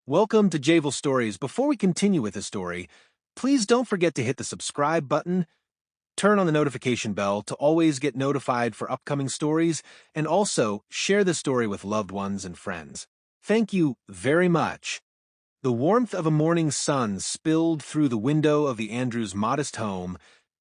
Welcome to Javel Stories. Before we continue with the story, please don't forget to hit the subscribe button, turn on the notification bell to always get notified for upcoming stories, and also share the story with loved ones and friends. Thank you very much. The warmth of a morning sun spilled through the window of the Andrews' modest home,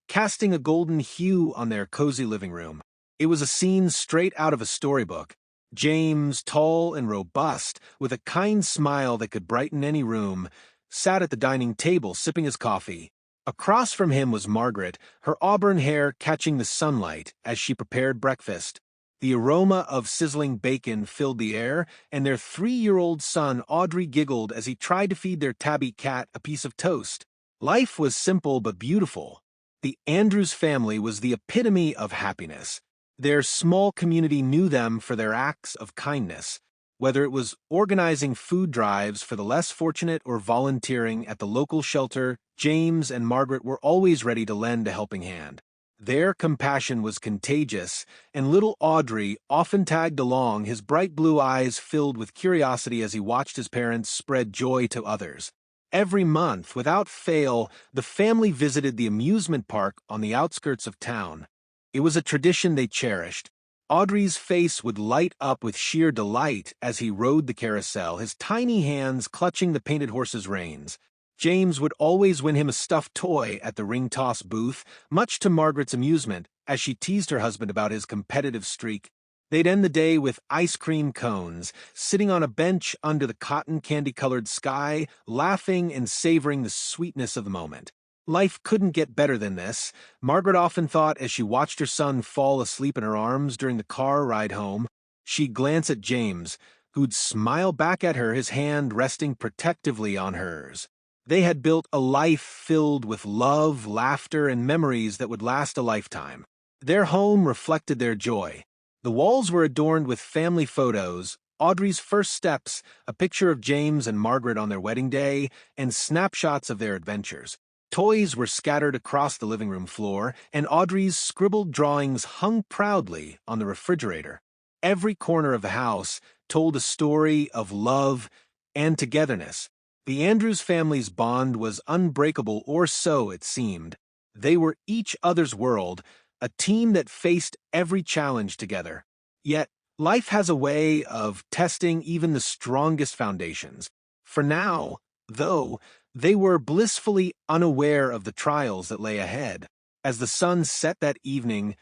casting a golden hue on their cozy living room. It was a scene straight out of a storybook. James, tall and robust, with a kind smile that could brighten any room, sat at the dining table sipping his coffee. Across from him was Margaret, her auburn hair catching the sunlight as she prepared breakfast. The aroma of sizzling bacon filled the air, and their 3-year-old son Audrey giggled as he tried to feed their tabby cat a piece of toast. Life was simple but beautiful. The Andrews family was the epitome of happiness. Their small community knew them for their acts of kindness, whether it was organizing food drives for the less fortunate or volunteering at the local shelter. James and Margaret were always ready to lend a helping hand. Their compassion was contagious, and little Audrey often tagged along, his bright blue eyes filled with curiosity as he watched his parents spread joy to others. Every month, without fail, the family visited the amusement park on the outskirts of town. It was a tradition they cherished. Audrey's face would light up with sheer delight as he rode the carousel, his tiny hands clutching the painted horse's reins. James would always win him a stuffed toy at the ring toss booth, much to Margaret's amusement, as she teased her husband about his competitive streak. They'd end the day with ice cream cones, sitting on a bench under the cotton candy-colored sky, laughing and savoring the sweetness of the moment. Life couldn't get better than this, Margaret often thought as she watched her son fall asleep in her arms during the car ride home. She'd glance at James, who'd smile back at her, his hand resting protectively on hers. They had built a life filled with love, laughter, and memories that would last a lifetime. Their home reflected their joy. The walls were adorned with family photos, Audrey's first steps, a picture of James and Margaret on their wedding day, and snapshots of their adventures. Toys were scattered across the living room floor, and Audrey's scribbled drawings hung proudly on the refrigerator. Every corner of the house told a story of love and togetherness. The Andrews family's bond was unbreakable, or so it seemed. They were each other's world, a team that faced every challenge together. Yet, life has a way of testing even the strongest foundations. For now, though, they were blissfully unaware of the trials that lay ahead. As the sun set that evening,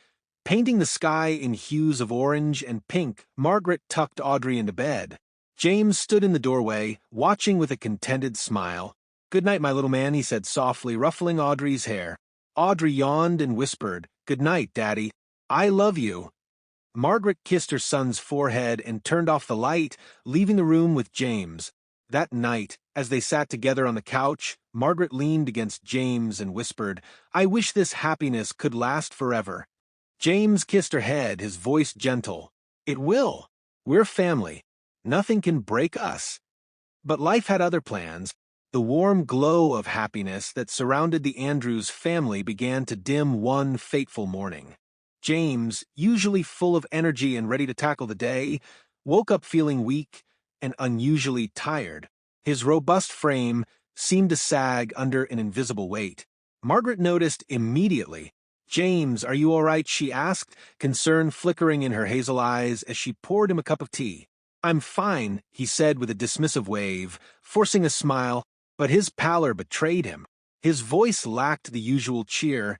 painting the sky in hues of orange and pink, Margaret tucked Audrey into bed. James stood in the doorway, watching with a contented smile. "Good night, my little man," he said softly, ruffling Audrey's hair. Audrey yawned and whispered, "Good night, Daddy. I love you." Margaret kissed her son's forehead and turned off the light, leaving the room with James. That night, as they sat together on the couch, Margaret leaned against James and whispered, "I wish this happiness could last forever." James kissed her head, his voice gentle. "It will. We're family. Nothing can break us." But life had other plans. The warm glow of happiness that surrounded the Andrews family began to dim one fateful morning. James, usually full of energy and ready to tackle the day, woke up feeling weak and unusually tired. His robust frame seemed to sag under an invisible weight. Margaret noticed immediately. "James, are you all right?" she asked, concern flickering in her hazel eyes as she poured him a cup of tea. "I'm fine," he said with a dismissive wave, forcing a smile, but his pallor betrayed him. His voice lacked the usual cheer,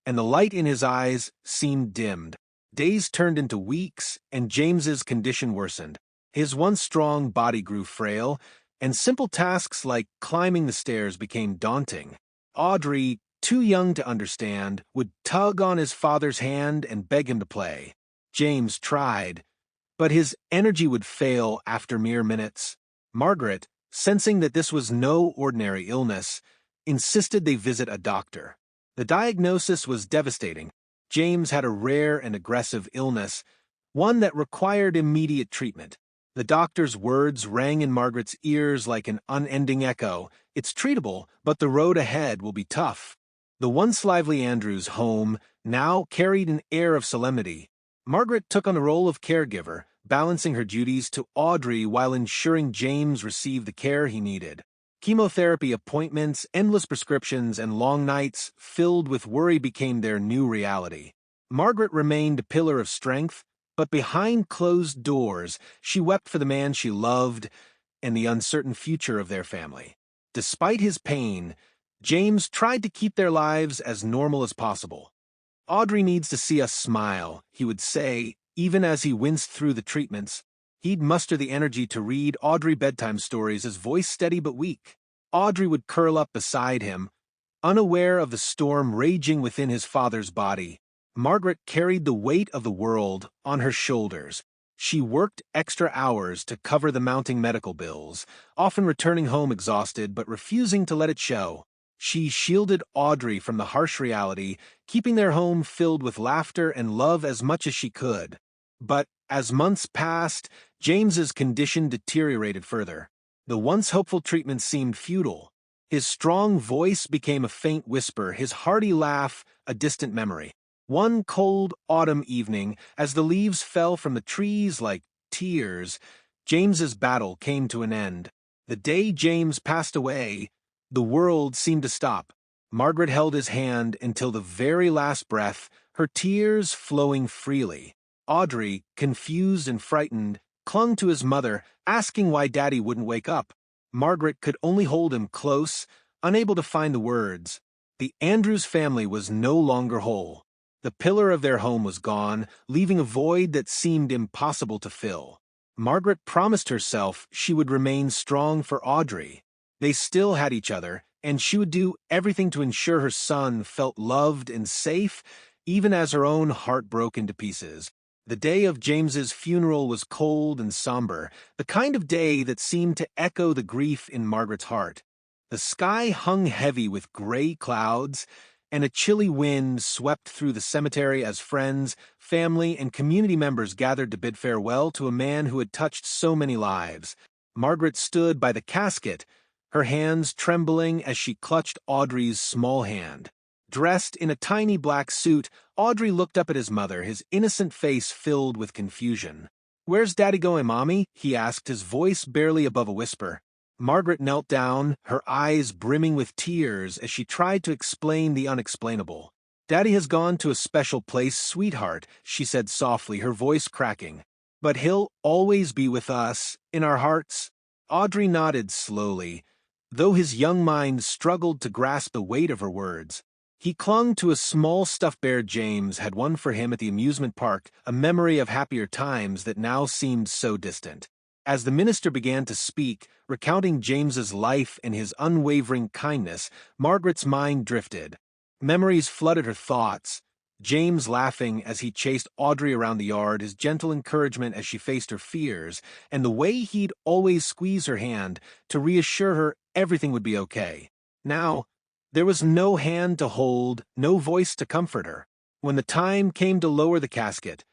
and the light in his eyes seemed dimmed. Days turned into weeks, and James's condition worsened. His once strong body grew frail, and simple tasks like climbing the stairs became daunting. Audrey, too young to understand, would tug on his father's hand and beg him to play. James tried, but his energy would fail after mere minutes. Margaret, sensing that this was no ordinary illness, insisted they visit a doctor. The diagnosis was devastating. James had a rare and aggressive illness, one that required immediate treatment. The doctor's words rang in Margaret's ears like an unending echo. "It's treatable, but the road ahead will be tough." The once lively Andrews' home now carried an air of solemnity. Margaret took on the role of caregiver, balancing her duties to Audrey while ensuring James received the care he needed. Chemotherapy appointments, endless prescriptions, and long nights filled with worry became their new reality. Margaret remained a pillar of strength, but behind closed doors, she wept for the man she loved and the uncertain future of their family. Despite his pain, James tried to keep their lives as normal as possible. "Audrey needs to see us smile," he would say, even as he winced through the treatments. He'd muster the energy to read Audrey bedtime stories, his voice steady but weak. Audrey would curl up beside him, unaware of the storm raging within his father's body. Margaret carried the weight of the world on her shoulders. She worked extra hours to cover the mounting medical bills, often returning home exhausted but refusing to let it show. She shielded Audrey from the harsh reality, keeping their home filled with laughter and love as much as she could. But as months passed, James's condition deteriorated further. The once hopeful treatment seemed futile. His strong voice became a faint whisper, his hearty laugh a distant memory. One cold autumn evening, as the leaves fell from the trees like tears, James's battle came to an end. The day James passed away, the world seemed to stop. Margaret held his hand until the very last breath, her tears flowing freely. Audrey, confused and frightened, clung to his mother, asking why Daddy wouldn't wake up. Margaret could only hold him close, unable to find the words. The Andrews family was no longer whole. The pillar of their home was gone, leaving a void that seemed impossible to fill. Margaret promised herself she would remain strong for Audrey. They still had each other, and she would do everything to ensure her son felt loved and safe, even as her own heart broke into pieces. The day of James's funeral was cold and somber, the kind of day that seemed to echo the grief in Margaret's heart. The sky hung heavy with gray clouds, and a chilly wind swept through the cemetery as friends, family, and community members gathered to bid farewell to a man who had touched so many lives. Margaret stood by the casket, her hands trembling as she clutched Audrey's small hand. Dressed in a tiny black suit, Audrey looked up at his mother, his innocent face filled with confusion. "Where's Daddy going, Mommy?" he asked, his voice barely above a whisper. Margaret knelt down, her eyes brimming with tears as she tried to explain the unexplainable. "Daddy has gone to a special place, sweetheart," she said softly, her voice cracking. "But he'll always be with us, in our hearts." Audrey nodded slowly, though his young mind struggled to grasp the weight of her words. He clung to a small stuffed bear James had won for him at the amusement park, a memory of happier times that now seemed so distant. As the minister began to speak, recounting James's life and his unwavering kindness, Margaret's mind drifted. Memories flooded her thoughts. James laughing as he chased Audrey around the yard, his gentle encouragement as she faced her fears, and the way he'd always squeeze her hand to reassure her everything would be okay. Now, there was no hand to hold, no voice to comfort her. When the time came to lower the casket,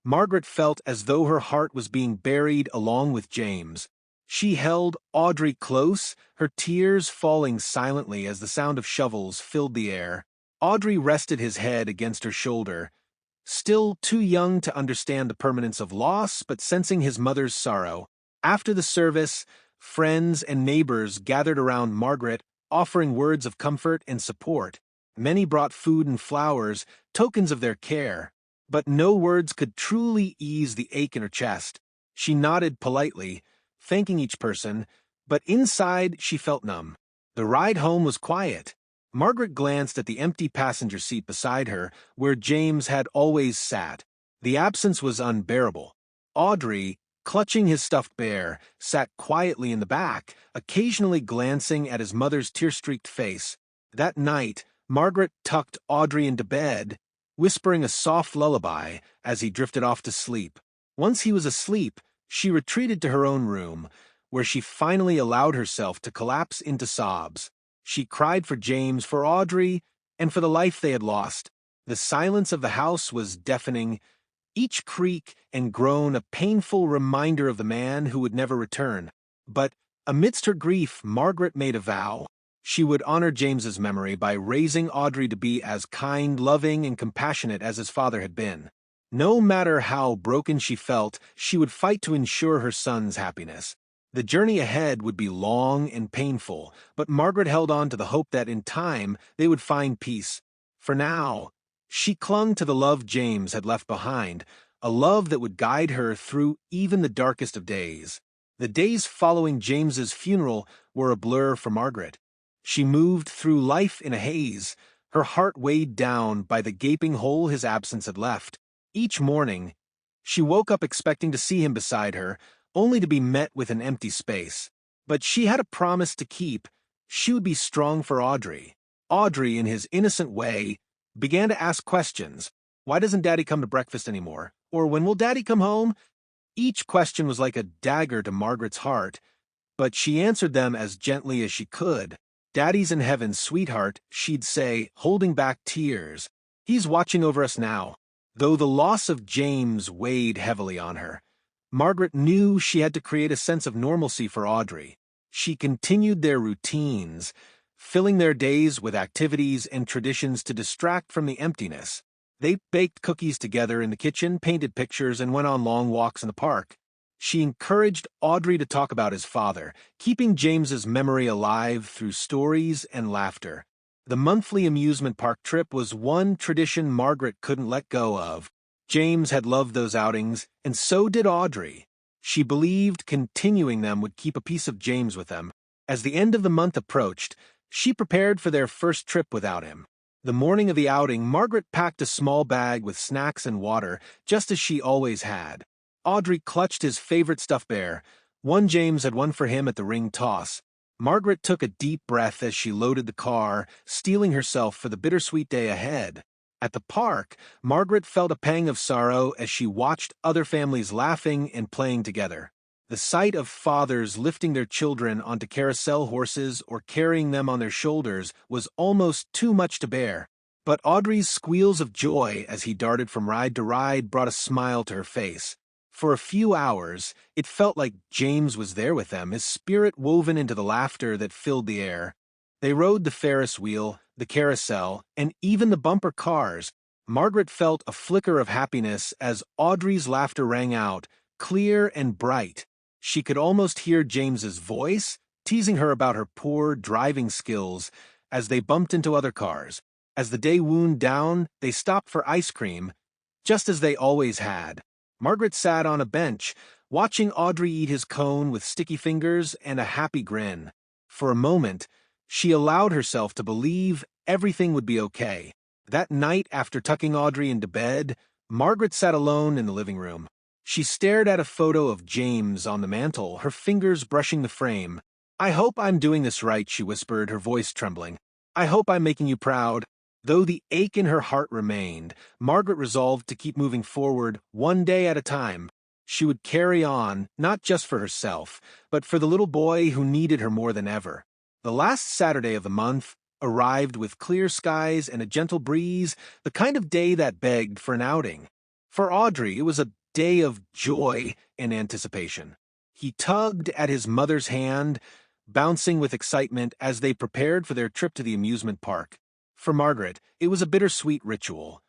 Margaret felt as though her heart was being buried along with James. She held Audrey close, her tears falling silently as the sound of shovels filled the air. Audrey rested his head against her shoulder, still too young to understand the permanence of loss, but sensing his mother's sorrow. After the service, friends and neighbors gathered around Margaret, offering words of comfort and support. Many brought food and flowers, tokens of their care. But no words could truly ease the ache in her chest. She nodded politely, thanking each person, but inside she felt numb. The ride home was quiet. Margaret glanced at the empty passenger seat beside her, where James had always sat. The absence was unbearable. Audrey, clutching his stuffed bear, sat quietly in the back, occasionally glancing at his mother's tear-streaked face. That night, Margaret tucked Audrey into bed, whispering a soft lullaby as he drifted off to sleep. Once he was asleep, she retreated to her own room, where she finally allowed herself to collapse into sobs. She cried for James, for Audrey, and for the life they had lost. The silence of the house was deafening, each creak and groan a painful reminder of the man who would never return. But amidst her grief, Margaret made a vow. She would honor James's memory by raising Audrey to be as kind, loving, and compassionate as his father had been. No matter how broken she felt, she would fight to ensure her son's happiness. The journey ahead would be long and painful, but Margaret held on to the hope that in time they would find peace. For now, she clung to the love James had left behind, a love that would guide her through even the darkest of days. The days following James's funeral were a blur for Margaret. She moved through life in a haze, her heart weighed down by the gaping hole his absence had left. Each morning, she woke up expecting to see him beside her, only to be met with an empty space. But she had a promise to keep. She would be strong for Audrey. Audrey, in his innocent way, began to ask questions. Why doesn't Daddy come to breakfast anymore? Or when will Daddy come home? Each question was like a dagger to Margaret's heart, but she answered them as gently as she could. Daddy's in heaven, sweetheart, she'd say, holding back tears. He's watching over us now. Though the loss of James weighed heavily on her, Margaret knew she had to create a sense of normalcy for Audrey. She continued their routines, filling their days with activities and traditions to distract from the emptiness. They baked cookies together in the kitchen, painted pictures, and went on long walks in the park. She encouraged Audrey to talk about his father, keeping James's memory alive through stories and laughter. The monthly amusement park trip was one tradition Margaret couldn't let go of. James had loved those outings, and so did Audrey. She believed continuing them would keep a piece of James with them. As the end of the month approached, she prepared for their first trip without him. The morning of the outing, Margaret packed a small bag with snacks and water, just as she always had. Audrey clutched his favorite stuffed bear. One James had won for him at the ring toss. Margaret took a deep breath as she loaded the car, steeling herself for the bittersweet day ahead. At the park, Margaret felt a pang of sorrow as she watched other families laughing and playing together. The sight of fathers lifting their children onto carousel horses or carrying them on their shoulders was almost too much to bear. But Audrey's squeals of joy as he darted from ride to ride brought a smile to her face. For a few hours, it felt like James was there with them, his spirit woven into the laughter that filled the air. They rode the Ferris wheel, the carousel, and even the bumper cars. Margaret felt a flicker of happiness as Audrey's laughter rang out, clear and bright. She could almost hear James's voice, teasing her about her poor driving skills as they bumped into other cars. As the day wound down, they stopped for ice cream, just as they always had. Margaret sat on a bench, watching Audrey eat his cone with sticky fingers and a happy grin. For a moment, she allowed herself to believe everything would be okay. That night, after tucking Audrey into bed, Margaret sat alone in the living room. She stared at a photo of James on the mantel, her fingers brushing the frame. "I hope I'm doing this right," she whispered, her voice trembling. "I hope I'm making you proud." Though the ache in her heart remained, Margaret resolved to keep moving forward, one day at a time. She would carry on, not just for herself, but for the little boy who needed her more than ever. The last Saturday of the month arrived with clear skies and a gentle breeze, the kind of day that begged for an outing. For Audrey, it was a day of joy and anticipation. He tugged at his mother's hand, bouncing with excitement as they prepared for their trip to the amusement park. For Margaret, it was a bittersweet ritual.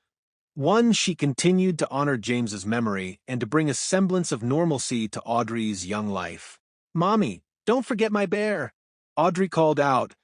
One, she continued to honor James's memory and to bring a semblance of normalcy to Audrey's young life. "Mommy, don't forget my bear," Audrey called out,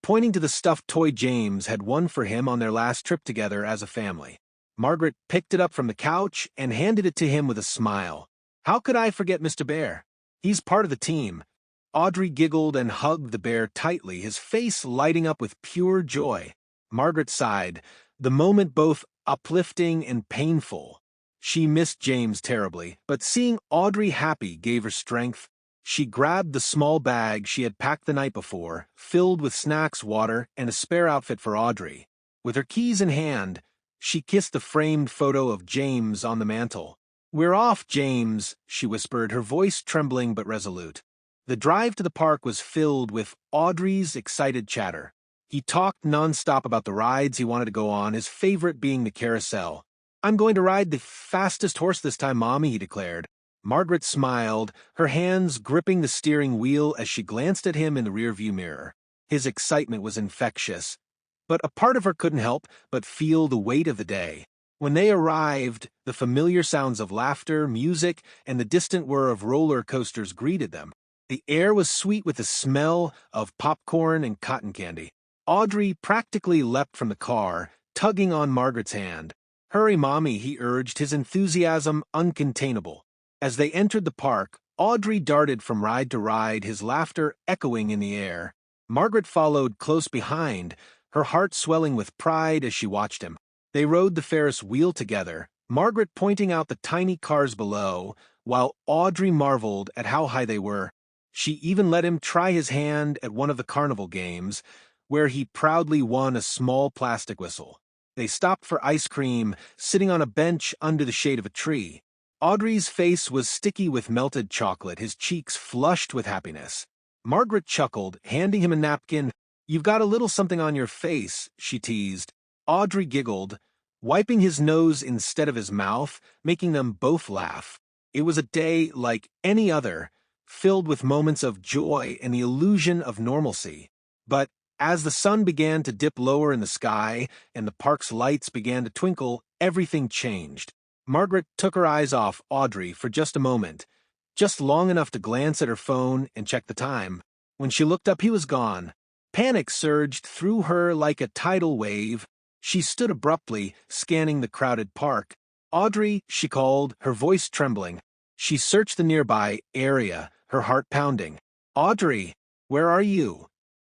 pointing to the stuffed toy James had won for him on their last trip together as a family. Margaret picked it up from the couch and handed it to him with a smile. "How could I forget Mr. Bear? He's part of the team." Audrey giggled and hugged the bear tightly, his face lighting up with pure joy. Margaret sighed, the moment both uplifting and painful. She missed James terribly, but seeing Audrey happy gave her strength. She grabbed the small bag she had packed the night before, filled with snacks, water, and a spare outfit for Audrey. With her keys in hand, she kissed the framed photo of James on the mantel. "We're off, James," she whispered, her voice trembling but resolute. The drive to the park was filled with Audrey's excited chatter. He talked nonstop about the rides he wanted to go on, his favorite being the carousel. "I'm going to ride the fastest horse this time, Mommy," he declared. Margaret smiled, her hands gripping the steering wheel as she glanced at him in the rearview mirror. His excitement was infectious, but a part of her couldn't help but feel the weight of the day. When they arrived, the familiar sounds of laughter, music, and the distant whir of roller coasters greeted them. The air was sweet with the smell of popcorn and cotton candy. Audrey practically leapt from the car, tugging on Margaret's hand. "Hurry, Mommy," he urged, his enthusiasm uncontainable. As they entered the park, Audrey darted from ride to ride, his laughter echoing in the air. Margaret followed close behind, her heart swelling with pride as she watched him. They rode the Ferris wheel together, Margaret pointing out the tiny cars below, while Audrey marveled at how high they were. She even let him try his hand at one of the carnival games, where he proudly won a small plastic whistle. They stopped for ice cream, sitting on a bench under the shade of a tree. Audrey's face was sticky with melted chocolate, his cheeks flushed with happiness. Margaret chuckled, handing him a napkin. "You've got a little something on your face," she teased. Audrey giggled, wiping his nose instead of his mouth, making them both laugh. It was a day like any other, filled with moments of joy and the illusion of normalcy. But as the sun began to dip lower in the sky and the park's lights began to twinkle, everything changed. Margaret took her eyes off Audrey for just a moment, just long enough to glance at her phone and check the time. When she looked up, he was gone. Panic surged through her like a tidal wave. She stood abruptly, scanning the crowded park. "Audrey," she called, her voice trembling. She searched the nearby area, her heart pounding. "Audrey, where are you?"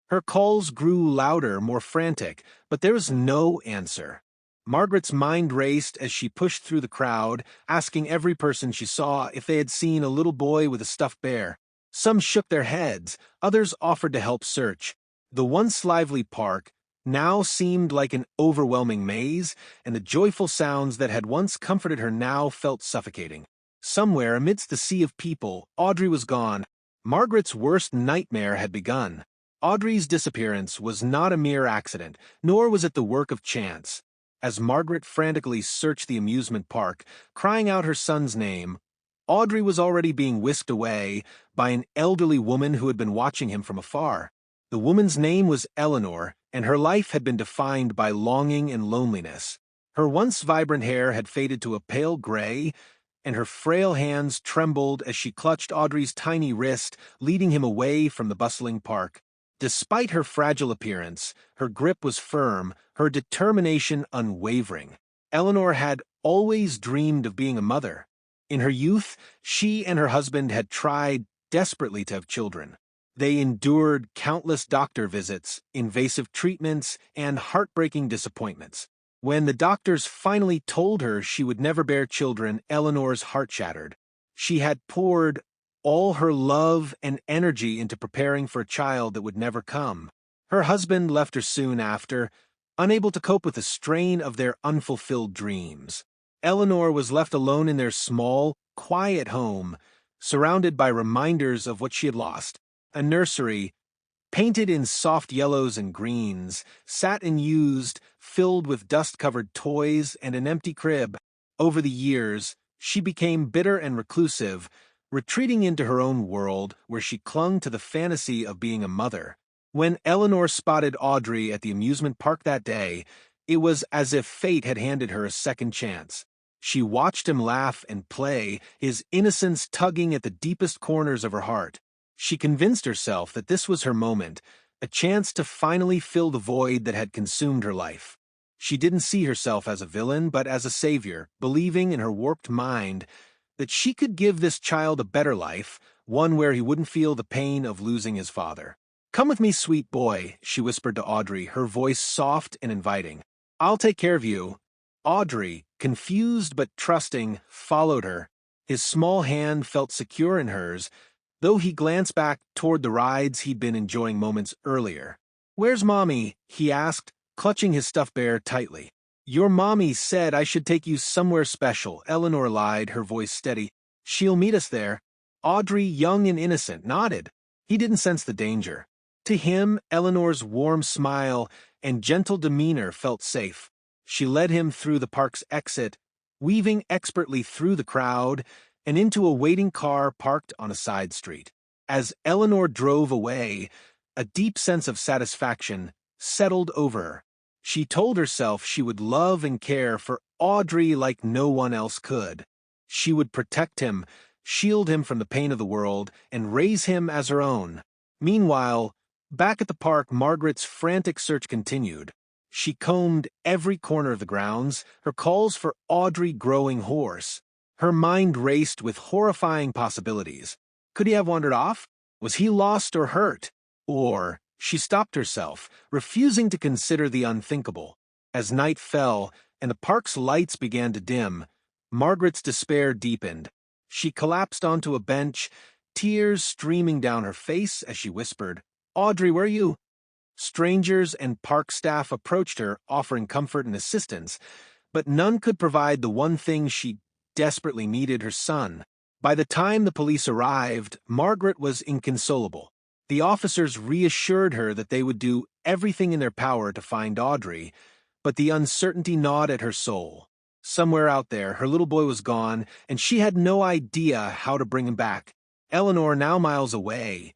Her calls grew louder, more frantic, but there was no answer. Margaret's mind raced as she pushed through the crowd, asking every person she saw if they had seen a little boy with a stuffed bear. Some shook their heads, others offered to help search. The once lively park now seemed like an overwhelming maze, and the joyful sounds that had once comforted her now felt suffocating. Somewhere amidst the sea of people, Audrey was gone. Margaret's worst nightmare had begun. Audrey's disappearance was not a mere accident, nor was it the work of chance. As Margaret frantically searched the amusement park, crying out her son's name, Audrey was already being whisked away by an elderly woman who had been watching him from afar. The woman's name was Eleanor, and her life had been defined by longing and loneliness. Her once vibrant hair had faded to a pale gray, and her frail hands trembled as she clutched Audrey's tiny wrist, leading him away from the bustling park. Despite her fragile appearance, her grip was firm, her determination unwavering. Eleanor had always dreamed of being a mother. In her youth, she and her husband had tried desperately to have children. They endured countless doctor visits, invasive treatments, and heartbreaking disappointments. When the doctors finally told her she would never bear children, Eleanor's heart shattered. She had poured all her love and energy into preparing for a child that would never come. Her husband left her soon after, unable to cope with the strain of their unfulfilled dreams. Eleanor was left alone in their small, quiet home, surrounded by reminders of what she had lost. A nursery, painted in soft yellows and greens, sat unused, filled with dust-covered toys and an empty crib. Over the years, she became bitter and reclusive, retreating into her own world where she clung to the fantasy of being a mother. When Eleanor spotted Audrey at the amusement park that day, it was as if fate had handed her a second chance. She watched him laugh and play, his innocence tugging at the deepest corners of her heart. She convinced herself that this was her moment, a chance to finally fill the void that had consumed her life. She didn't see herself as a villain, but as a savior, believing in her warped mind that she could give this child a better life, one where he wouldn't feel the pain of losing his father. "Come with me, sweet boy," she whispered to Audrey, her voice soft and inviting. "I'll take care of you." Audrey, confused but trusting, followed her. His small hand felt secure in hers, though he glanced back toward the rides he'd been enjoying moments earlier. "Where's Mommy?" he asked, clutching his stuffed bear tightly. "Your mommy said I should take you somewhere special," Eleanor lied, her voice steady. "She'll meet us there." Audrey, young and innocent, nodded. He didn't sense the danger. To him, Eleanor's warm smile and gentle demeanor felt safe. She led him through the park's exit, weaving expertly through the crowd and into a waiting car parked on a side street. As Eleanor drove away, a deep sense of satisfaction settled over her. She told herself she would love and care for Audrey like no one else could. She would protect him, shield him from the pain of the world, and raise him as her own. Meanwhile, back at the park, Margaret's frantic search continued. She combed every corner of the grounds, her calls for Audrey growing hoarse. Her mind raced with horrifying possibilities. Could he have wandered off? Was he lost or hurt? Or, she stopped herself, refusing to consider the unthinkable. As night fell and the park's lights began to dim, Margaret's despair deepened. She collapsed onto a bench, tears streaming down her face as she whispered, "Audrey, where are you?" Strangers and park staff approached her, offering comfort and assistance, but none could provide the one thing she desperately needed: her son. By the time the police arrived, Margaret was inconsolable. The officers reassured her that they would do everything in their power to find Audrey, but the uncertainty gnawed at her soul. Somewhere out there, her little boy was gone, and she had no idea how to bring him back. Eleanor, now miles away,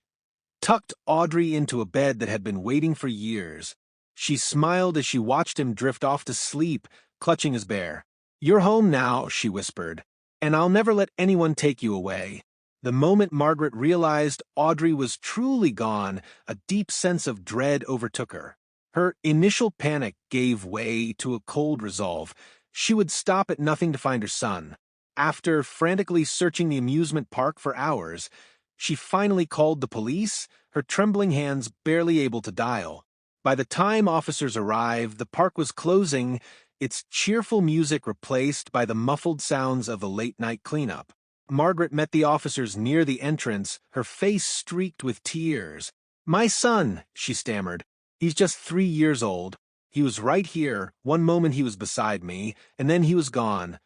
tucked Audrey into a bed that had been waiting for years. She smiled as she watched him drift off to sleep, clutching his bear. "You're home now," she whispered, "and I'll never let anyone take you away." The moment Margaret realized Audrey was truly gone, a deep sense of dread overtook her. Her initial panic gave way to a cold resolve. She would stop at nothing to find her son. After frantically searching the amusement park for hours, she finally called the police, her trembling hands barely able to dial. By the time officers arrived, the park was closing, its cheerful music replaced by the muffled sounds of a late-night cleanup. Margaret met the officers near the entrance, her face streaked with tears. "My son," she stammered. "He's just 3 years old. He was right here. One moment he was beside me, and then he was gone."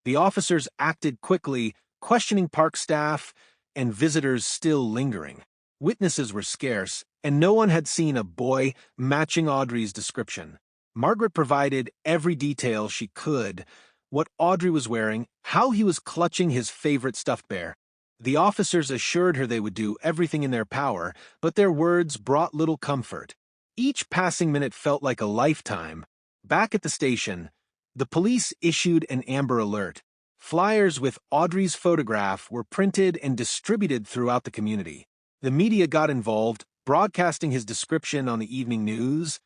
The officers acted quickly, questioning park staff and visitors still lingering. Witnesses were scarce, and no one had seen a boy matching Audrey's description. Margaret provided every detail she could: what Audrey was wearing, how he was clutching his favorite stuffed bear. The officers assured her they would do everything in their power, but their words brought little comfort. Each passing minute felt like a lifetime. Back at the station, the police issued an Amber Alert. Flyers with Audrey's photograph were printed and distributed throughout the community. The media got involved, broadcasting his description on the evening news.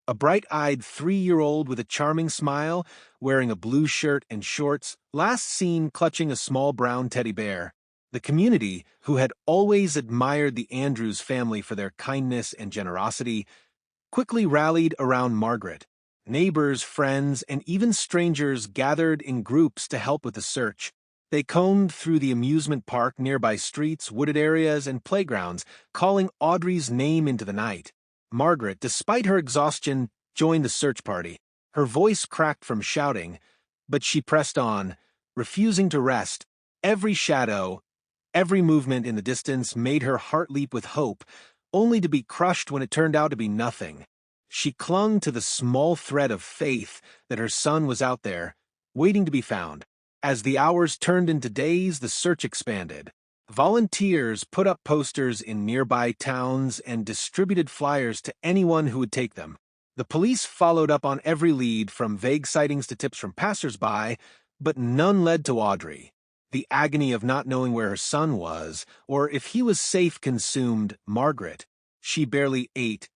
A bright-eyed 3-year-old with a charming smile, wearing a blue shirt and shorts, last seen clutching a small brown teddy bear. The community, who had always admired the Andrews family for their kindness and generosity, quickly rallied around Margaret. Neighbors, friends, and even strangers gathered in groups to help with the search. They combed through the amusement park, nearby streets, wooded areas, and playgrounds, calling Audrey's name into the night. Margaret, despite her exhaustion, joined the search party. Her voice cracked from shouting, but she pressed on, refusing to rest. Every shadow, every movement in the distance made her heart leap with hope, only to be crushed when it turned out to be nothing. She clung to the small thread of faith that her son was out there, waiting to be found. As the hours turned into days, the search expanded. Volunteers put up posters in nearby towns and distributed flyers to anyone who would take them. The police followed up on every lead, from vague sightings to tips from passersby, but none led to Audrey. The agony of not knowing where her son was, or if he was safe, consumed Margaret. She barely ate,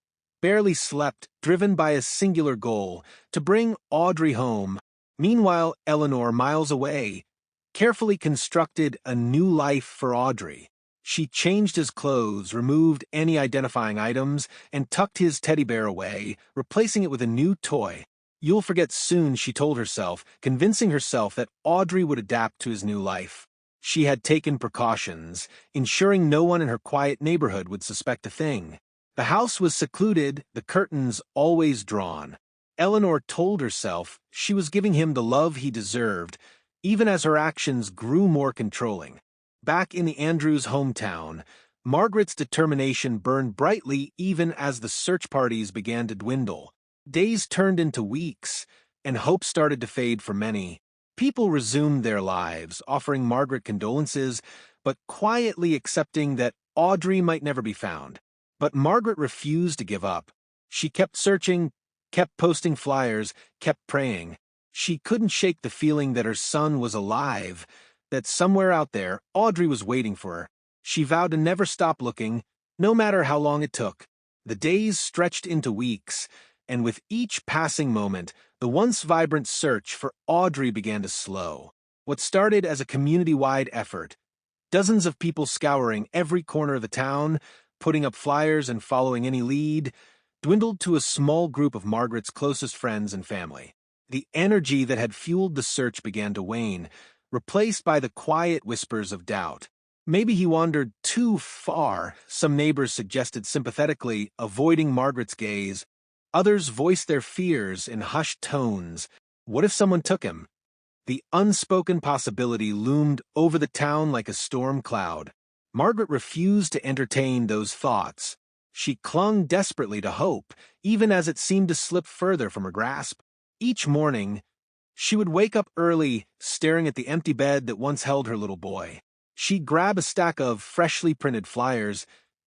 barely slept, driven by a singular goal: to bring Audrey home. Meanwhile, Eleanor, miles away, carefully constructed a new life for Audrey. She changed his clothes, removed any identifying items, and tucked his teddy bear away, replacing it with a new toy. "You'll forget soon," she told herself, convincing herself that Audrey would adapt to his new life. She had taken precautions, ensuring no one in her quiet neighborhood would suspect a thing. The house was secluded, the curtains always drawn. Eleanor told herself she was giving him the love he deserved, even as her actions grew more controlling. Back in the Andrews' hometown, Margaret's determination burned brightly even as the search parties began to dwindle. Days turned into weeks, and hope started to fade for many. People resumed their lives, offering Margaret condolences, but quietly accepting that Audrey might never be found. But Margaret refused to give up. She kept searching, kept posting flyers, kept praying. She couldn't shake the feeling that her son was alive, that somewhere out there, Audrey was waiting for her. She vowed to never stop looking, no matter how long it took. The days stretched into weeks, and with each passing moment, the once vibrant search for Audrey began to slow. What started as a community-wide effort, dozens of people scouring every corner of the town, putting up flyers and following any lead, dwindled to a small group of Margaret's closest friends and family. The energy that had fueled the search began to wane, replaced by the quiet whispers of doubt. Maybe he wandered too far, some neighbors suggested sympathetically, avoiding Margaret's gaze. Others voiced their fears in hushed tones. What if someone took him? The unspoken possibility loomed over the town like a storm cloud. Margaret refused to entertain those thoughts. She clung desperately to hope, even as it seemed to slip further from her grasp. Each morning, she would wake up early, staring at the empty bed that once held her little boy. She'd grab a stack of freshly printed flyers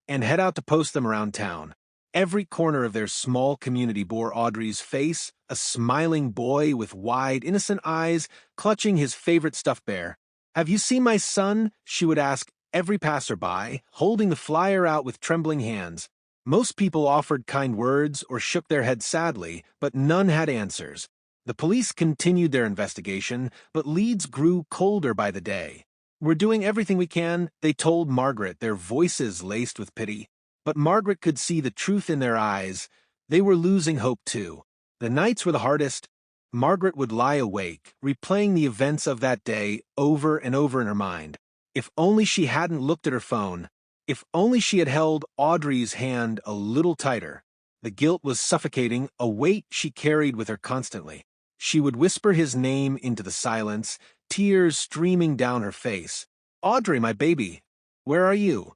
and head out to post them around town. Every corner of their small community bore Audrey's face, a smiling boy with wide, innocent eyes, clutching his favorite stuffed bear. "Have you seen my son?" she would ask every passerby, holding the flyer out with trembling hands. Most people offered kind words or shook their heads sadly, but none had answers. The police continued their investigation, but leads grew colder by the day. "We're doing everything we can," they told Margaret, their voices laced with pity. But Margaret could see the truth in their eyes. They were losing hope too. The nights were the hardest. Margaret would lie awake, replaying the events of that day over and over in her mind. If only she hadn't looked at her phone. If only she had held Audrey's hand a little tighter. The guilt was suffocating, a weight she carried with her constantly. She would whisper his name into the silence, tears streaming down her face. "Audrey, my baby, where are you?"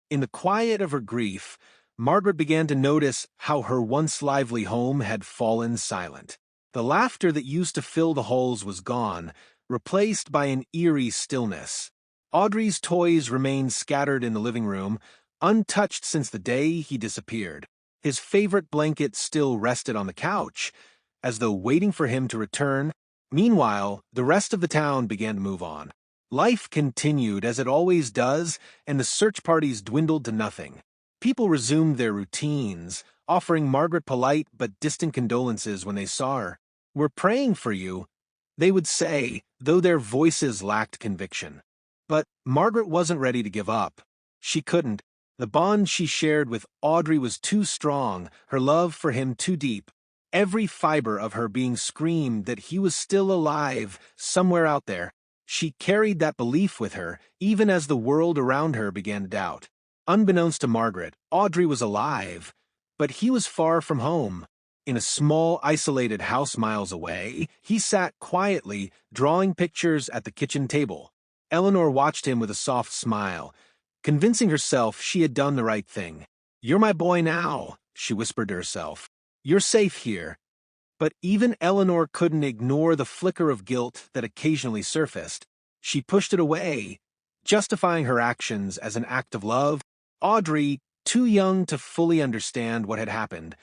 In the quiet of her grief, Margaret began to notice how her once lively home had fallen silent. The laughter that used to fill the halls was gone, replaced by an eerie stillness. Audrey's toys remained scattered in the living room, untouched since the day he disappeared. His favorite blanket still rested on the couch, as though waiting for him to return. Meanwhile, the rest of the town began to move on. Life continued as it always does, and the search parties dwindled to nothing. People resumed their routines, offering Margaret polite but distant condolences when they saw her. "We're praying for you," they would say, though their voices lacked conviction. But Margaret wasn't ready to give up. She couldn't. The bond she shared with Audrey was too strong, her love for him too deep. Every fiber of her being screamed that he was still alive, somewhere out there. She carried that belief with her, even as the world around her began to doubt. Unbeknownst to Margaret, Audrey was alive, but he was far from home. In a small, isolated house miles away, he sat quietly, drawing pictures at the kitchen table. Eleanor watched him with a soft smile, convincing herself she had done the right thing. "You're my boy now," she whispered to herself. "You're safe here." But even Eleanor couldn't ignore the flicker of guilt that occasionally surfaced. She pushed it away, justifying her actions as an act of love. Audrey, too young to fully understand what had happened,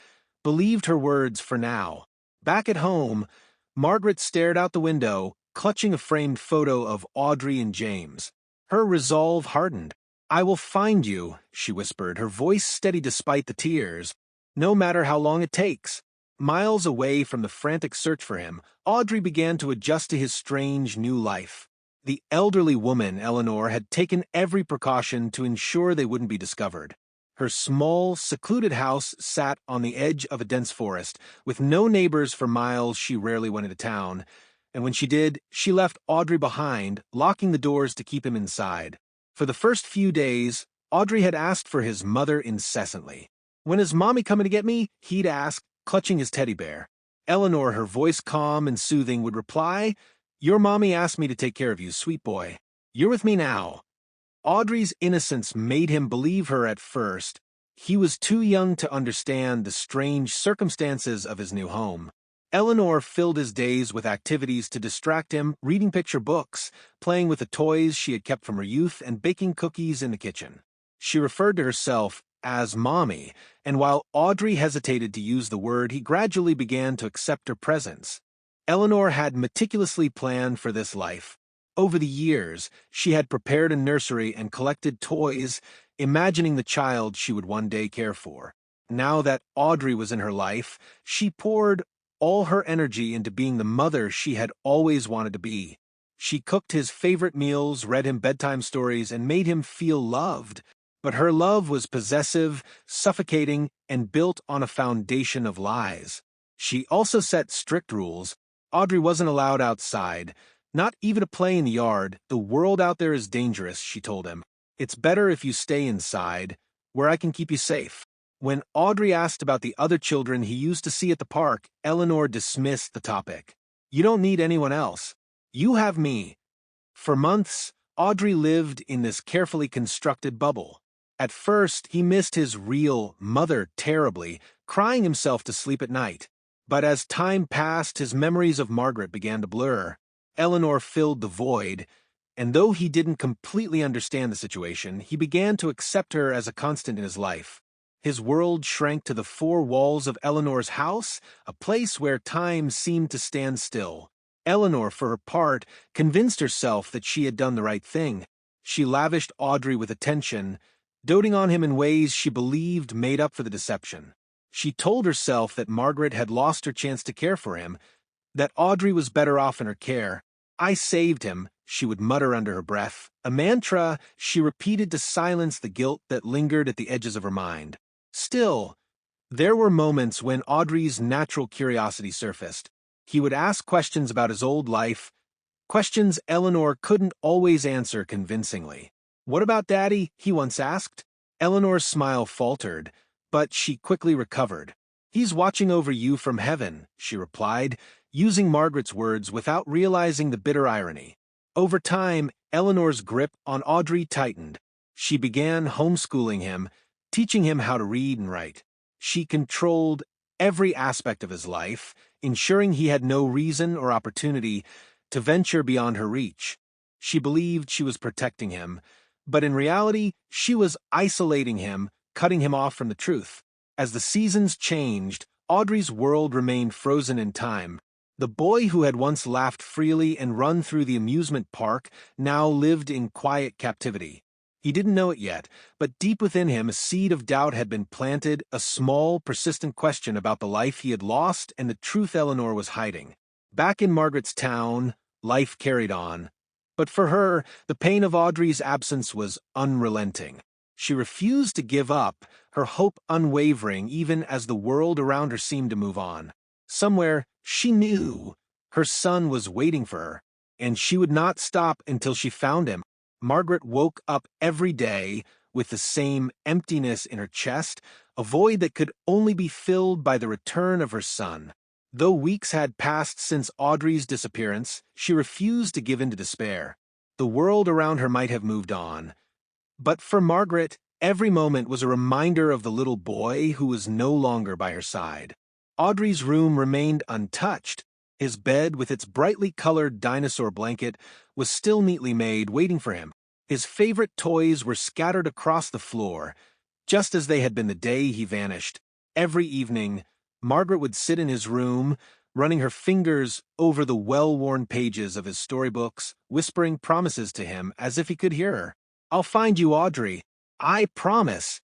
believed her words for now. Back at home, Margaret stared out the window, clutching a framed photo of Audrey and James. Her resolve hardened. "I will find you," she whispered, her voice steady despite the tears. "No matter how long it takes." Miles away from the frantic search for him, Audrey began to adjust to his strange new life. The elderly woman, Eleanor, had taken every precaution to ensure they wouldn't be discovered. Her small, secluded house sat on the edge of a dense forest. With no neighbors for miles, she rarely went into town, and when she did, she left Audrey behind, locking the doors to keep him inside. For the first few days, Audrey had asked for his mother incessantly. "When is Mommy coming to get me?" he'd ask, clutching his teddy bear. Eleanor, her voice calm and soothing, would reply, "Your mommy asked me to take care of you, sweet boy. You're with me now." Audrey's innocence made him believe her at first. He was too young to understand the strange circumstances of his new home. Eleanor filled his days with activities to distract him, reading picture books, playing with the toys she had kept from her youth, and baking cookies in the kitchen. She referred to herself as Mommy, and while Audrey hesitated to use the word, he gradually began to accept her presence. Eleanor had meticulously planned for this life. Over the years, she had prepared a nursery and collected toys, imagining the child she would one day care for. Now that Audrey was in her life, she poured all her energy into being the mother she had always wanted to be. She cooked his favorite meals, read him bedtime stories, and made him feel loved. But her love was possessive, suffocating, and built on a foundation of lies. She also set strict rules. Audrey wasn't allowed outside, not even to play in the yard. The world out there is dangerous, she told him. It's better if you stay inside, where I can keep you safe. When Audrey asked about the other children he used to see at the park, Eleanor dismissed the topic. You don't need anyone else. You have me. For months, Audrey lived in this carefully constructed bubble. At first, he missed his real mother terribly, crying himself to sleep at night. But as time passed, his memories of Margaret began to blur. Eleanor filled the void, and though he didn't completely understand the situation, he began to accept her as a constant in his life. His world shrank to the four walls of Eleanor's house, a place where time seemed to stand still. Eleanor, for her part, convinced herself that she had done the right thing. She lavished Audrey with attention, doting on him in ways she believed made up for the deception. She told herself that Margaret had lost her chance to care for him, that Audrey was better off in her care. I saved him, she would mutter under her breath, a mantra she repeated to silence the guilt that lingered at the edges of her mind. Still, there were moments when Audrey's natural curiosity surfaced. He would ask questions about his old life, questions Eleanor couldn't always answer convincingly. What about Daddy? He once asked. Eleanor's smile faltered, but she quickly recovered. He's watching over you from heaven, she replied, using Margaret's words without realizing the bitter irony. Over time, Eleanor's grip on Audrey tightened. She began homeschooling him, teaching him how to read and write. She controlled every aspect of his life, ensuring he had no reason or opportunity to venture beyond her reach. She believed she was protecting him, but in reality, she was isolating him, cutting him off from the truth. As the seasons changed, Audrey's world remained frozen in time. The boy who had once laughed freely and run through the amusement park now lived in quiet captivity. He didn't know it yet, but deep within him a seed of doubt had been planted, a small, persistent question about the life he had lost and the truth Eleanor was hiding. Back in Margaret's town, life carried on. But for her, the pain of Audrey's absence was unrelenting. She refused to give up, her hope unwavering even as the world around her seemed to move on. Somewhere, she knew her son was waiting for her, and she would not stop until she found him. Margaret woke up every day with the same emptiness in her chest, a void that could only be filled by the return of her son. Though weeks had passed since Audrey's disappearance, she refused to give in to despair. The world around her might have moved on. But for Margaret, every moment was a reminder of the little boy who was no longer by her side. Audrey's room remained untouched. His bed, with its brightly colored dinosaur blanket, was still neatly made, waiting for him. His favorite toys were scattered across the floor, just as they had been the day he vanished. Every evening, Margaret would sit in his room, running her fingers over the well-worn pages of his storybooks, whispering promises to him as if he could hear her. "I'll find you, Audrey. I promise."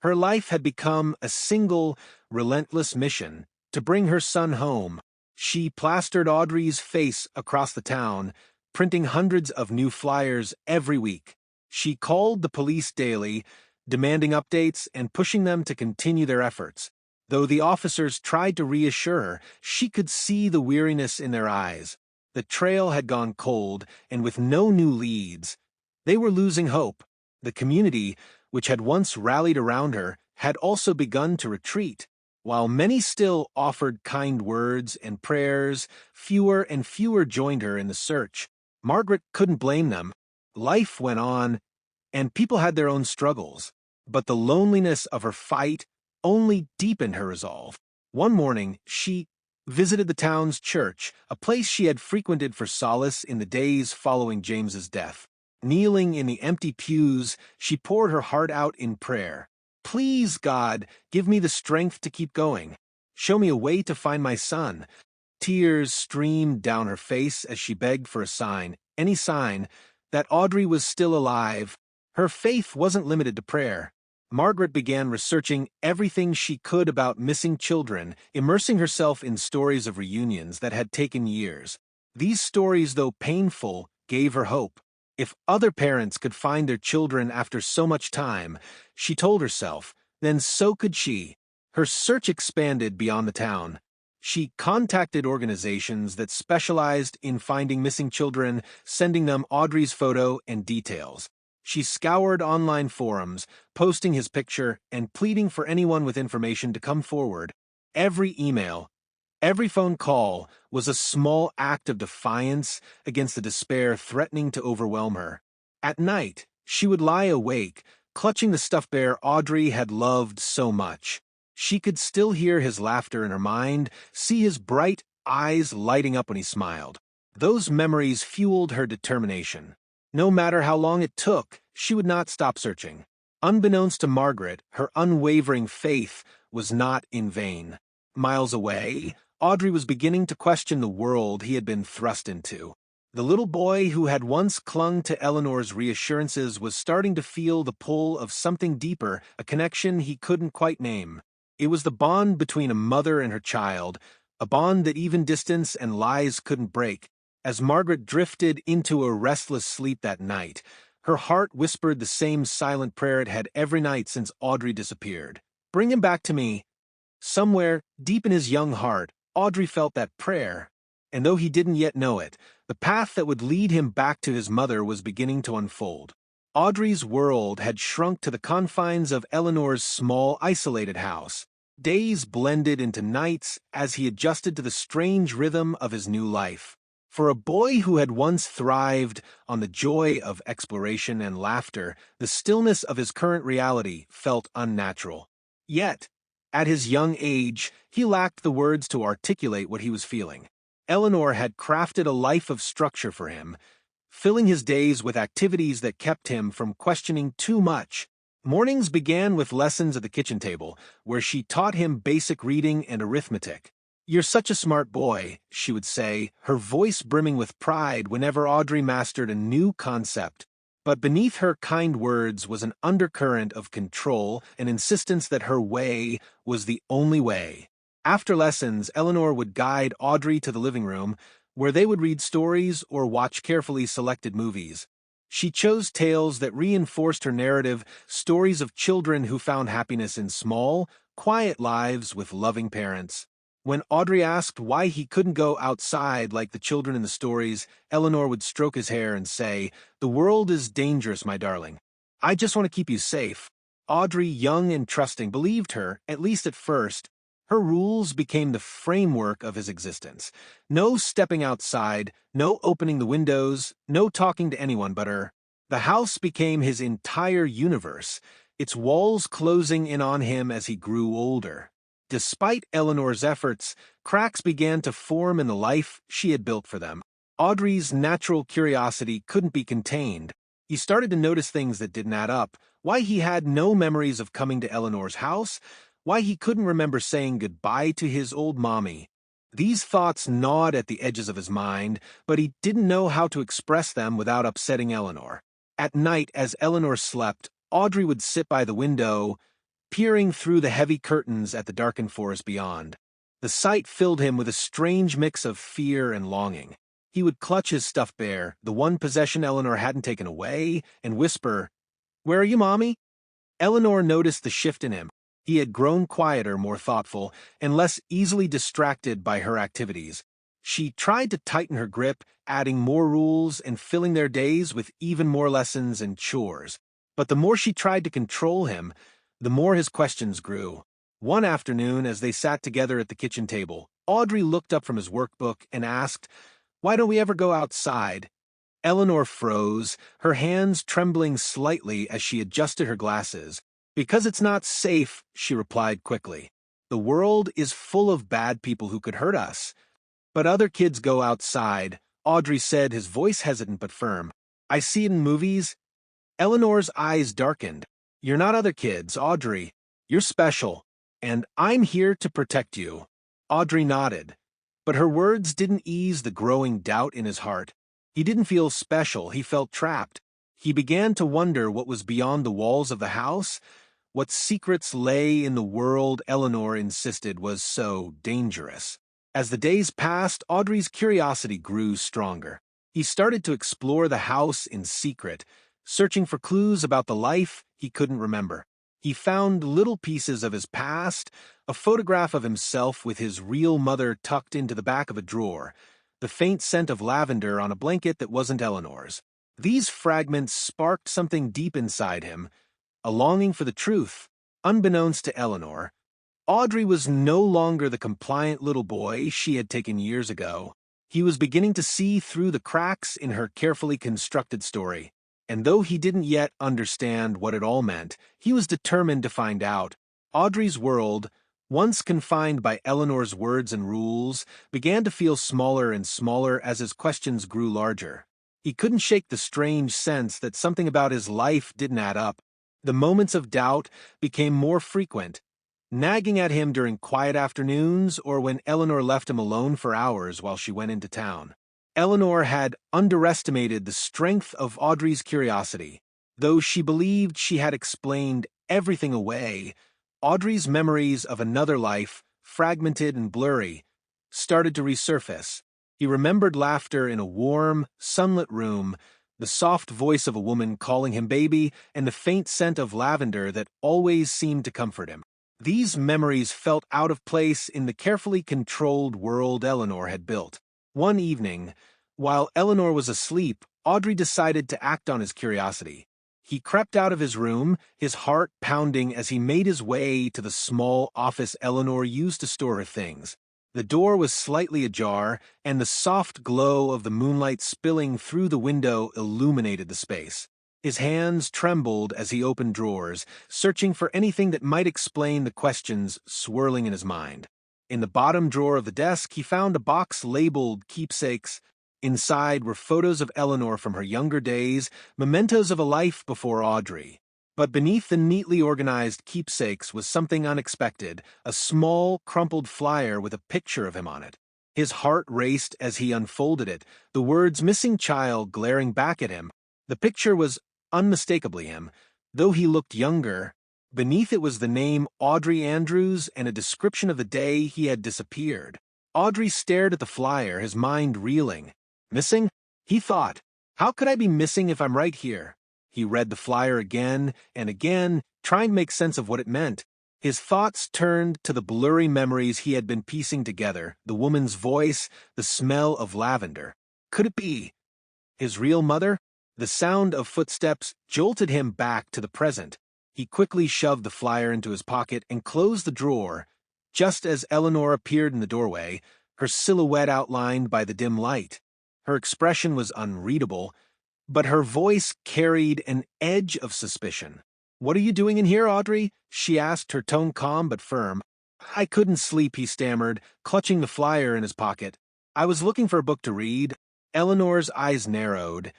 Her life had become a single, relentless mission to bring her son home. She plastered Audrey's face across the town, printing hundreds of new flyers every week. She called the police daily, demanding updates and pushing them to continue their efforts. Though the officers tried to reassure her, she could see the weariness in their eyes. The trail had gone cold, and with no new leads, they were losing hope. The community, which had once rallied around her, had also begun to retreat. While many still offered kind words and prayers, fewer and fewer joined her in the search. Margaret couldn't blame them. Life went on, and people had their own struggles. But the loneliness of her fight only deepened her resolve. One morning, she visited the town's church, a place she had frequented for solace in the days following James's death. Kneeling in the empty pews, she poured her heart out in prayer. Please, God, give me the strength to keep going. Show me a way to find my son. Tears streamed down her face as she begged for a sign, any sign, that Audrey was still alive. Her faith wasn't limited to prayer. Margaret began researching everything she could about missing children, immersing herself in stories of reunions that had taken years. These stories, though painful, gave her hope. If other parents could find their children after so much time, she told herself, then so could she. Her search expanded beyond the town. She contacted organizations that specialized in finding missing children, sending them Audrey's photo and details. She scoured online forums, posting his picture and pleading for anyone with information to come forward. Every email, every phone call was a small act of defiance against the despair threatening to overwhelm her. At night, she would lie awake, clutching the stuffed bear Audrey had loved so much. She could still hear his laughter in her mind, see his bright eyes lighting up when he smiled. Those memories fueled her determination. No matter how long it took, she would not stop searching. Unbeknownst to Margaret, her unwavering faith was not in vain. Miles away, Audrey was beginning to question the world he had been thrust into. The little boy who had once clung to Eleanor's reassurances was starting to feel the pull of something deeper, a connection he couldn't quite name. It was the bond between a mother and her child, a bond that even distance and lies couldn't break. As Margaret drifted into a restless sleep that night, her heart whispered the same silent prayer it had every night since Audrey disappeared. Bring him back to me. Somewhere, deep in his young heart, Audrey felt that prayer, and though he didn't yet know it, the path that would lead him back to his mother was beginning to unfold. Audrey's world had shrunk to the confines of Eleanor's small, isolated house. Days blended into nights as he adjusted to the strange rhythm of his new life. For a boy who had once thrived on the joy of exploration and laughter, the stillness of his current reality felt unnatural. Yet, at his young age, he lacked the words to articulate what he was feeling. Eleanor had crafted a life of structure for him, filling his days with activities that kept him from questioning too much. Mornings began with lessons at the kitchen table, where she taught him basic reading and arithmetic. "You're such a smart boy," she would say, her voice brimming with pride whenever Audrey mastered a new concept. But beneath her kind words was an undercurrent of control, an insistence that her way was the only way. After lessons, Eleanor would guide Audrey to the living room, where they would read stories or watch carefully selected movies. She chose tales that reinforced her narrative, stories of children who found happiness in small, quiet lives with loving parents. When Audrey asked why he couldn't go outside like the children in the stories, Eleanor would stroke his hair and say, "The world is dangerous, my darling. I just want to keep you safe." Audrey, young and trusting, believed her, at least at first. Her rules became the framework of his existence. No stepping outside, no opening the windows, no talking to anyone but her. The house became his entire universe, its walls closing in on him as he grew older. Despite Eleanor's efforts, cracks began to form in the life she had built for them. Audrey's natural curiosity couldn't be contained. He started to notice things that didn't add up. Why he had no memories of coming to Eleanor's house, why he couldn't remember saying goodbye to his old mommy. These thoughts gnawed at the edges of his mind, but he didn't know how to express them without upsetting Eleanor. At night, as Eleanor slept, Audrey would sit by the window, peering through the heavy curtains at the darkened forest beyond. The sight filled him with a strange mix of fear and longing. He would clutch his stuffed bear, the one possession Eleanor hadn't taken away, and whisper, "Where are you, Mommy?" Eleanor noticed the shift in him. He had grown quieter, more thoughtful, and less easily distracted by her activities. She tried to tighten her grip, adding more rules and filling their days with even more lessons and chores. But the more she tried to control him, the more his questions grew. One afternoon, as they sat together at the kitchen table, Audrey looked up from his workbook and asked, "Why don't we ever go outside?" Eleanor froze, her hands trembling slightly as she adjusted her glasses. "Because it's not safe," she replied quickly. "The world is full of bad people who could hurt us." "But other kids go outside," Audrey said, his voice hesitant but firm. "I see it in movies." Eleanor's eyes darkened. "You're not other kids, Audrey. You're special, and I'm here to protect you." Audrey nodded, but her words didn't ease the growing doubt in his heart. He didn't feel special, he felt trapped. He began to wonder what was beyond the walls of the house, what secrets lay in the world Eleanor insisted was so dangerous. As the days passed, Audrey's curiosity grew stronger. He started to explore the house in secret, searching for clues about the life he couldn't remember. He found little pieces of his past, a photograph of himself with his real mother tucked into the back of a drawer, the faint scent of lavender on a blanket that wasn't Eleanor's. These fragments sparked something deep inside him, a longing for the truth. Unbeknownst to Eleanor, Audrey was no longer the compliant little boy she had taken years ago. He was beginning to see through the cracks in her carefully constructed story. And though he didn't yet understand what it all meant, he was determined to find out. Audrey's world, once confined by Eleanor's words and rules, began to feel smaller and smaller as his questions grew larger. He couldn't shake the strange sense that something about his life didn't add up. The moments of doubt became more frequent, nagging at him during quiet afternoons or when Eleanor left him alone for hours while she went into town. Eleanor had underestimated the strength of Audrey's curiosity. Though she believed she had explained everything away, Audrey's memories of another life, fragmented and blurry, started to resurface. He remembered laughter in a warm, sunlit room, the soft voice of a woman calling him baby, and the faint scent of lavender that always seemed to comfort him. These memories felt out of place in the carefully controlled world Eleanor had built. One evening, while Eleanor was asleep, Audrey decided to act on his curiosity. He crept out of his room, his heart pounding as he made his way to the small office Eleanor used to store her things. The door was slightly ajar, and the soft glow of the moonlight spilling through the window illuminated the space. His hands trembled as he opened drawers, searching for anything that might explain the questions swirling in his mind. In the bottom drawer of the desk, he found a box labeled keepsakes. Inside were photos of Eleanor from her younger days, mementos of a life before Audrey. But beneath the neatly organized keepsakes was something unexpected, a small, crumpled flyer with a picture of him on it. His heart raced as he unfolded it, the words "missing child" glaring back at him. The picture was unmistakably him, though he looked younger. Beneath it was the name Audrey Andrews and a description of the day he had disappeared. Audrey stared at the flyer, his mind reeling. Missing? He thought. How could I be missing if I'm right here? He read the flyer again and again, trying to make sense of what it meant. His thoughts turned to the blurry memories he had been piecing together, the woman's voice, the smell of lavender. Could it be his real mother? The sound of footsteps jolted him back to the present. He quickly shoved the flyer into his pocket and closed the drawer. Just as Eleanor appeared in the doorway, her silhouette outlined by the dim light. Her expression was unreadable, but her voice carried an edge of suspicion. "What are you doing in here, Audrey?" she asked, her tone calm but firm. "I couldn't sleep," he stammered, clutching the flyer in his pocket. "I was looking for a book to read." Eleanor's eyes narrowed,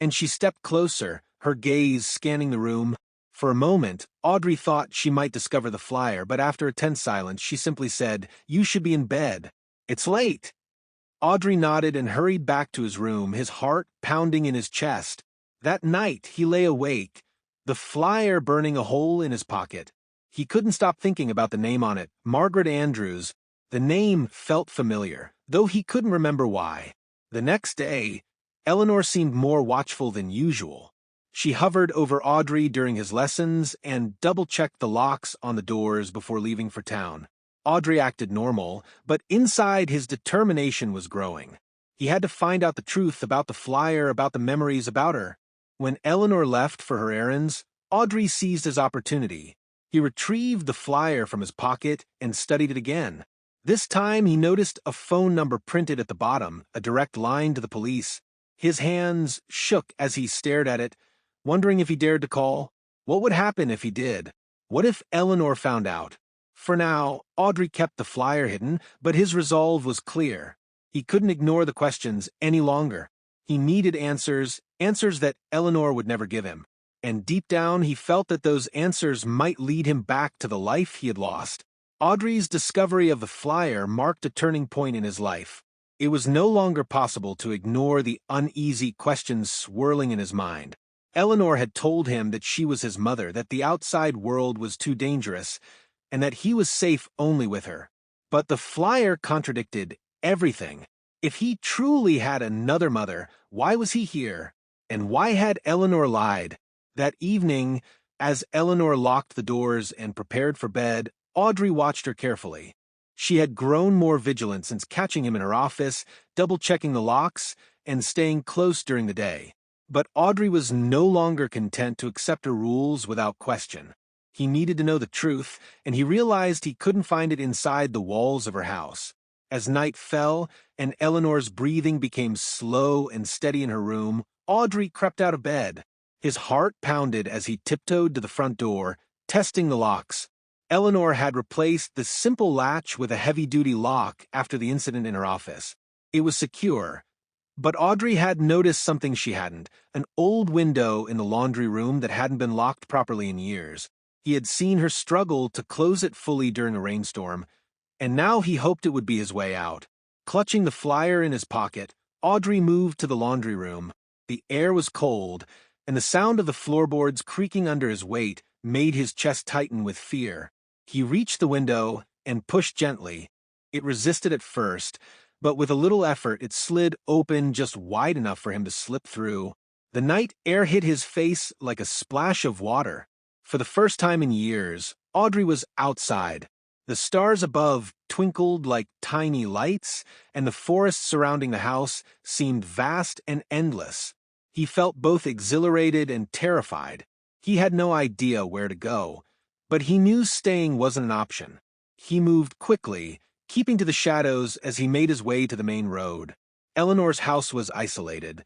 and she stepped closer, her gaze scanning the room. For a moment, Audrey thought she might discover the flyer, but after a tense silence, she simply said, "You should be in bed. It's late." Audrey nodded and hurried back to his room, his heart pounding in his chest. That night, he lay awake, the flyer burning a hole in his pocket. He couldn't stop thinking about the name on it, Margaret Andrews. The name felt familiar, though he couldn't remember why. The next day, Eleanor seemed more watchful than usual. She hovered over Audrey during his lessons and double-checked the locks on the doors before leaving for town. Audrey acted normal, but inside his determination was growing. He had to find out the truth about the flyer, about the memories about her. When Eleanor left for her errands, Audrey seized his opportunity. He retrieved the flyer from his pocket and studied it again. This time he noticed a phone number printed at the bottom, a direct line to the police. His hands shook as he stared at it, wondering if he dared to call. What would happen if he did? What if Eleanor found out? For now, Audrey kept the flyer hidden, but his resolve was clear. He couldn't ignore the questions any longer. He needed answers, answers that Eleanor would never give him. and deep down he felt that those answers might lead him back to the life he had lost. Audrey's discovery of the flyer marked a turning point in his life. It was no longer possible to ignore the uneasy questions swirling in his mind. Eleanor had told him that she was his mother, that the outside world was too dangerous, and that he was safe only with her. But the flyer contradicted everything. If he truly had another mother, why was he here? And why had Eleanor lied? That evening, as Eleanor locked the doors and prepared for bed, Audrey watched her carefully. She had grown more vigilant since catching him in her office, double-checking the locks, and staying close during the day. But Audrey was no longer content to accept her rules without question. He needed to know the truth, and he realized he couldn't find it inside the walls of her house. As night fell, and Eleanor's breathing became slow and steady in her room, Audrey crept out of bed. His heart pounded as he tiptoed to the front door, testing the locks. Eleanor had replaced the simple latch with a heavy-duty lock after the incident in her office. It was secure, but Audrey had noticed something she hadn't, an old window in the laundry room that hadn't been locked properly in years. He had seen her struggle to close it fully during a rainstorm, and now he hoped it would be his way out. Clutching the flyer in his pocket, Audrey moved to the laundry room. The air was cold, and the sound of the floorboards creaking under his weight made his chest tighten with fear. He reached the window and pushed gently. It resisted at first, but with a little effort it slid open just wide enough for him to slip through. The night air hit his face like a splash of water. For the first time in years, Audrey was outside. The stars above twinkled like tiny lights, and the forest surrounding the house seemed vast and endless. He felt both exhilarated and terrified. He had no idea where to go, but he knew staying wasn't an option. He moved quickly, keeping to the shadows as he made his way to the main road. Eleanor's house was isolated,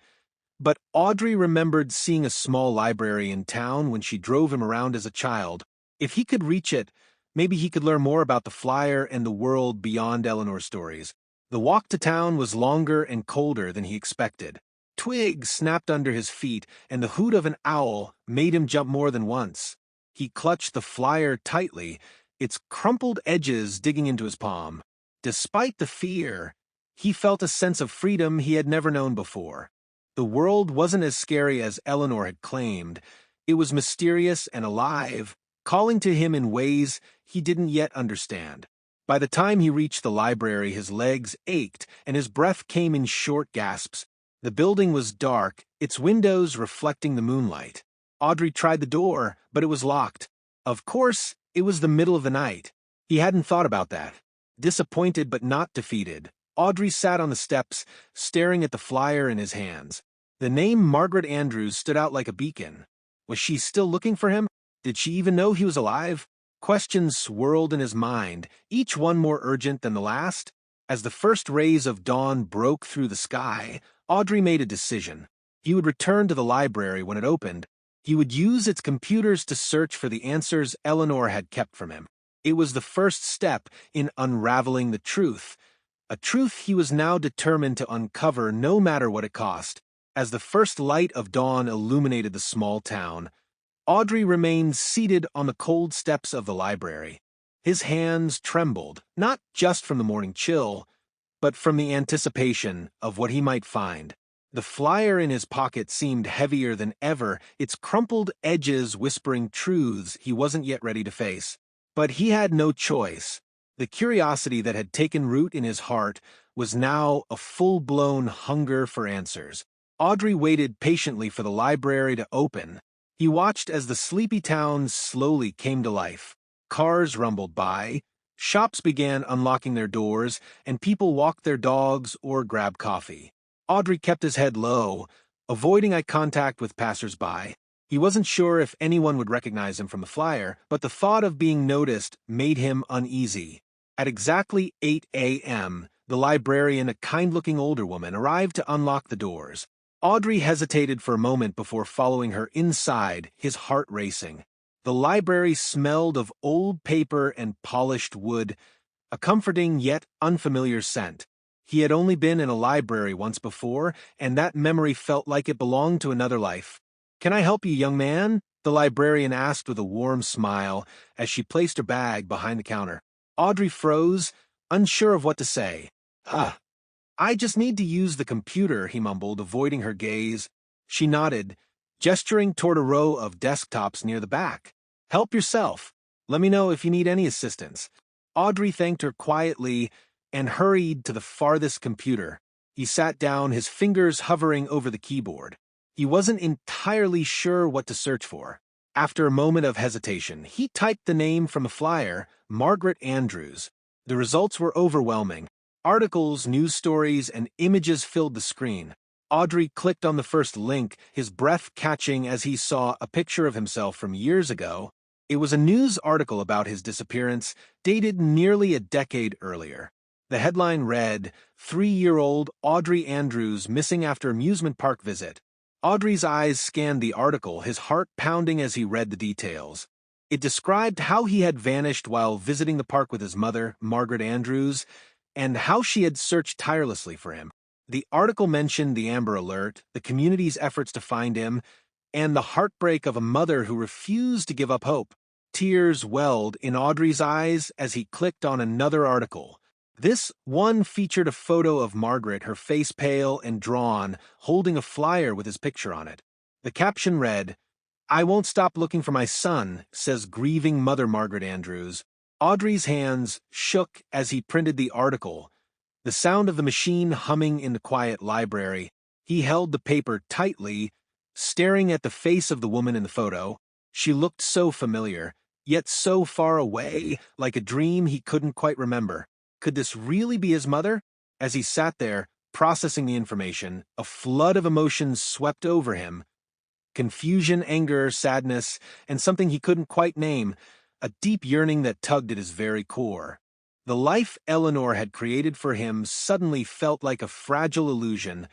but Audrey remembered seeing a small library in town when she drove him around as a child. If he could reach it, maybe he could learn more about the flyer and the world beyond Eleanor's stories. The walk to town was longer and colder than he expected. Twigs snapped under his feet, and the hoot of an owl made him jump more than once. He clutched the flyer tightly, its crumpled edges digging into his palm. Despite the fear, he felt a sense of freedom he had never known before. The world wasn't as scary as Eleanor had claimed. It was mysterious and alive, calling to him in ways he didn't yet understand. By the time he reached the library, his legs ached and his breath came in short gasps. The building was dark, its windows reflecting the moonlight. Audrey tried the door, but it was locked. Of course, it was the middle of the night. He hadn't thought about that. Disappointed but not defeated, Audrey sat on the steps, staring at the flyer in his hands. The name Margaret Andrews stood out like a beacon. Was she still looking for him? Did she even know he was alive? Questions swirled in his mind, each one more urgent than the last. As the first rays of dawn broke through the sky, Audrey made a decision. He would return to the library when it opened. He would use its computers to search for the answers Eleanor had kept from him. It was the first step in unraveling the truth, a truth he was now determined to uncover no matter what it cost. As the first light of dawn illuminated the small town, Audrey remained seated on the cold steps of the library. His hands trembled, not just from the morning chill, but from the anticipation of what he might find. The flyer in his pocket seemed heavier than ever, its crumpled edges whispering truths he wasn't yet ready to face. But he had no choice. The curiosity that had taken root in his heart was now a full-blown hunger for answers. Audrey waited patiently for the library to open. He watched as the sleepy town slowly came to life. Cars rumbled by, shops began unlocking their doors, and people walked their dogs or grabbed coffee. Audrey kept his head low, avoiding eye contact with passers-by. He wasn't sure if anyone would recognize him from the flyer, but the thought of being noticed made him uneasy. At exactly 8 a.m., the librarian, a kind-looking older woman, arrived to unlock the doors. Audrey hesitated for a moment before following her inside, his heart racing. The library smelled of old paper and polished wood, a comforting yet unfamiliar scent. He had only been in a library once before, and that memory felt like it belonged to another life. "Can I help you, young man?" the librarian asked with a warm smile as she placed her bag behind the counter. Audrey froze, unsure of what to say. I just need to use the computer," he mumbled, avoiding her gaze. She nodded, gesturing toward a row of desktops near the back. "Help yourself. Let me know if you need any assistance." Audrey thanked her quietly and hurried to the farthest computer. He sat down, his fingers hovering over the keyboard. He wasn't entirely sure what to search for. After a moment of hesitation, he typed the name from a flyer, Margaret Andrews. The results were overwhelming. Articles, news stories, and images filled the screen. Audrey clicked on the first link, his breath catching as he saw a picture of himself from years ago. It was a news article about his disappearance, dated nearly a decade earlier. The headline read, "3-year-old Audrey Andrews missing after amusement park visit." Audrey's eyes scanned the article, his heart pounding as he read the details. It described how he had vanished while visiting the park with his mother, Margaret Andrews, and how she had searched tirelessly for him. The article mentioned the Amber Alert, the community's efforts to find him, and the heartbreak of a mother who refused to give up hope. Tears welled in Audrey's eyes as he clicked on another article. This one featured a photo of Margaret, her face pale and drawn, holding a flyer with his picture on it. The caption read, "I won't stop looking for my son," says grieving mother Margaret Andrews. Audrey's hands shook as he printed the article, the sound of the machine humming in the quiet library. He held the paper tightly, staring at the face of the woman in the photo. She looked so familiar, yet so far away, like a dream he couldn't quite remember. Could this really be his mother? As he sat there, processing the information, a flood of emotions swept over him. Confusion, anger, sadness, and something he couldn't quite name, a deep yearning that tugged at his very core. The life Eleanor had created for him suddenly felt like a fragile illusion,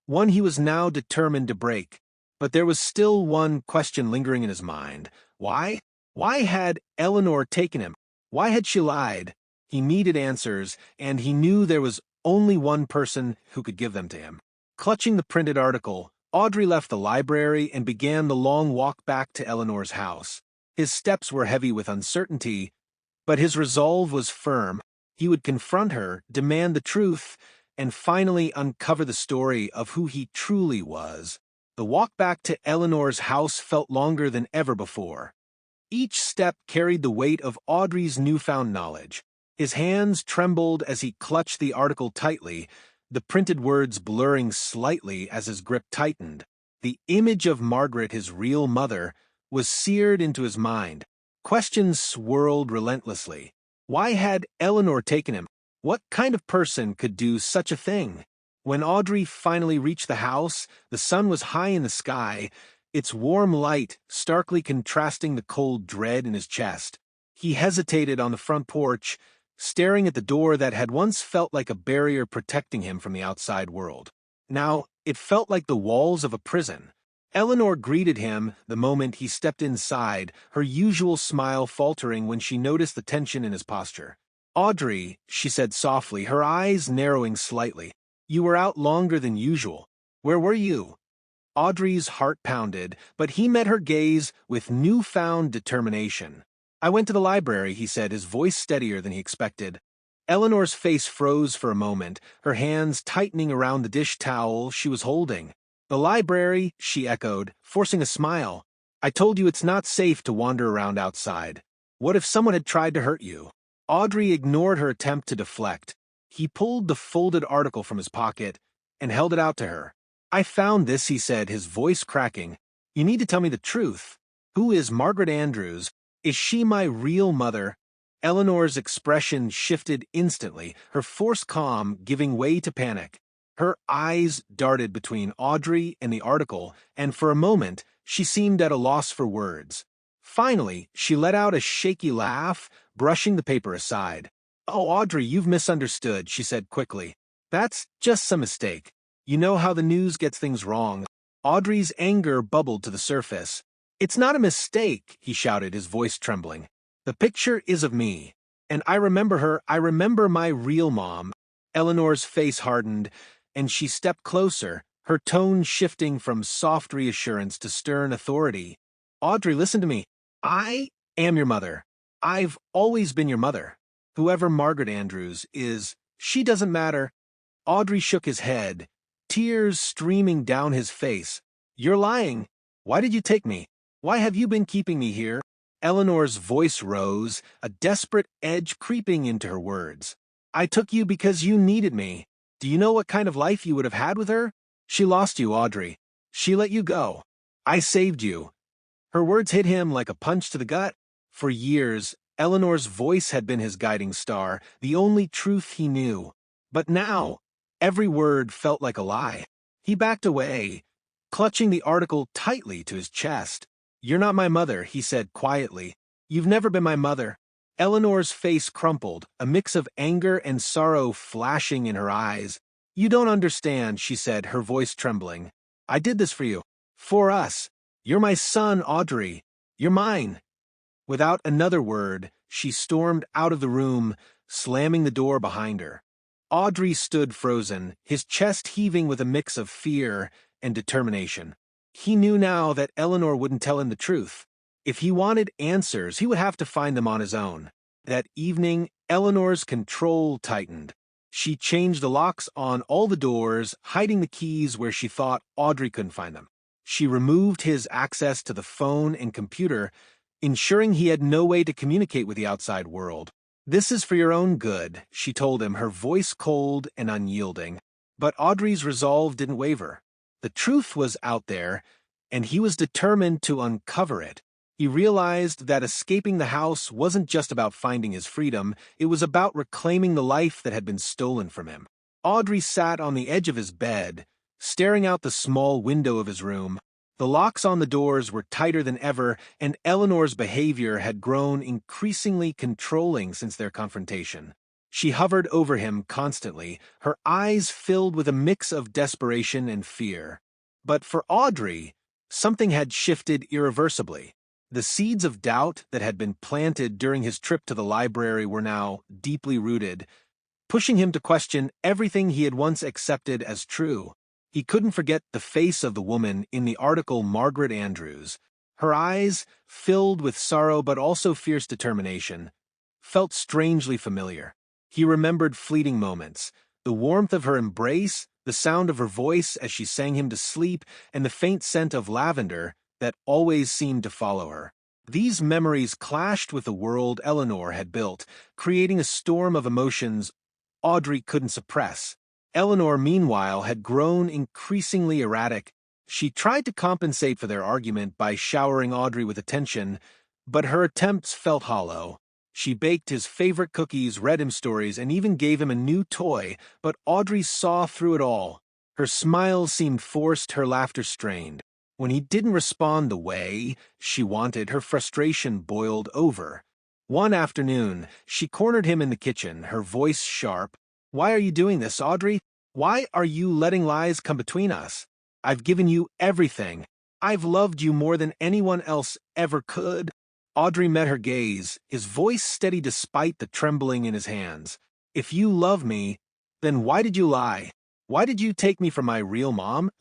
one he was now determined to break. But there was still one question lingering in his mind. Why? Why had Eleanor taken him? Why had she lied? He needed answers, and he knew there was only one person who could give them to him. Clutching the printed article, Audrey left the library and began the long walk back to Eleanor's house. His steps were heavy with uncertainty, but his resolve was firm. He would confront her, demand the truth, and finally uncover the story of who he truly was. The walk back to Eleanor's house felt longer than ever before. Each step carried the weight of Audrey's newfound knowledge. His hands trembled as he clutched the article tightly, the printed words blurring slightly as his grip tightened. The image of Margaret, his real mother, was seared into his mind. Questions swirled relentlessly. Why had Eleanor taken him? What kind of person could do such a thing? When Audrey finally reached the house, the sun was high in the sky, its warm light starkly contrasting the cold dread in his chest. He hesitated on the front porch, staring at the door that had once felt like a barrier protecting him from the outside world. Now, it felt like the walls of a prison. Eleanor greeted him the moment he stepped inside, her usual smile faltering when she noticed the tension in his posture. "Audrey," she said softly, her eyes narrowing slightly. "You were out longer than usual. Where were you?" Audrey's heart pounded, but he met her gaze with newfound determination. "I went to the library," he said, his voice steadier than he expected. Eleanor's face froze for a moment, her hands tightening around the dish towel she was holding. "The library," she echoed, forcing a smile. "I told you it's not safe to wander around outside. What if someone had tried to hurt you?" Audrey ignored her attempt to deflect. He pulled the folded article from his pocket and held it out to her. "I found this," he said, his voice cracking. "You need to tell me the truth. Who is Margaret Andrews? Is she my real mother?" Eleanor's expression shifted instantly, her forced calm giving way to panic. Her eyes darted between Audrey and the article, and for a moment she seemed at a loss for words. Finally, she let out a shaky laugh, brushing the paper aside. "Oh, Audrey, you've misunderstood," she said quickly. "That's just some mistake. You know how the news gets things wrong." Audrey's anger bubbled to the surface. "It's not a mistake," he shouted, his voice trembling. "The picture is of me. And I remember her. I remember my real mom." Eleanor's face hardened, and she stepped closer, her tone shifting from soft reassurance to stern authority. "Audrey, listen to me. I am your mother. I've always been your mother. Whoever Margaret Andrews is, she doesn't matter." Audrey shook his head, tears streaming down his face. "You're lying. Why did you take me? Why have you been keeping me here?" Eleanor's voice rose, a desperate edge creeping into her words. "I took you because you needed me. Do you know what kind of life you would have had with her? She lost you, Audrey. She let you go. I saved you." Her words hit him like a punch to the gut. For years, Eleanor's voice had been his guiding star, the only truth he knew. But now, every word felt like a lie. He backed away, clutching the article tightly to his chest. "You're not my mother," he said quietly. "You've never been my mother." Eleanor's face crumpled, a mix of anger and sorrow flashing in her eyes. "You don't understand," she said, her voice trembling. "I did this for you. For us. You're my son, Audrey. You're mine." Without another word, she stormed out of the room, slamming the door behind her. Audrey stood frozen, his chest heaving with a mix of fear and determination. He knew now that Eleanor wouldn't tell him the truth. If he wanted answers, he would have to find them on his own. That evening, Eleanor's control tightened. She changed the locks on all the doors, hiding the keys where she thought Audrey couldn't find them. She removed his access to the phone and computer, ensuring he had no way to communicate with the outside world. "This is for your own good," she told him, her voice cold and unyielding. But Audrey's resolve didn't waver. The truth was out there, and he was determined to uncover it. He realized that escaping the house wasn't just about finding his freedom, it was about reclaiming the life that had been stolen from him. Audrey sat on the edge of his bed, staring out the small window of his room. The locks on the doors were tighter than ever, and Eleanor's behavior had grown increasingly controlling since their confrontation. She hovered over him constantly, her eyes filled with a mix of desperation and fear. But for Audrey, something had shifted irreversibly. The seeds of doubt that had been planted during his trip to the library were now deeply rooted, pushing him to question everything he had once accepted as true. He couldn't forget the face of the woman in the article, Margaret Andrews. Her eyes, filled with sorrow but also fierce determination, felt strangely familiar. He remembered fleeting moments, the warmth of her embrace, the sound of her voice as she sang him to sleep, and the faint scent of lavender that always seemed to follow her. These memories clashed with the world Eleanor had built, creating a storm of emotions Audrey couldn't suppress. Eleanor, meanwhile, had grown increasingly erratic. She tried to compensate for their argument by showering Audrey with attention, but her attempts felt hollow. She baked his favorite cookies, read him stories, and even gave him a new toy, but Audrey saw through it all. Her smile seemed forced, her laughter strained. When he didn't respond the way she wanted, her frustration boiled over. One afternoon, she cornered him in the kitchen, her voice sharp. "Why are you doing this, Audrey? Why are you letting lies come between us? I've given you everything. I've loved you more than anyone else ever could." Audrey met her gaze, his voice steady despite the trembling in his hands. "If you love me, then why did you lie? Why did you take me for my real mom?"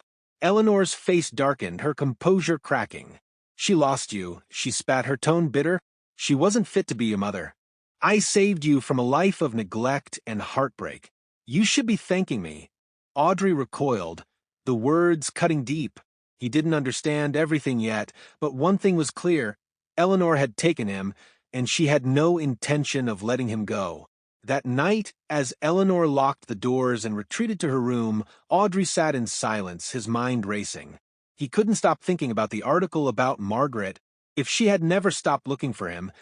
Eleanor's face darkened, her composure cracking. "She lost you," she spat, her tone bitter. "She wasn't fit to be your mother. I saved you from a life of neglect and heartbreak. You should be thanking me." Audrey recoiled, the words cutting deep. He didn't understand everything yet, but one thing was clear. Eleanor had taken him, and she had no intention of letting him go. That night, as Eleanor locked the doors and retreated to her room, Audrey sat in silence, his mind racing. He couldn't stop thinking about the article about Margaret. If she had never stopped looking for him,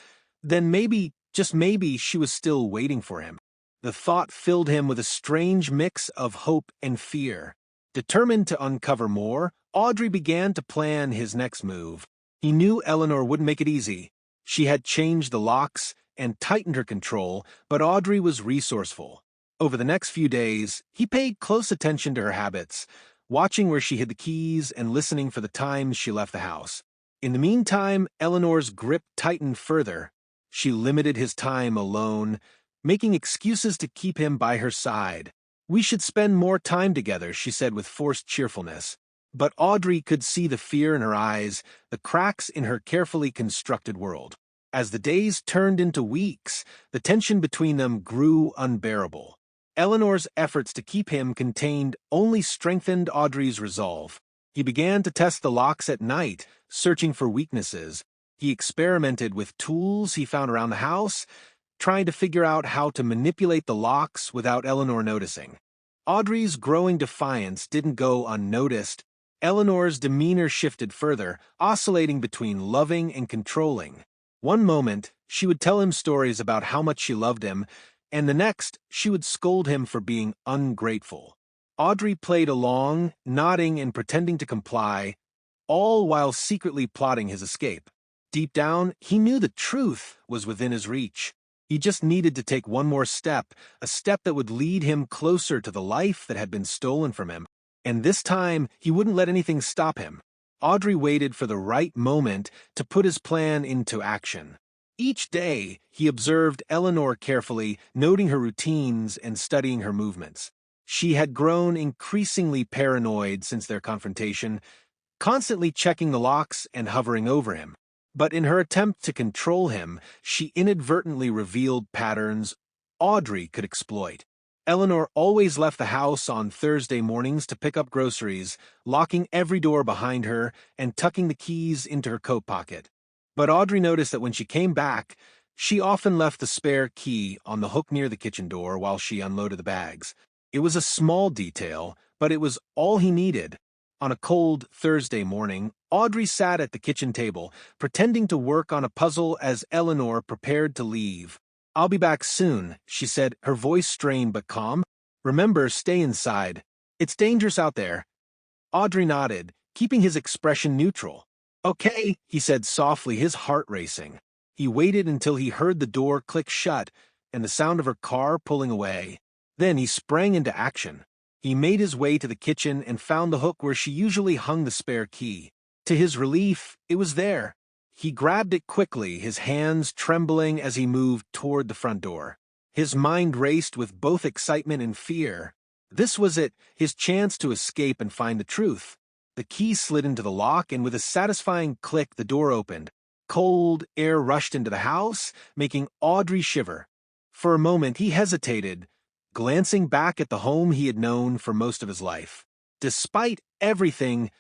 then maybe, just maybe, she was still waiting for him. The thought filled him with a strange mix of hope and fear. Determined to uncover more, Audrey began to plan his next move. He knew Eleanor wouldn't make it easy. She had changed the locks and tightened her control, but Audrey was resourceful. Over the next few days, he paid close attention to her habits, watching where she hid the keys and listening for the times she left the house. In the meantime, Eleanor's grip tightened further. She limited his time alone, making excuses to keep him by her side. "We should spend more time together," she said with forced cheerfulness. But Audrey could see the fear in her eyes, the cracks in her carefully constructed world. As the days turned into weeks, the tension between them grew unbearable. Eleanor's efforts to keep him contained only strengthened Audrey's resolve. He began to test the locks at night, searching for weaknesses. He experimented with tools he found around the house, trying to figure out how to manipulate the locks without Eleanor noticing. Audrey's growing defiance didn't go unnoticed. Eleanor's demeanor shifted further, oscillating between loving and controlling. One moment, she would tell him stories about how much she loved him, and the next, she would scold him for being ungrateful. Audrey played along, nodding and pretending to comply, all while secretly plotting his escape. Deep down, he knew the truth was within his reach. He just needed to take one more step, a step that would lead him closer to the life that had been stolen from him. And this time, he wouldn't let anything stop him. Audrey waited for the right moment to put his plan into action. Each day, he observed Eleanor carefully, noting her routines and studying her movements. She had grown increasingly paranoid since their confrontation, constantly checking the locks and hovering over him. But in her attempt to control him, she inadvertently revealed patterns Audrey could exploit. Eleanor always left the house on Thursday mornings to pick up groceries, locking every door behind her and tucking the keys into her coat pocket. But Audrey noticed that when she came back, she often left the spare key on the hook near the kitchen door while she unloaded the bags. It was a small detail, but it was all he needed. On a cold Thursday morning, Audrey sat at the kitchen table, pretending to work on a puzzle as Eleanor prepared to leave. "I'll be back soon," she said, her voice strained but calm. "Remember, stay inside. It's dangerous out there." Audrey nodded, keeping his expression neutral. "Okay," he said softly, his heart racing. He waited until he heard the door click shut and the sound of her car pulling away. Then he sprang into action. He made his way to the kitchen and found the hook where she usually hung the spare key. To his relief, it was there. He grabbed it quickly, his hands trembling as he moved toward the front door. His mind raced with both excitement and fear. This was it, his chance to escape and find the truth. The key slid into the lock, and with a satisfying click, the door opened. Cold air rushed into the house, making Audrey shiver. For a moment, he hesitated, glancing back at the home he had known for most of his life. Despite everything,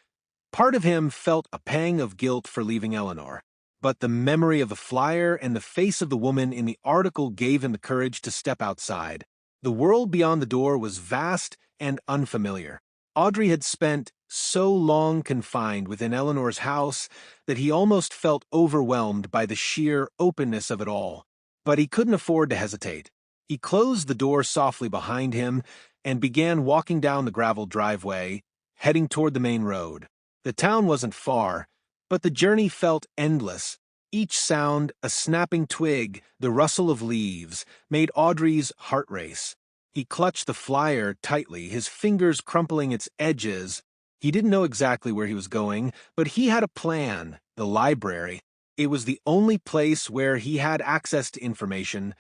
part of him felt a pang of guilt for leaving Eleanor. But the memory of the flyer and the face of the woman in the article gave him the courage to step outside. The world beyond the door was vast and unfamiliar. Audrey had spent so long confined within Eleanor's house that he almost felt overwhelmed by the sheer openness of it all. But he couldn't afford to hesitate. He closed the door softly behind him and began walking down the gravel driveway, heading toward the main road. The town wasn't far, but the journey felt endless. Each sound, a snapping twig, the rustle of leaves, made Audrey's heart race. He clutched the flyer tightly, his fingers crumpling its edges. He didn't know exactly where he was going, but he had a plan: the library. It was the only place where he had access to information,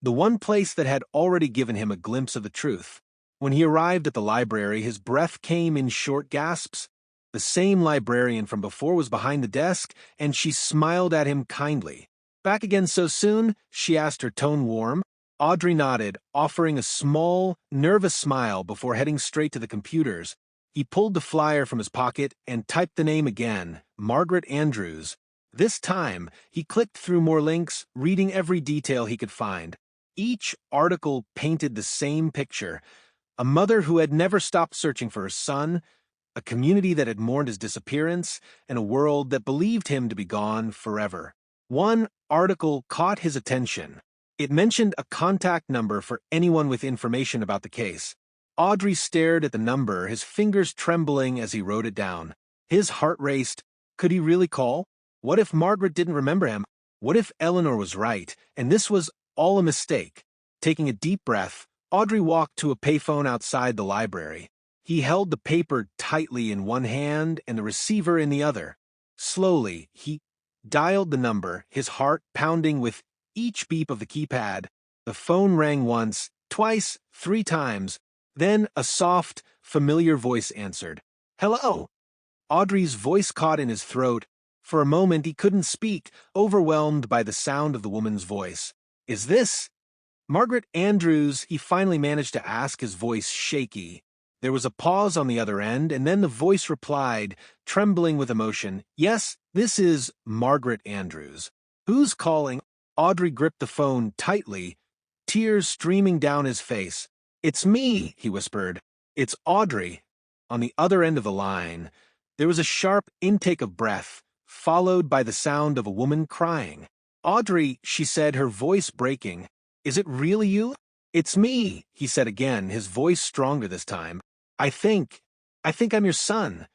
the one place that had already given him a glimpse of the truth. When he arrived at the library, his breath came in short gasps. The same librarian from before was behind the desk, and she smiled at him kindly. "Back again so soon?" she asked, her tone warm. Audrey nodded, offering a small, nervous smile before heading straight to the computers. He pulled the flyer from his pocket and typed the name again, Margaret Andrews. This time, he clicked through more links, reading every detail he could find. Each article painted the same picture: a mother who had never stopped searching for her son, a community that had mourned his disappearance, and a world that believed him to be gone forever. One article caught his attention. It mentioned a contact number for anyone with information about the case. Audrey stared at the number, his fingers trembling as he wrote it down. His heart raced. Could he really call? What if Margaret didn't remember him? What if Eleanor was right, and this was all a mistake? Taking a deep breath, Audrey walked to a payphone outside the library. He held the paper tightly in one hand and the receiver in the other. Slowly, he dialed the number, his heart pounding with each beep of the keypad. The phone rang once, twice, 3 times. Then a soft, familiar voice answered. "Hello." Audrey's voice caught in his throat. For a moment he couldn't speak, overwhelmed by the sound of the woman's voice. "Is this Margaret Andrews?" he finally managed to ask, his voice shaky. There was a pause on the other end, and then the voice replied, trembling with emotion, "Yes, this is Margaret Andrews." "Who's calling?" Audrey gripped the phone tightly, tears streaming down his face. "It's me," he whispered. "It's Audrey." On the other end of the line, there was a sharp intake of breath, followed by the sound of a woman crying. "Audrey," she said, her voice breaking. "Is it really you?" "It's me," he said again, his voice stronger this time. I think I'm your son."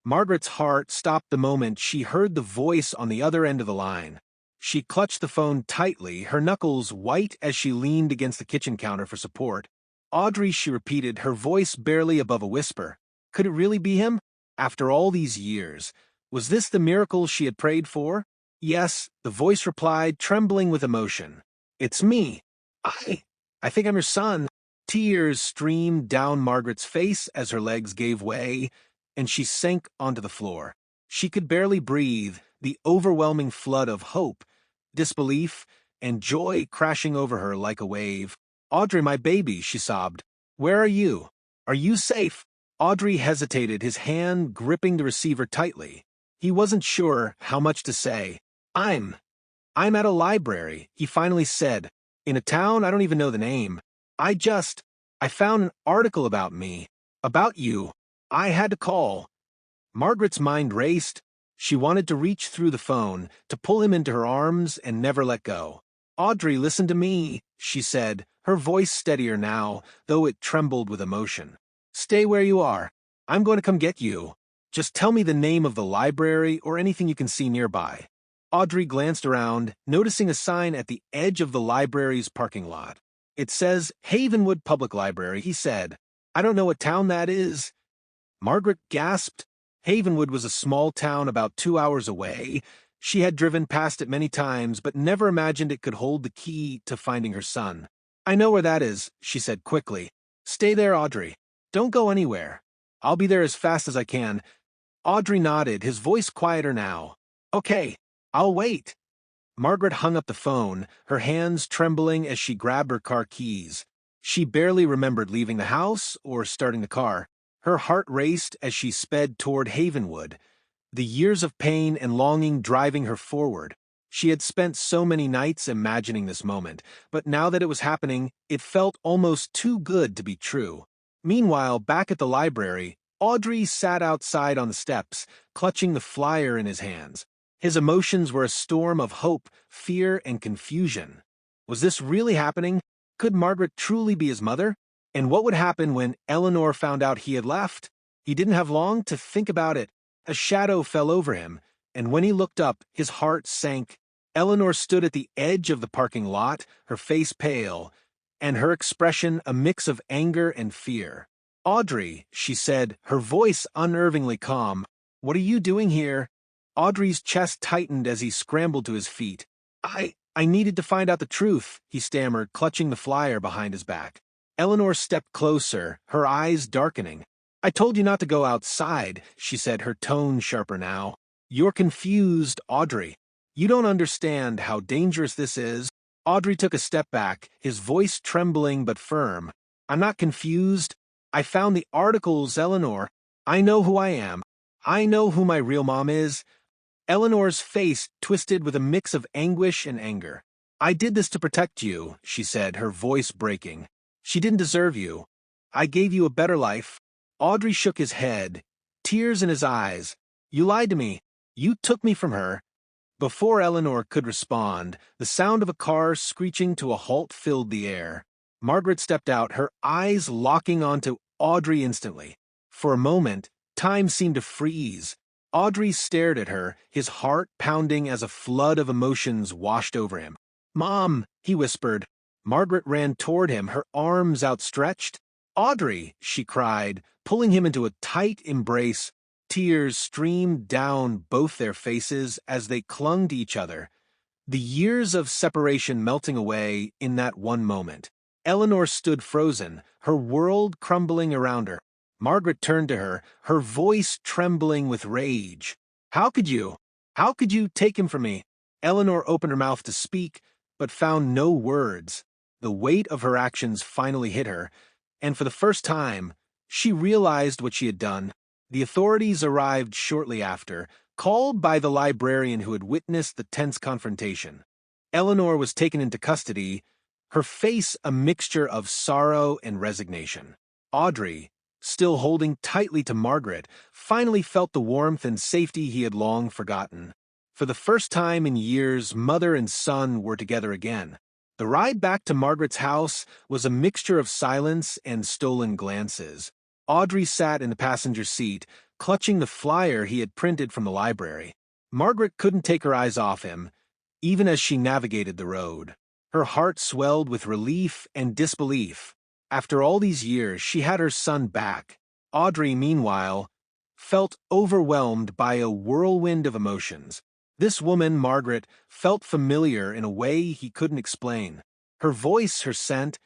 Margaret's heart stopped the moment she heard the voice on the other end of the line. She clutched the phone tightly, her knuckles white as she leaned against the kitchen counter for support. "Audrey," she repeated, her voice barely above a whisper. Could it really be him? After all these years, was this the miracle she had prayed for? "Yes," the voice replied, trembling with emotion. "It's me. I think I'm your son." Tears streamed down Margaret's face as her legs gave way, and she sank onto the floor. She could barely breathe, the overwhelming flood of hope, disbelief, and joy crashing over her like a wave. "Audrey, my baby," she sobbed. "Where are you? Are you safe?" Audrey hesitated, his hand gripping the receiver tightly. He wasn't sure how much to say. I'm at a library," he finally said. "In a town I don't even know the name. I found an article about me. About you. I had to call." Margaret's mind raced. She wanted to reach through the phone, to pull him into her arms and never let go. "Audrey, listen to me," she said, her voice steadier now, though it trembled with emotion. "Stay where you are. I'm going to come get you. Just tell me the name of the library or anything you can see nearby." Audrey glanced around, noticing a sign at the edge of the library's parking lot. "It says Havenwood Public Library," he said. "I don't know what town that is." Margaret gasped. Havenwood was a small town about 2 hours away. She had driven past it many times, but never imagined it could hold the key to finding her son. "I know where that is," she said quickly. "Stay there, Audrey. Don't go anywhere. I'll be there as fast as I can." Audrey nodded, his voice quieter now. "Okay, I'll wait." Margaret hung up the phone, her hands trembling as she grabbed her car keys. She barely remembered leaving the house or starting the car. Her heart raced as she sped toward Havenwood, the years of pain and longing driving her forward. She had spent so many nights imagining this moment, but now that it was happening, it felt almost too good to be true. Meanwhile, back at the library, Audrey sat outside on the steps, clutching the flyer in his hands. His emotions were a storm of hope, fear, and confusion. Was this really happening? Could Margaret truly be his mother? And what would happen when Eleanor found out he had left? He didn't have long to think about it. A shadow fell over him, and when he looked up, his heart sank. Eleanor stood at the edge of the parking lot, her face pale, and her expression a mix of anger and fear. "Audrey," she said, her voice unnervingly calm. "What are you doing here?" Audrey's chest tightened as he scrambled to his feet. I needed to find out the truth," he stammered, clutching the flyer behind his back. Eleanor stepped closer, her eyes darkening. "I told you not to go outside," she said, her tone sharper now. "You're confused, Audrey. You don't understand how dangerous this is." Audrey took a step back, his voice trembling but firm. "I'm not confused. I found the articles, Eleanor. I know who I am. I know who my real mom is." Eleanor's face twisted with a mix of anguish and anger. "I did this to protect you," she said, her voice breaking. "She didn't deserve you. I gave you a better life." Audrey shook his head, tears in his eyes. "You lied to me. You took me from her." Before Eleanor could respond, the sound of a car screeching to a halt filled the air. Margaret stepped out, her eyes locking onto Audrey instantly. For a moment, time seemed to freeze. Audrey stared at her, his heart pounding as a flood of emotions washed over him. "Mom," he whispered. Margaret ran toward him, her arms outstretched. "Audrey," she cried, pulling him into a tight embrace. Tears streamed down both their faces as they clung to each other, the years of separation melting away in that one moment. Eleanor stood frozen, her world crumbling around her. Margaret turned to her, her voice trembling with rage. How could you? How could you take him from me? Eleanor opened her mouth to speak, but found no words. The weight of her actions finally hit her, and for the first time, she realized what she had done. The authorities arrived shortly after, called by the librarian who had witnessed the tense confrontation. Eleanor was taken into custody, her face a mixture of sorrow and resignation. Audrey, still holding tightly to Margaret, finally felt the warmth and safety he had long forgotten. For the first time in years, mother and son were together again. The ride back to Margaret's house was a mixture of silence and stolen glances. Audrey sat in the passenger seat, clutching the flyer he had printed from the library. Margaret couldn't take her eyes off him, even as she navigated the road. Her heart swelled with relief and disbelief. After all these years, she had her son back. Audrey, meanwhile, felt overwhelmed by a whirlwind of emotions. This woman, Margaret, felt familiar in a way he couldn't explain. Her voice, her scent,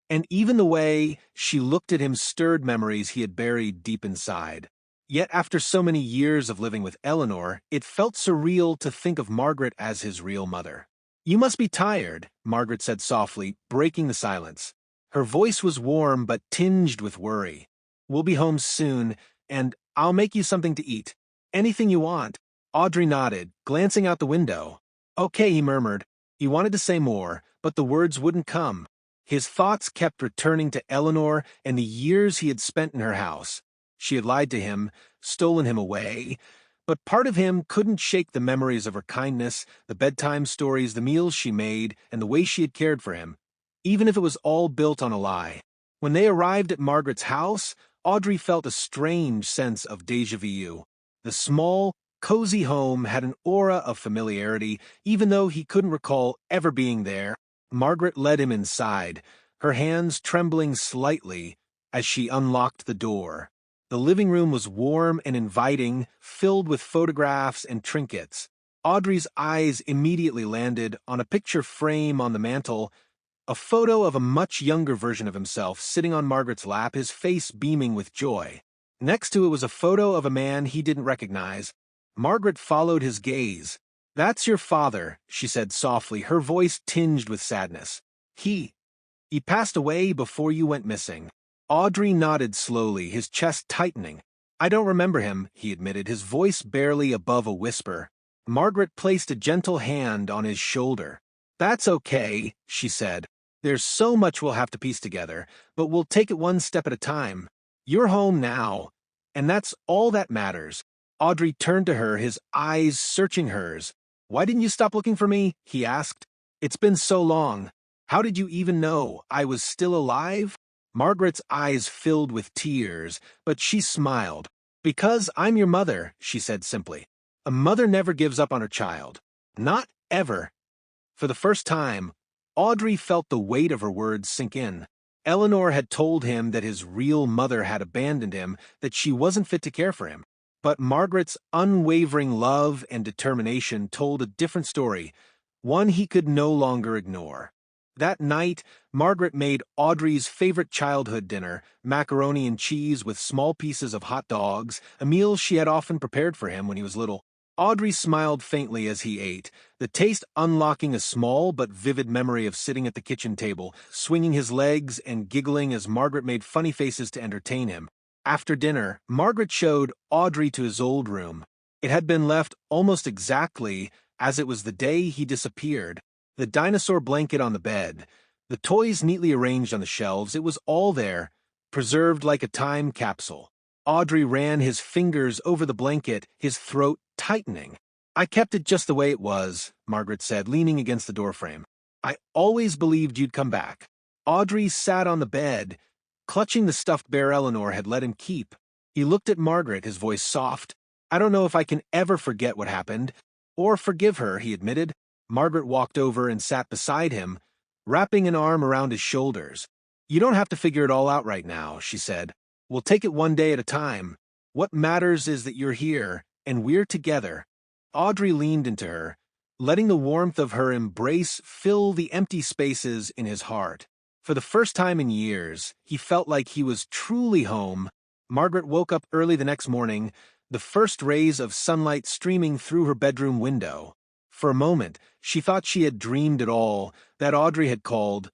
and even the way she looked at him stirred memories he had buried deep inside. Yet after so many years of living with Eleanor, it felt surreal to think of Margaret as his real mother. "You must be tired," Margaret said softly, breaking the silence. Her voice was warm but tinged with worry. "We'll be home soon, and I'll make you something to eat. Anything you want." Audrey nodded, glancing out the window. "Okay," he murmured. He wanted to say more, but the words wouldn't come. His thoughts kept returning to Eleanor and the years he had spent in her house. She had lied to him, stolen him away, but part of him couldn't shake the memories of her kindness, the bedtime stories, the meals she made, and the way she had cared for him, even if it was all built on a lie. When they arrived at Margaret's house, Audrey felt a strange sense of déjà vu. The small, cozy home had an aura of familiarity, even though he couldn't recall ever being there. Margaret led him inside, her hands trembling slightly as she unlocked the door. The living room was warm and inviting, filled with photographs and trinkets. Audrey's eyes immediately landed on a picture frame on the mantel, a photo of a much younger version of himself sitting on Margaret's lap, his face beaming with joy. Next to it was a photo of a man he didn't recognize. Margaret followed his gaze. "That's your father," she said softly, her voice tinged with sadness. He passed away before you went missing." Audrey nodded slowly, his chest tightening. "I don't remember him," he admitted, his voice barely above a whisper. Margaret placed a gentle hand on his shoulder. "That's okay," she said. "There's so much we'll have to piece together, but we'll take it one step at a time. You're home now, and that's all that matters." Audrey turned to her, his eyes searching hers. "Why didn't you stop looking for me?" he asked. "It's been so long. How did you even know I was still alive?" Margaret's eyes filled with tears, but she smiled. "Because I'm your mother," she said simply. "A mother never gives up on her child. Not ever." For the first time, Audrey felt the weight of her words sink in. Eleanor had told him that his real mother had abandoned him, that she wasn't fit to care for him. But Margaret's unwavering love and determination told a different story, one he could no longer ignore. That night, Margaret made Audrey's favorite childhood dinner, macaroni and cheese with small pieces of hot dogs, a meal she had often prepared for him when he was little. Audrey smiled faintly as he ate, the taste unlocking a small but vivid memory of sitting at the kitchen table, swinging his legs and giggling as Margaret made funny faces to entertain him. After dinner, Margaret showed Audrey to his old room. It had been left almost exactly as it was the day he disappeared. The dinosaur blanket on the bed, the toys neatly arranged on the shelves, it was all there, preserved like a time capsule. Audrey ran his fingers over the blanket, his throat tightening. "I kept it just the way it was," Margaret said, leaning against the doorframe. "I always believed you'd come back." Audrey sat on the bed, clutching the stuffed bear Eleanor had let him keep. He looked at Margaret, his voice soft. "I don't know if I can ever forget what happened, or forgive her," he admitted. Margaret walked over and sat beside him, wrapping an arm around his shoulders. "You don't have to figure it all out right now," she said. "We'll take it one day at a time. What matters is that you're here, and we're together." Audrey leaned into her, letting the warmth of her embrace fill the empty spaces in his heart. For the first time in years, he felt like he was truly home. Margaret woke up early the next morning, the first rays of sunlight streaming through her bedroom window. For a moment, she thought she had dreamed it all, that Audrey had called,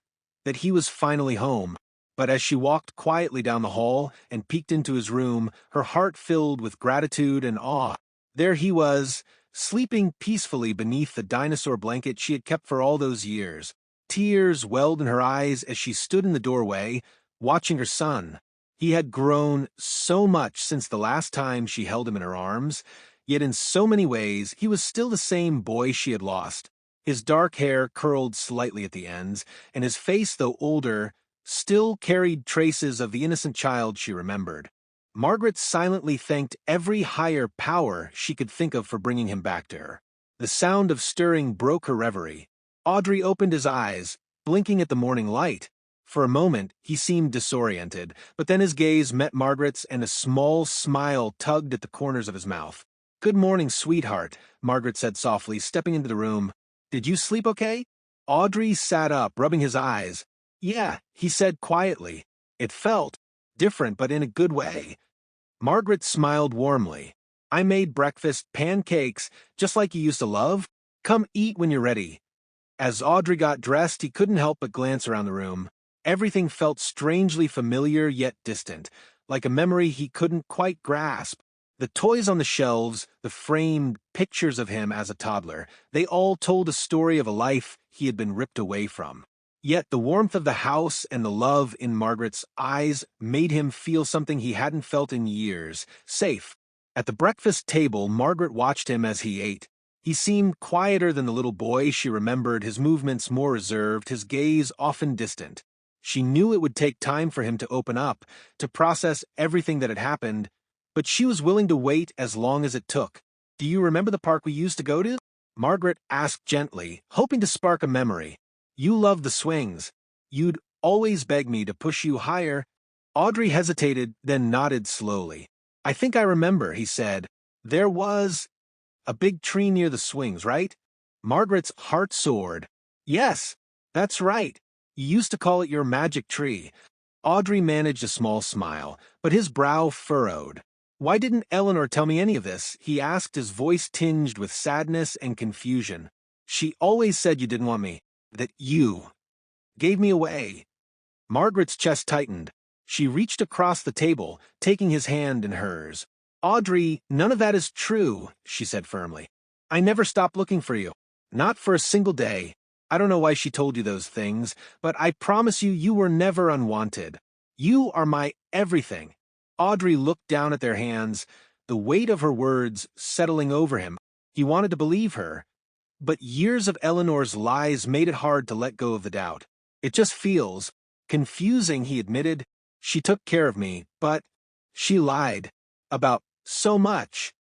that he was finally home. But as she walked quietly down the hall and peeked into his room, her heart filled with gratitude and awe. There he was, sleeping peacefully beneath the dinosaur blanket she had kept for all those years. Tears welled in her eyes as she stood in the doorway, watching her son. He had grown so much since the last time she held him in her arms, yet in so many ways he was still the same boy she had lost. His dark hair curled slightly at the ends, and his face, though older, still carried traces of the innocent child she remembered. Margaret silently thanked every higher power she could think of for bringing him back to her. The sound of stirring broke her reverie. Audrey opened his eyes, blinking at the morning light. For a moment, he seemed disoriented, but then his gaze met Margaret's and a small smile tugged at the corners of his mouth. "Good morning, sweetheart," Margaret said softly, stepping into the room. "Did you sleep okay?" Audrey sat up, rubbing his eyes. "Yeah," he said quietly. "It felt different, but in a good way." Margaret smiled warmly. "I made breakfast, pancakes, just like you used to love. Come eat when you're ready." As Audrey got dressed, he couldn't help but glance around the room. Everything felt strangely familiar yet distant, like a memory he couldn't quite grasp. The toys on the shelves, the framed pictures of him as a toddler, they all told a story of a life he had been ripped away from. Yet the warmth of the house and the love in Margaret's eyes made him feel something he hadn't felt in years, safe. At the breakfast table, Margaret watched him as he ate. He seemed quieter than the little boy she remembered, his movements more reserved, his gaze often distant. She knew it would take time for him to open up, to process everything that had happened, but she was willing to wait as long as it took. "Do you remember the park we used to go to?" Margaret asked gently, hoping to spark a memory. "You loved the swings. You'd always beg me to push you higher." Audrey hesitated, then nodded slowly. "I think I remember," he said. "There was a big tree near the swings, right?" Margaret's heart soared. "Yes, that's right. You used to call it your magic tree." Audrey managed a small smile, but his brow furrowed. "Why didn't Eleanor tell me any of this?" he asked, his voice tinged with sadness and confusion. "She always said you didn't want me, that you gave me away." Margaret's chest tightened. She reached across the table, taking his hand in hers. "Audrey, none of that is true," she said firmly. "I never stopped looking for you. Not for a single day. I don't know why she told you those things, but I promise you, you were never unwanted. You are my everything." Audrey looked down at their hands, the weight of her words settling over him. He wanted to believe her, but years of Eleanor's lies made it hard to let go of the doubt. "It just feels confusing," he admitted. "She took care of me, but she lied about so much."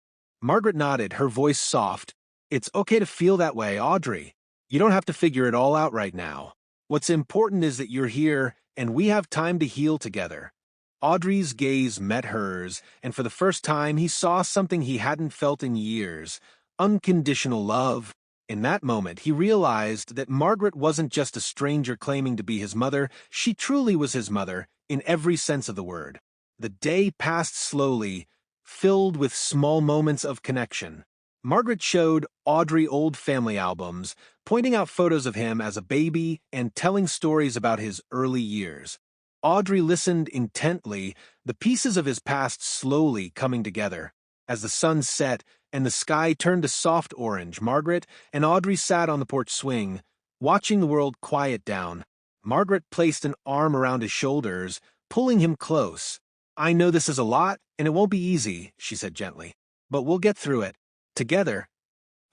Margaret nodded, her voice soft. "It's okay to feel that way, Audrey. You don't have to figure it all out right now. What's important is that you're here, and we have time to heal together." Audrey's gaze met hers, and for the first time he saw something he hadn't felt in years: unconditional love. In that moment, he realized that Margaret wasn't just a stranger claiming to be his mother, she truly was his mother, in every sense of the word. The day passed slowly, filled with small moments of connection. Margaret showed Audrey old family albums, pointing out photos of him as a baby and telling stories about his early years. Audrey listened intently, the pieces of his past slowly coming together. As the sun set and the sky turned a soft orange, Margaret and Audrey sat on the porch swing, watching the world quiet down. Margaret placed an arm around his shoulders, pulling him close. "I know this is a lot, and it won't be easy," she said gently, "but we'll get through it. Together."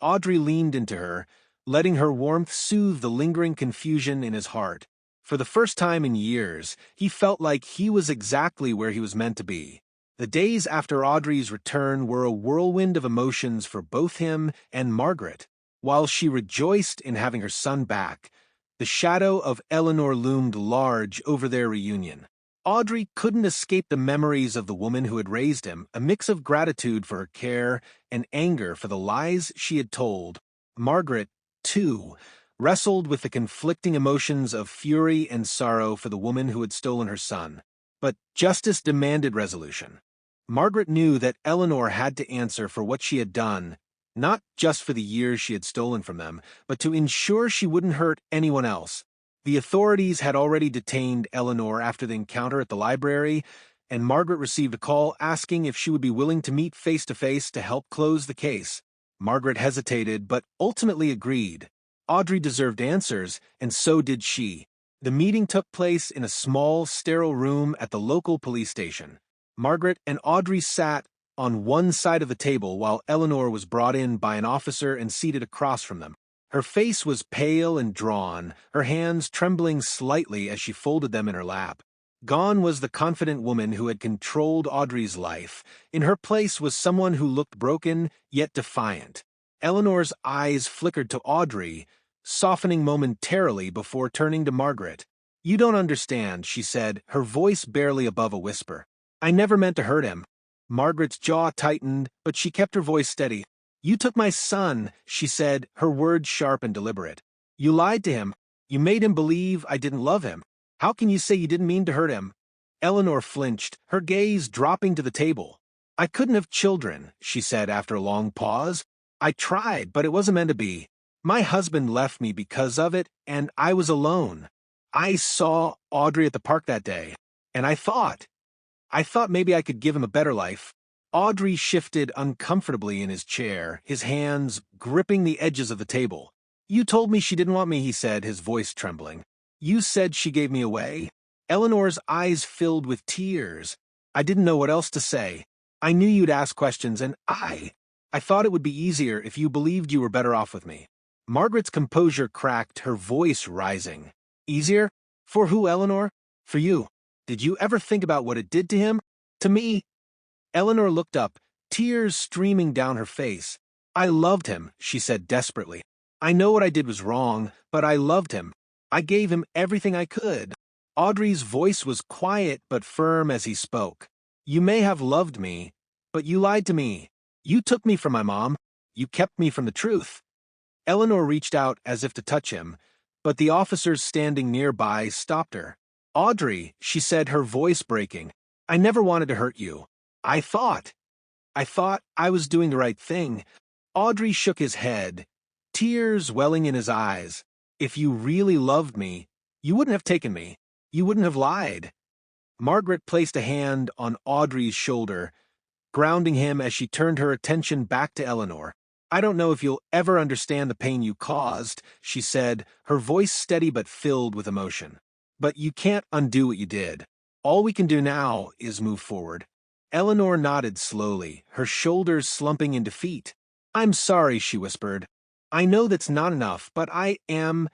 Audrey leaned into her, letting her warmth soothe the lingering confusion in his heart. For the first time in years, he felt like he was exactly where he was meant to be. The days after Audrey's return were a whirlwind of emotions for both him and Margaret. While she rejoiced in having her son back, the shadow of Eleanor loomed large over their reunion. Audrey couldn't escape the memories of the woman who had raised him, a mix of gratitude for her care and anger for the lies she had told. Margaret, too, wrestled with the conflicting emotions of fury and sorrow for the woman who had stolen her son. But justice demanded resolution. Margaret knew that Eleanor had to answer for what she had done, not just for the years she had stolen from them, but to ensure she wouldn't hurt anyone else. The authorities had already detained Eleanor after the encounter at the library, and Margaret received a call asking if she would be willing to meet face-to-face to help close the case. Margaret hesitated, but ultimately agreed. Audrey deserved answers, and so did she. The meeting took place in a small, sterile room at the local police station. Margaret and Audrey sat on one side of the table while Eleanor was brought in by an officer and seated across from them. Her face was pale and drawn, her hands trembling slightly as she folded them in her lap. Gone was the confident woman who had controlled Audrey's life. In her place was someone who looked broken, yet defiant. Eleanor's eyes flickered to Audrey, softening momentarily before turning to Margaret. "You don't understand," she said, her voice barely above a whisper. "I never meant to hurt him." Margaret's jaw tightened, but she kept her voice steady. "You took my son," she said, her words sharp and deliberate. "You lied to him. You made him believe I didn't love him. How can you say you didn't mean to hurt him?" Eleanor flinched, her gaze dropping to the table. "I couldn't have children," she said after a long pause. "I tried, but it wasn't meant to be. My husband left me because of it, and I was alone. I saw Audrey at the park that day, and I thought maybe I could give him a better life." Audrey shifted uncomfortably in his chair, his hands gripping the edges of the table. "You told me she didn't want me," he said, his voice trembling. "You said she gave me away." Eleanor's eyes filled with tears. "I didn't know what else to say. I knew you'd ask questions, and I thought it would be easier if you believed you were better off with me." Margaret's composure cracked, her voice rising. "Easier? For who, Eleanor? For you. Did you ever think about what it did to him? To me?" Eleanor looked up, tears streaming down her face. "I loved him," she said desperately. "I know what I did was wrong, but I loved him. I gave him everything I could." Audrey's voice was quiet but firm as he spoke. "You may have loved me, but you lied to me. You took me from my mom. You kept me from the truth." Eleanor reached out as if to touch him, but the officers standing nearby stopped her. "Audrey," she said, her voice breaking, "I never wanted to hurt you. I thought I was doing the right thing." Audrey shook his head, tears welling in his eyes. "If you really loved me, you wouldn't have taken me. You wouldn't have lied." Margaret placed a hand on Audrey's shoulder, grounding him as she turned her attention back to Eleanor. "I don't know if you'll ever understand the pain you caused," she said, her voice steady but filled with emotion. "But you can't undo what you did. All we can do now is move forward." Eleanor nodded slowly, her shoulders slumping in defeat. "I'm sorry," she whispered. "I know that's not enough, but I am—"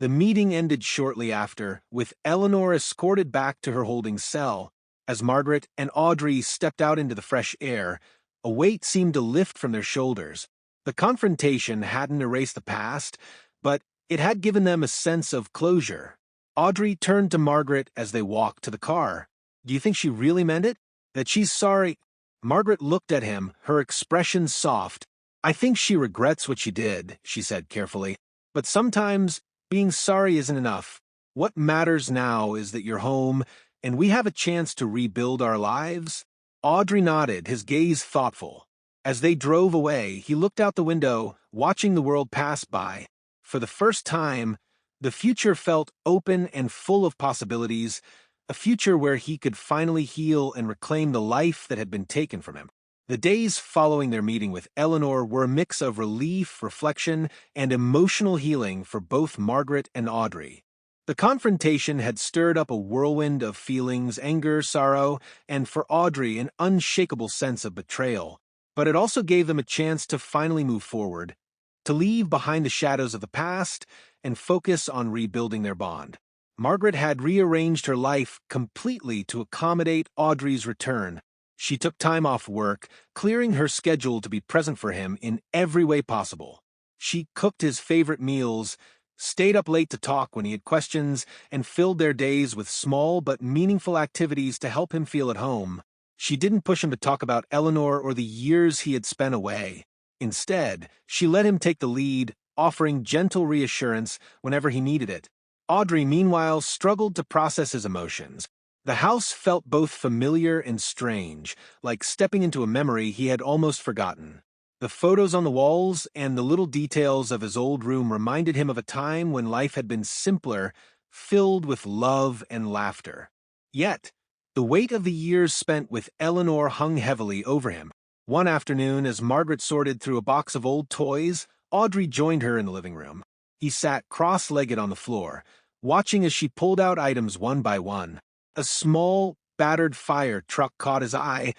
The meeting ended shortly after, with Eleanor escorted back to her holding cell. As Margaret and Audrey stepped out into the fresh air, a weight seemed to lift from their shoulders. The confrontation hadn't erased the past, but it had given them a sense of closure. Audrey turned to Margaret as they walked to the car. "Do you think she really meant it? That she's sorry?" Margaret looked at him, her expression soft. "I think she regrets what she did," she said carefully. "But sometimes being sorry isn't enough. What matters now is that you're home, and we have a chance to rebuild our lives." Audrey nodded, his gaze thoughtful. As they drove away, he looked out the window, watching the world pass by. For the first time, the future felt open and full of possibilities, a future where he could finally heal and reclaim the life that had been taken from him. The days following their meeting with Eleanor were a mix of relief, reflection, and emotional healing for both Margaret and Audrey. The confrontation had stirred up a whirlwind of feelings, anger, sorrow, and for Audrey an unshakable sense of betrayal. But it also gave them a chance to finally move forward, to leave behind the shadows of the past and focus on rebuilding their bond. Margaret had rearranged her life completely to accommodate Audrey's return. She took time off work, clearing her schedule to be present for him in every way possible. She cooked his favorite meals, stayed up late to talk when he had questions, and filled their days with small but meaningful activities to help him feel at home. She didn't push him to talk about Eleanor or the years he had spent away. Instead, she let him take the lead, offering gentle reassurance whenever he needed it. Audrey, meanwhile, struggled to process his emotions. The house felt both familiar and strange, like stepping into a memory he had almost forgotten. The photos on the walls and the little details of his old room reminded him of a time when life had been simpler, filled with love and laughter. Yet, the weight of the years spent with Eleanor hung heavily over him. One afternoon, as Margaret sorted through a box of old toys, Audrey joined her in the living room. He sat cross-legged on the floor, watching as she pulled out items one by one. A small, battered fire truck caught his eye,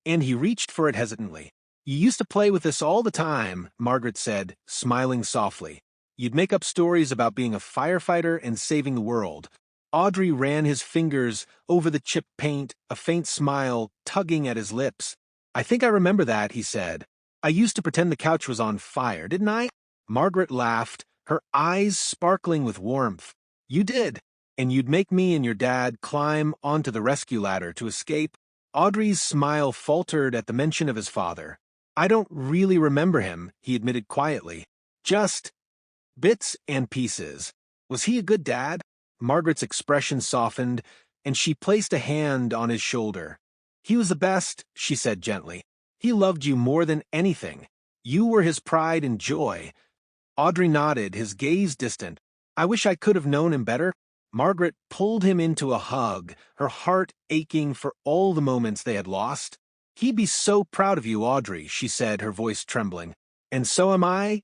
and he reached for it hesitantly. "You used to play with this all the time," Margaret said, smiling softly. "You'd make up stories about being a firefighter and saving the world." Audrey ran his fingers over the chipped paint, a faint smile tugging at his lips. "I think I remember that," he said. "I used to pretend the couch was on fire, didn't I?" Margaret laughed, her eyes sparkling with warmth. "You did. And you'd make me and your dad climb onto the rescue ladder to escape." Audrey's smile faltered at the mention of his father. "I don't really remember him," he admitted quietly. "Just bits and pieces." "Was he a good dad?" Margaret's expression softened, and she placed a hand on his shoulder. "He was the best," she said gently. "He loved you more than anything. You were his pride and joy." Audrey nodded, his gaze distant. "I wish I could have known him better." Margaret pulled him into a hug, her heart aching for all the moments they had lost. "He'd be so proud of you, Audrey," she said, her voice trembling. "And so am I."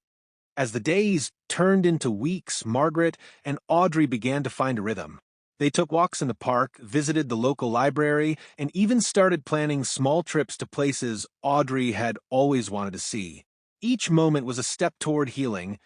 As the days turned into weeks, Margaret and Audrey began to find a rhythm. They took walks in the park, visited the local library, and even started planning small trips to places Audrey had always wanted to see. Each moment was a step toward healing,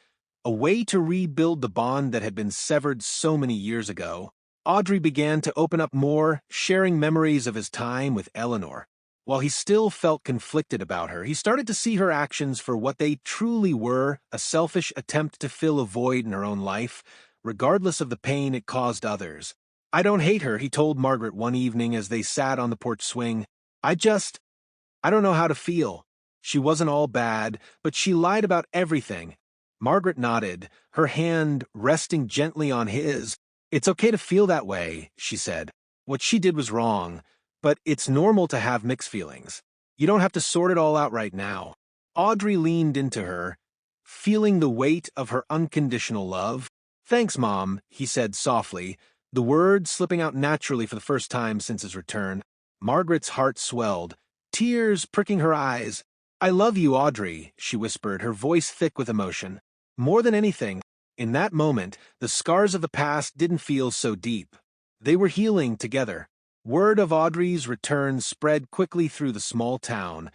a way to rebuild the bond that had been severed so many years ago. Audrey began to open up more, sharing memories of his time with Eleanor. While he still felt conflicted about her, he started to see her actions for what they truly were, a selfish attempt to fill a void in her own life, regardless of the pain it caused others. "I don't hate her," he told Margaret one evening as they sat on the porch swing. I don't know how to feel. She wasn't all bad, but she lied about everything." Margaret nodded, her hand resting gently on his. "It's okay to feel that way," she said. "What she did was wrong, but it's normal to have mixed feelings. You don't have to sort it all out right now." Audrey leaned into her, feeling the weight of her unconditional love. "Thanks, Mom," he said softly, the words slipping out naturally for the first time since his return. Margaret's heart swelled, tears pricking her eyes. "I love you, Audrey," she whispered, her voice thick with emotion. "More than anything." In that moment, the scars of the past didn't feel so deep. They were healing together. Word of Audrey's return spread quickly through the small town,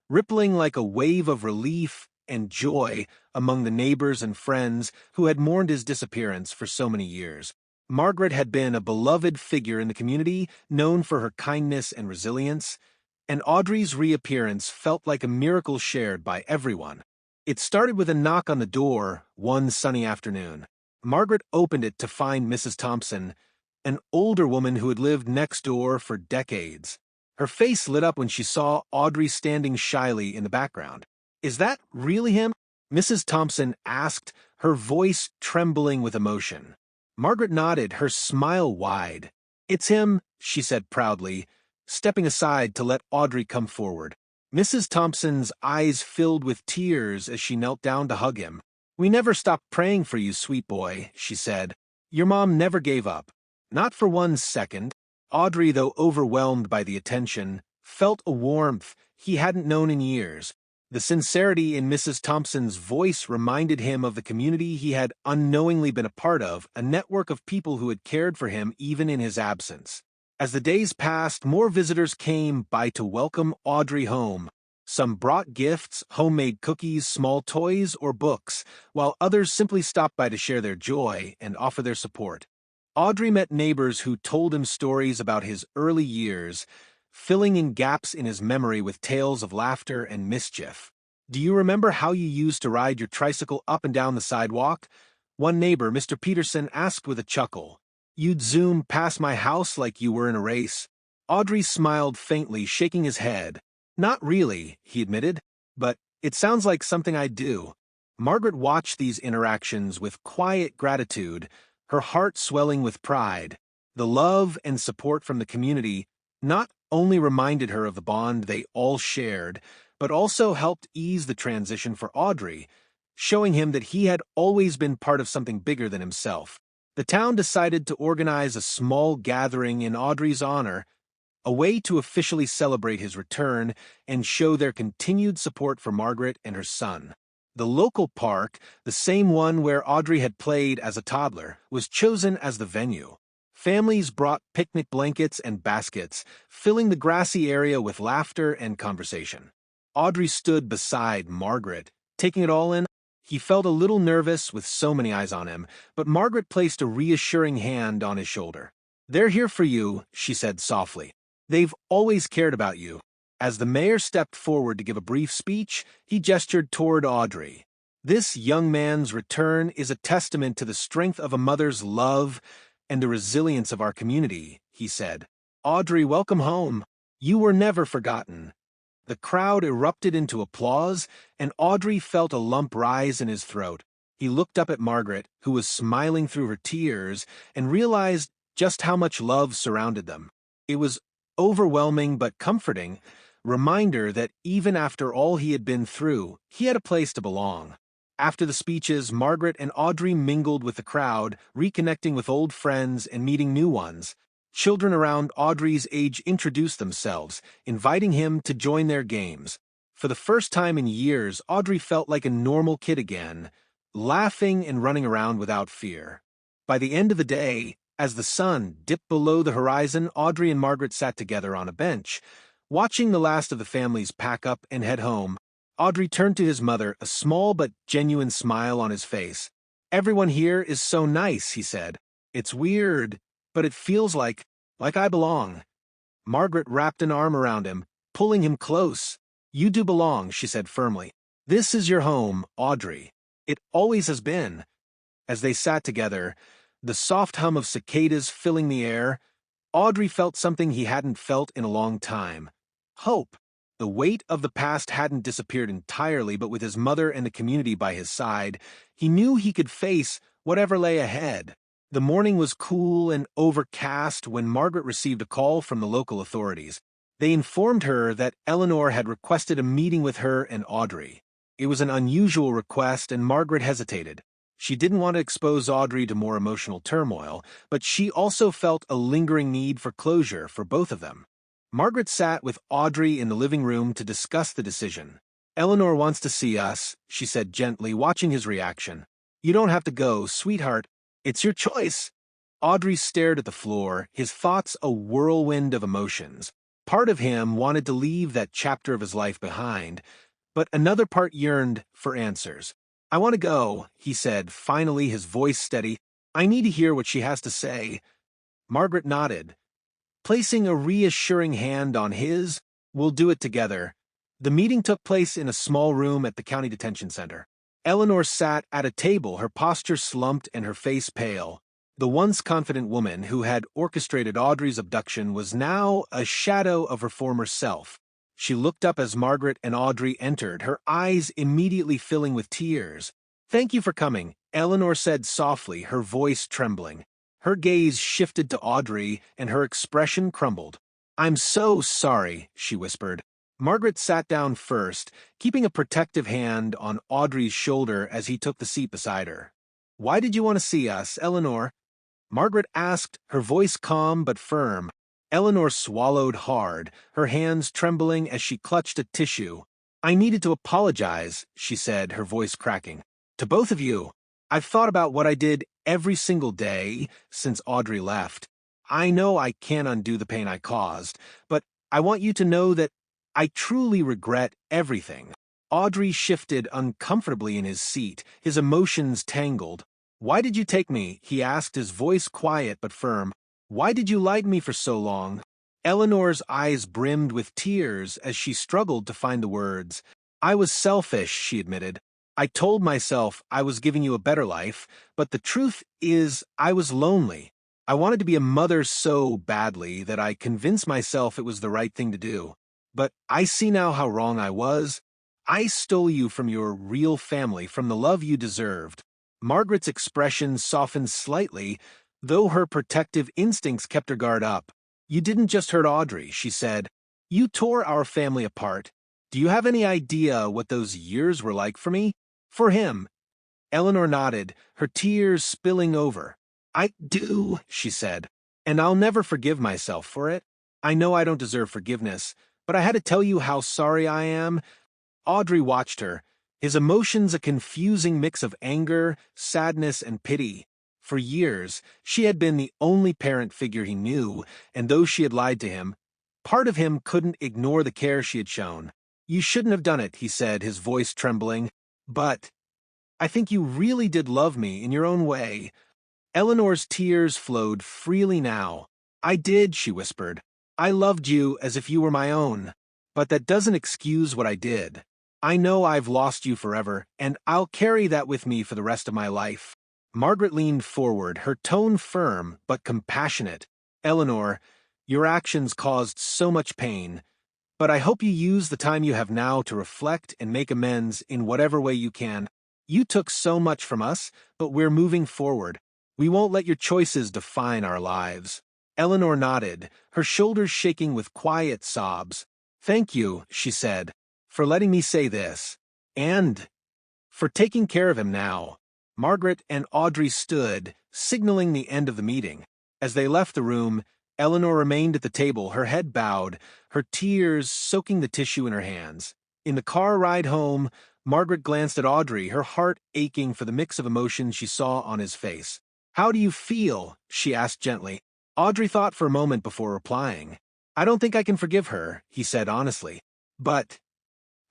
rippling like a wave of relief and joy among the neighbors and friends who had mourned his disappearance for so many years. Margaret had been a beloved figure in the community, known for her kindness and resilience, and Audrey's reappearance felt like a miracle shared by everyone. It started with a knock on the door one sunny afternoon. Margaret opened it to find Mrs. Thompson, an older woman who had lived next door for decades. Her face lit up when she saw Audrey standing shyly in the background. "Is that really him?" Mrs. Thompson asked, her voice trembling with emotion. Margaret nodded, her smile wide. "It's him," she said proudly, stepping aside to let Audrey come forward. Mrs. Thompson's eyes filled with tears as she knelt down to hug him. "We never stopped praying for you, sweet boy," she said. "Your mom never gave up." Not for 1 second. Audrey, though overwhelmed by the attention, felt a warmth he hadn't known in years. The sincerity in Mrs. Thompson's voice reminded him of the community he had unknowingly been a part of, a network of people who had cared for him even in his absence. As the days passed, more visitors came by to welcome Audrey home. Some brought gifts, homemade cookies, small toys, or books, while others simply stopped by to share their joy and offer their support. Audrey met neighbors who told him stories about his early years, filling in gaps in his memory with tales of laughter and mischief. "Do you remember how you used to ride your tricycle up and down the sidewalk?" One neighbor, Mr. Peterson, asked with a chuckle. "You'd zoom past my house like you were in a race." Audrey smiled faintly, shaking his head. "Not really," he admitted, "but it sounds like something I'd do." Margaret watched these interactions with quiet gratitude, her heart swelling with pride. The love and support from the community not only reminded her of the bond they all shared, but also helped ease the transition for Audrey, showing him that he had always been part of something bigger than himself. The town decided to organize a small gathering in Audrey's honor, a way to officially celebrate his return and show their continued support for Margaret and her son. The local park, the same one where Audrey had played as a toddler, was chosen as the venue. Families brought picnic blankets and baskets, filling the grassy area with laughter and conversation. Audrey stood beside Margaret, taking it all in. He felt a little nervous with so many eyes on him, but Margaret placed a reassuring hand on his shoulder. "They're here for you," she said softly. "They've always cared about you." As the mayor stepped forward to give a brief speech, he gestured toward Audrey. "This young man's return is a testament to the strength of a mother's love and the resilience of our community," he said. "Audrey, welcome home. You were never forgotten." The crowd erupted into applause, and Audrey felt a lump rise in his throat. He looked up at Margaret, who was smiling through her tears, and realized just how much love surrounded them. It was overwhelming but comforting reminder that even after all he had been through, he had a place to belong. After the speeches, Margaret and Audrey mingled with the crowd, reconnecting with old friends and meeting new ones. Children around Audrey's age introduced themselves, inviting him to join their games. For the first time in years, Audrey felt like a normal kid again, laughing and running around without fear. By the end of the day, as the sun dipped below the horizon, Audrey and Margaret sat together on a bench. Watching the last of the families pack up and head home, Audrey turned to his mother, a small but genuine smile on his face. "Everyone here is so nice," he said. "It's weird, but it feels like I belong." Margaret wrapped an arm around him, pulling him close. "You do belong," she said firmly. "This is your home, Audrey. It always has been." As they sat together, the soft hum of cicadas filling the air, Audrey felt something he hadn't felt in a long time. Hope. The weight of the past hadn't disappeared entirely, but with his mother and the community by his side, he knew he could face whatever lay ahead. The morning was cool and overcast when Margaret received a call from the local authorities. They informed her that Eleanor had requested a meeting with her and Audrey. It was an unusual request, and Margaret hesitated. She didn't want to expose Audrey to more emotional turmoil, but she also felt a lingering need for closure for both of them. Margaret sat with Audrey in the living room to discuss the decision. "Eleanor wants to see us," she said gently, watching his reaction. "You don't have to go, sweetheart. It's your choice." Audrey stared at the floor, his thoughts a whirlwind of emotions. Part of him wanted to leave that chapter of his life behind, but another part yearned for answers. "I want to go," he said, finally, his voice steady. "I need to hear what she has to say." Margaret nodded. Placing a reassuring hand on his, "We'll do it together." The meeting took place in a small room at the county detention center. Eleanor sat at a table, her posture slumped and her face pale. The once confident woman who had orchestrated Audrey's abduction was now a shadow of her former self. She looked up as Margaret and Audrey entered, her eyes immediately filling with tears. "Thank you for coming," Eleanor said softly, her voice trembling. Her gaze shifted to Audrey, and her expression crumbled. "I'm so sorry," she whispered. Margaret sat down first, keeping a protective hand on Audrey's shoulder as he took the seat beside her. "Why did you want to see us, Eleanor?" Margaret asked, her voice calm but firm. Eleanor swallowed hard, her hands trembling as she clutched a tissue. "I needed to apologize," she said, her voice cracking. "To both of you. I've thought about what I did every single day since Audrey left. I know I can't undo the pain I caused, but I want you to know that I truly regret everything." Audrey shifted uncomfortably in his seat, his emotions tangled. "Why did you take me?" he asked, his voice quiet but firm. "Why did you lie to me for so long?" Eleanor's eyes brimmed with tears as she struggled to find the words. "I was selfish," she admitted. "I told myself I was giving you a better life, but the truth is I was lonely. I wanted to be a mother so badly that I convinced myself it was the right thing to do. But I see now how wrong I was. I stole you from your real family, from the love you deserved. Margaret's expression softened slightly, though her protective instincts kept her guard up. You didn't just hurt Audrey, she said. You tore our family apart. Do you have any idea what those years were like for me? For him. Eleanor nodded, her tears spilling over. I do, she said, and I'll never forgive myself for it. I know I don't deserve forgiveness, but I had to tell you how sorry I am. Audrey watched her, his emotions a confusing mix of anger, sadness, and pity. For years, she had been the only parent figure he knew, and though she had lied to him, part of him couldn't ignore the care she had shown. You shouldn't have done it, he said, his voice trembling. But I think you really did love me in your own way. Eleanor's tears flowed freely now. I did, she whispered. I loved you as if you were my own. But that doesn't excuse what I did. I know I've lost you forever, and I'll carry that with me for the rest of my life. Margaret leaned forward, her tone firm but compassionate. Eleanor, your actions caused so much pain, but I hope you use the time you have now to reflect and make amends in whatever way you can. You took so much from us, but we're moving forward. We won't let your choices define our lives. Eleanor nodded, her shoulders shaking with quiet sobs. Thank you, she said, for letting me say this. And for taking care of him now. Margaret and Audrey stood, signaling the end of the meeting. As they left the room, Eleanor remained at the table, her head bowed, her tears soaking the tissue in her hands. In the car ride home, Margaret glanced at Audrey, her heart aching for the mix of emotions she saw on his face. How do you feel? She asked gently. Audrey thought for a moment before replying. I don't think I can forgive her, he said honestly. But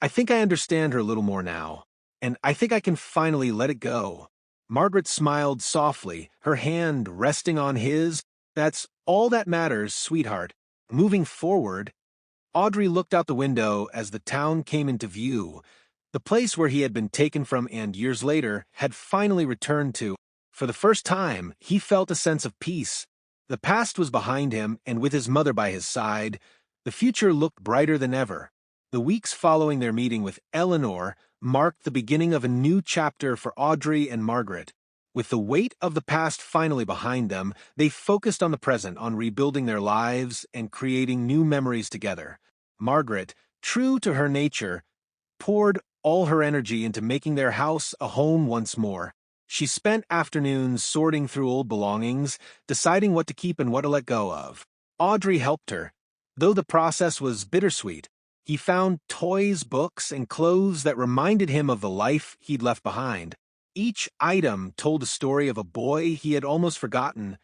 I think I understand her a little more now, and I think I can finally let it go. Margaret smiled softly, her hand resting on his. That's all that matters, sweetheart. Moving forward, Audrey looked out the window as the town came into view. The place where he had been taken from and years later had finally returned to. For the first time, he felt a sense of peace. The past was behind him, and with his mother by his side, the future looked brighter than ever. The weeks following their meeting with Eleanor marked the beginning of a new chapter for Audrey and Margaret. With the weight of the past finally behind them, they focused on the present, on rebuilding their lives and creating new memories together. Margaret, true to her nature, poured all her energy into making their house a home once more. She spent afternoons sorting through old belongings, deciding what to keep and what to let go of. Audrey helped her, though the process was bittersweet. He found toys, books, and clothes that reminded him of the life he'd left behind. Each item told a story of a boy he had almost forgotten,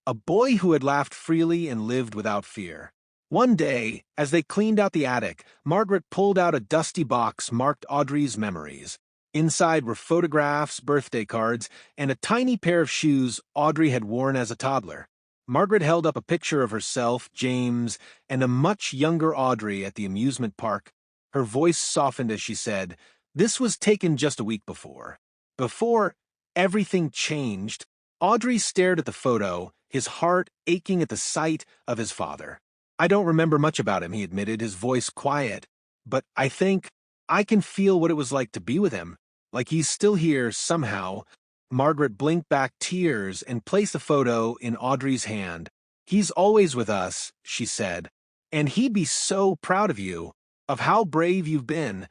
a boy who had laughed freely and lived without fear. One day, as they cleaned out the attic, Margaret pulled out a dusty box marked Audrey's memories. Inside were photographs, birthday cards, and a tiny pair of shoes Audrey had worn as a toddler. Margaret held up a picture of herself, James, and a much younger Audrey at the amusement park. Her voice softened as she said, "This was taken just a week before." Before everything changed, Audrey stared at the photo, his heart aching at the sight of his father. I don't remember much about him, he admitted, his voice quiet. But I think I can feel what it was like to be with him, like he's still here somehow. Margaret blinked back tears and placed the photo in Audrey's hand. He's always with us, she said, and he'd be so proud of you, of how brave you've been.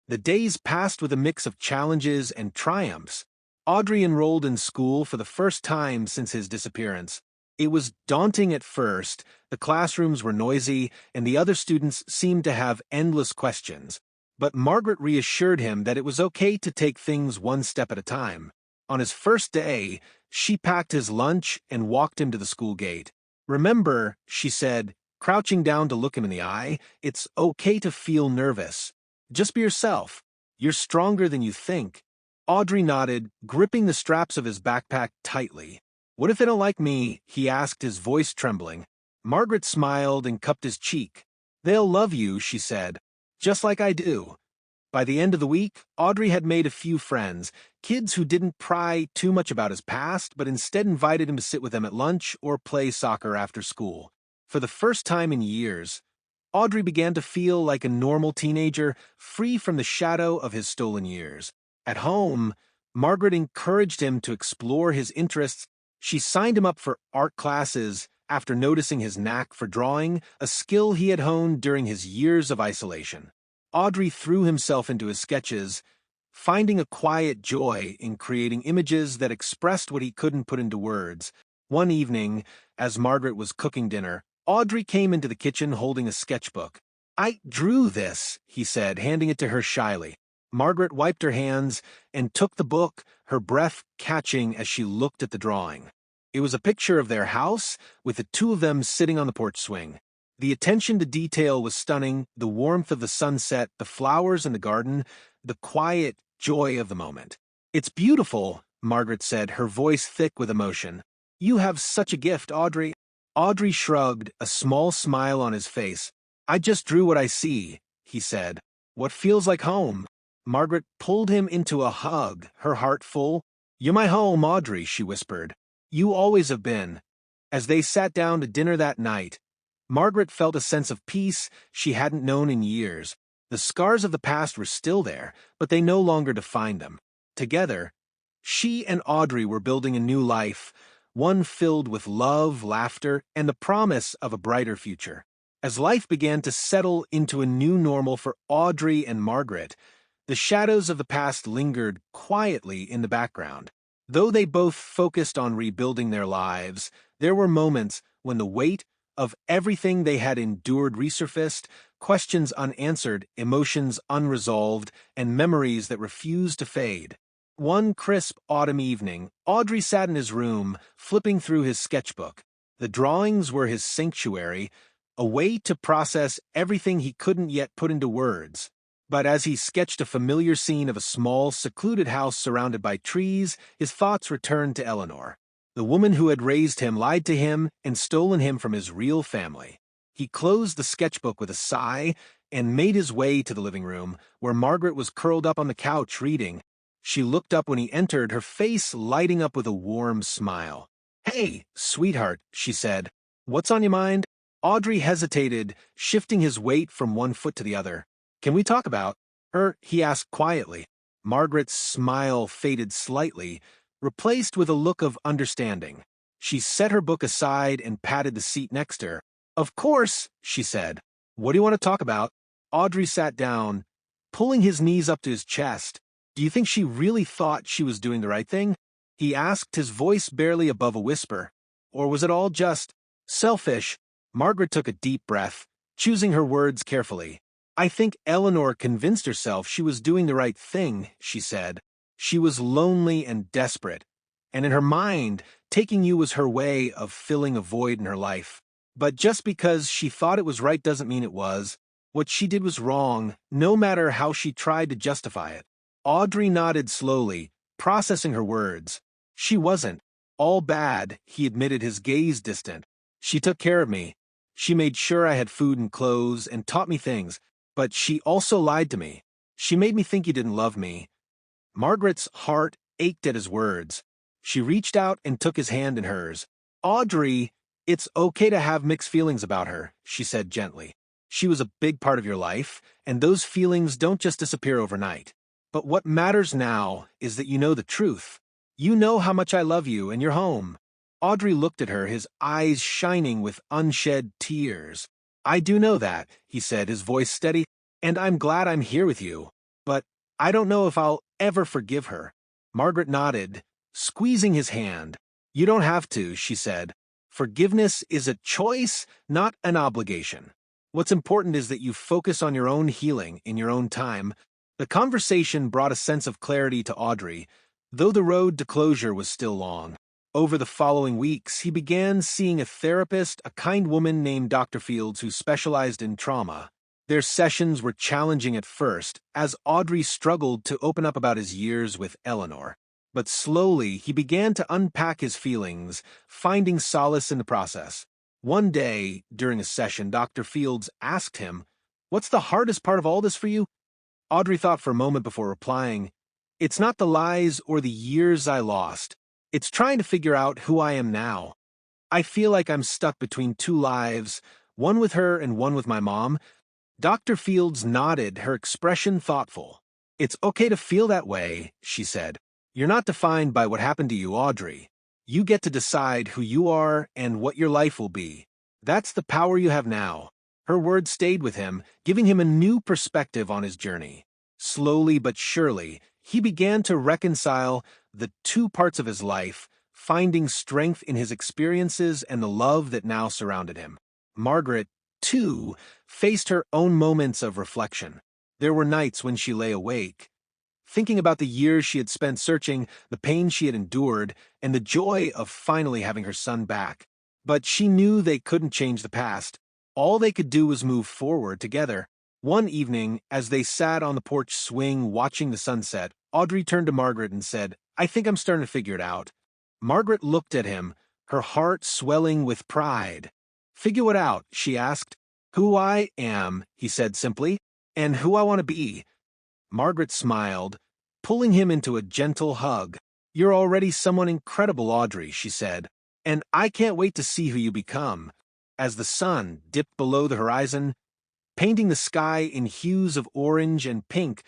The days passed with a mix of challenges and triumphs. Audrey enrolled in school for the first time since his disappearance. It was daunting at first, the classrooms were noisy, and the other students seemed to have endless questions. But Margaret reassured him that it was okay to take things one step at a time. On his first day, she packed his lunch and walked him to the school gate. Remember, she said, crouching down to look him in the eye, it's okay to feel nervous. Just be yourself. You're stronger than you think. Audrey nodded, gripping the straps of his backpack tightly. What if they don't like me? He asked, his voice trembling. Margaret smiled and cupped his cheek. They'll love you, she said, just like I do. By the end of the week, Audrey had made a few friends, kids who didn't pry too much about his past, but instead invited him to sit with them at lunch or play soccer after school. For the first time in years, Audrey began to feel like a normal teenager, free from the shadow of his stolen years. At home, Margaret encouraged him to explore his interests. She signed him up for art classes after noticing his knack for drawing, a skill he had honed during his years of isolation. Audrey threw himself into his sketches, finding a quiet joy in creating images that expressed what he couldn't put into words. One evening, as Margaret was cooking dinner, Audrey came into the kitchen holding a sketchbook. "I drew this," he said, handing it to her shyly. Margaret wiped her hands and took the book, her breath catching as she looked at the drawing. It was a picture of their house, with the two of them sitting on the porch swing. The attention to detail was stunning, the warmth of the sunset, the flowers in the garden, the quiet joy of the moment. "It's beautiful," Margaret said, her voice thick with emotion. "You have such a gift, Audrey." Audrey shrugged, a small smile on his face. "I just drew what I see," he said. "What feels like home." Margaret pulled him into a hug, her heart full. "You're my home, Audrey," she whispered. "You always have been." As they sat down to dinner that night, Margaret felt a sense of peace she hadn't known in years. The scars of the past were still there, but they no longer defined them. Together, she and Audrey were building a new life, one filled with love, laughter, and the promise of a brighter future. As life began to settle into a new normal for Audrey and Margaret, the shadows of the past lingered quietly in the background. Though they both focused on rebuilding their lives, there were moments when the weight of everything they had endured resurfaced, questions unanswered, emotions unresolved, and memories that refused to fade. One crisp autumn evening, Audrey sat in his room, flipping through his sketchbook. The drawings were his sanctuary, a way to process everything he couldn't yet put into words. But as he sketched a familiar scene of a small, secluded house surrounded by trees, his thoughts returned to Eleanor. The woman who had raised him lied to him and stolen him from his real family. He closed the sketchbook with a sigh and made his way to the living room, where Margaret was curled up on the couch reading. She looked up when he entered, her face lighting up with a warm smile. "Hey, sweetheart," she said. "What's on your mind?" Audrey hesitated, shifting his weight from one foot to the other. "Can we talk about her?" he asked quietly. Margaret's smile faded slightly, replaced with a look of understanding. She set her book aside and patted the seat next to her. "Of course," she said. "What do you want to talk about?" Audrey sat down, pulling his knees up to his chest. "Do you think she really thought she was doing the right thing?" he asked, his voice barely above a whisper. "Or was it all just selfish?" Margaret took a deep breath, choosing her words carefully. "I think Eleanor convinced herself she was doing the right thing," she said. "She was lonely and desperate, and in her mind, taking you was her way of filling a void in her life. But just because she thought it was right doesn't mean it was. What she did was wrong, no matter how she tried to justify it." Audrey nodded slowly, processing her words. "She wasn't all bad," he admitted, his gaze distant. "She took care of me. She made sure I had food and clothes and taught me things, but she also lied to me. She made me think you didn't love me." Margaret's heart ached at his words. She reached out and took his hand in hers. "Audrey, it's okay to have mixed feelings about her," she said gently. "She was a big part of your life, and those feelings don't just disappear overnight. But what matters now is that you know the truth. You know how much I love you and you're home." Audrey looked at her, his eyes shining with unshed tears. "I do know that," he said, his voice steady, "and I'm glad I'm here with you. But I don't know if I'll ever forgive her." Margaret nodded, squeezing his hand. "You don't have to," she said. "Forgiveness is a choice, not an obligation. What's important is that you focus on your own healing in your own time." The conversation brought a sense of clarity to Audrey, though the road to closure was still long. Over the following weeks, he began seeing a therapist, a kind woman named Dr. Fields who specialized in trauma. Their sessions were challenging at first, as Audrey struggled to open up about his years with Eleanor. But slowly, he began to unpack his feelings, finding solace in the process. One day, during a session, Dr. Fields asked him, "What's the hardest part of all this for you?" Audrey thought for a moment before replying, "It's not the lies or the years I lost. It's trying to figure out who I am now. I feel like I'm stuck between two lives, One with her and one with my mom. Dr. Fields nodded, her expression thoughtful. It's okay to feel that way, she said. You're not defined by what happened to you, Audrey. You get to decide who you are and what your life will be. That's the power you have now. Her words stayed with him, giving him a new perspective on his journey. Slowly but surely, he began to reconcile the two parts of his life, finding strength in his experiences and the love that now surrounded him. Margaret, too, faced her own moments of reflection. There were nights when she lay awake, thinking about the years she had spent searching, the pain she had endured, and the joy of finally having her son back. But she knew they couldn't change the past. All they could do was move forward together. One evening, as they sat on the porch swing watching the sunset, Audrey turned to Margaret and said, "I think I'm starting to figure it out." Margaret looked at him, her heart swelling with pride. "Figure what out?" she asked. "Who I am," he said simply, "and who I want to be." Margaret smiled, pulling him into a gentle hug. "You're already someone incredible, Audrey," she said, "and I can't wait to see who you become." As the sun dipped below the horizon, painting the sky in hues of orange and pink,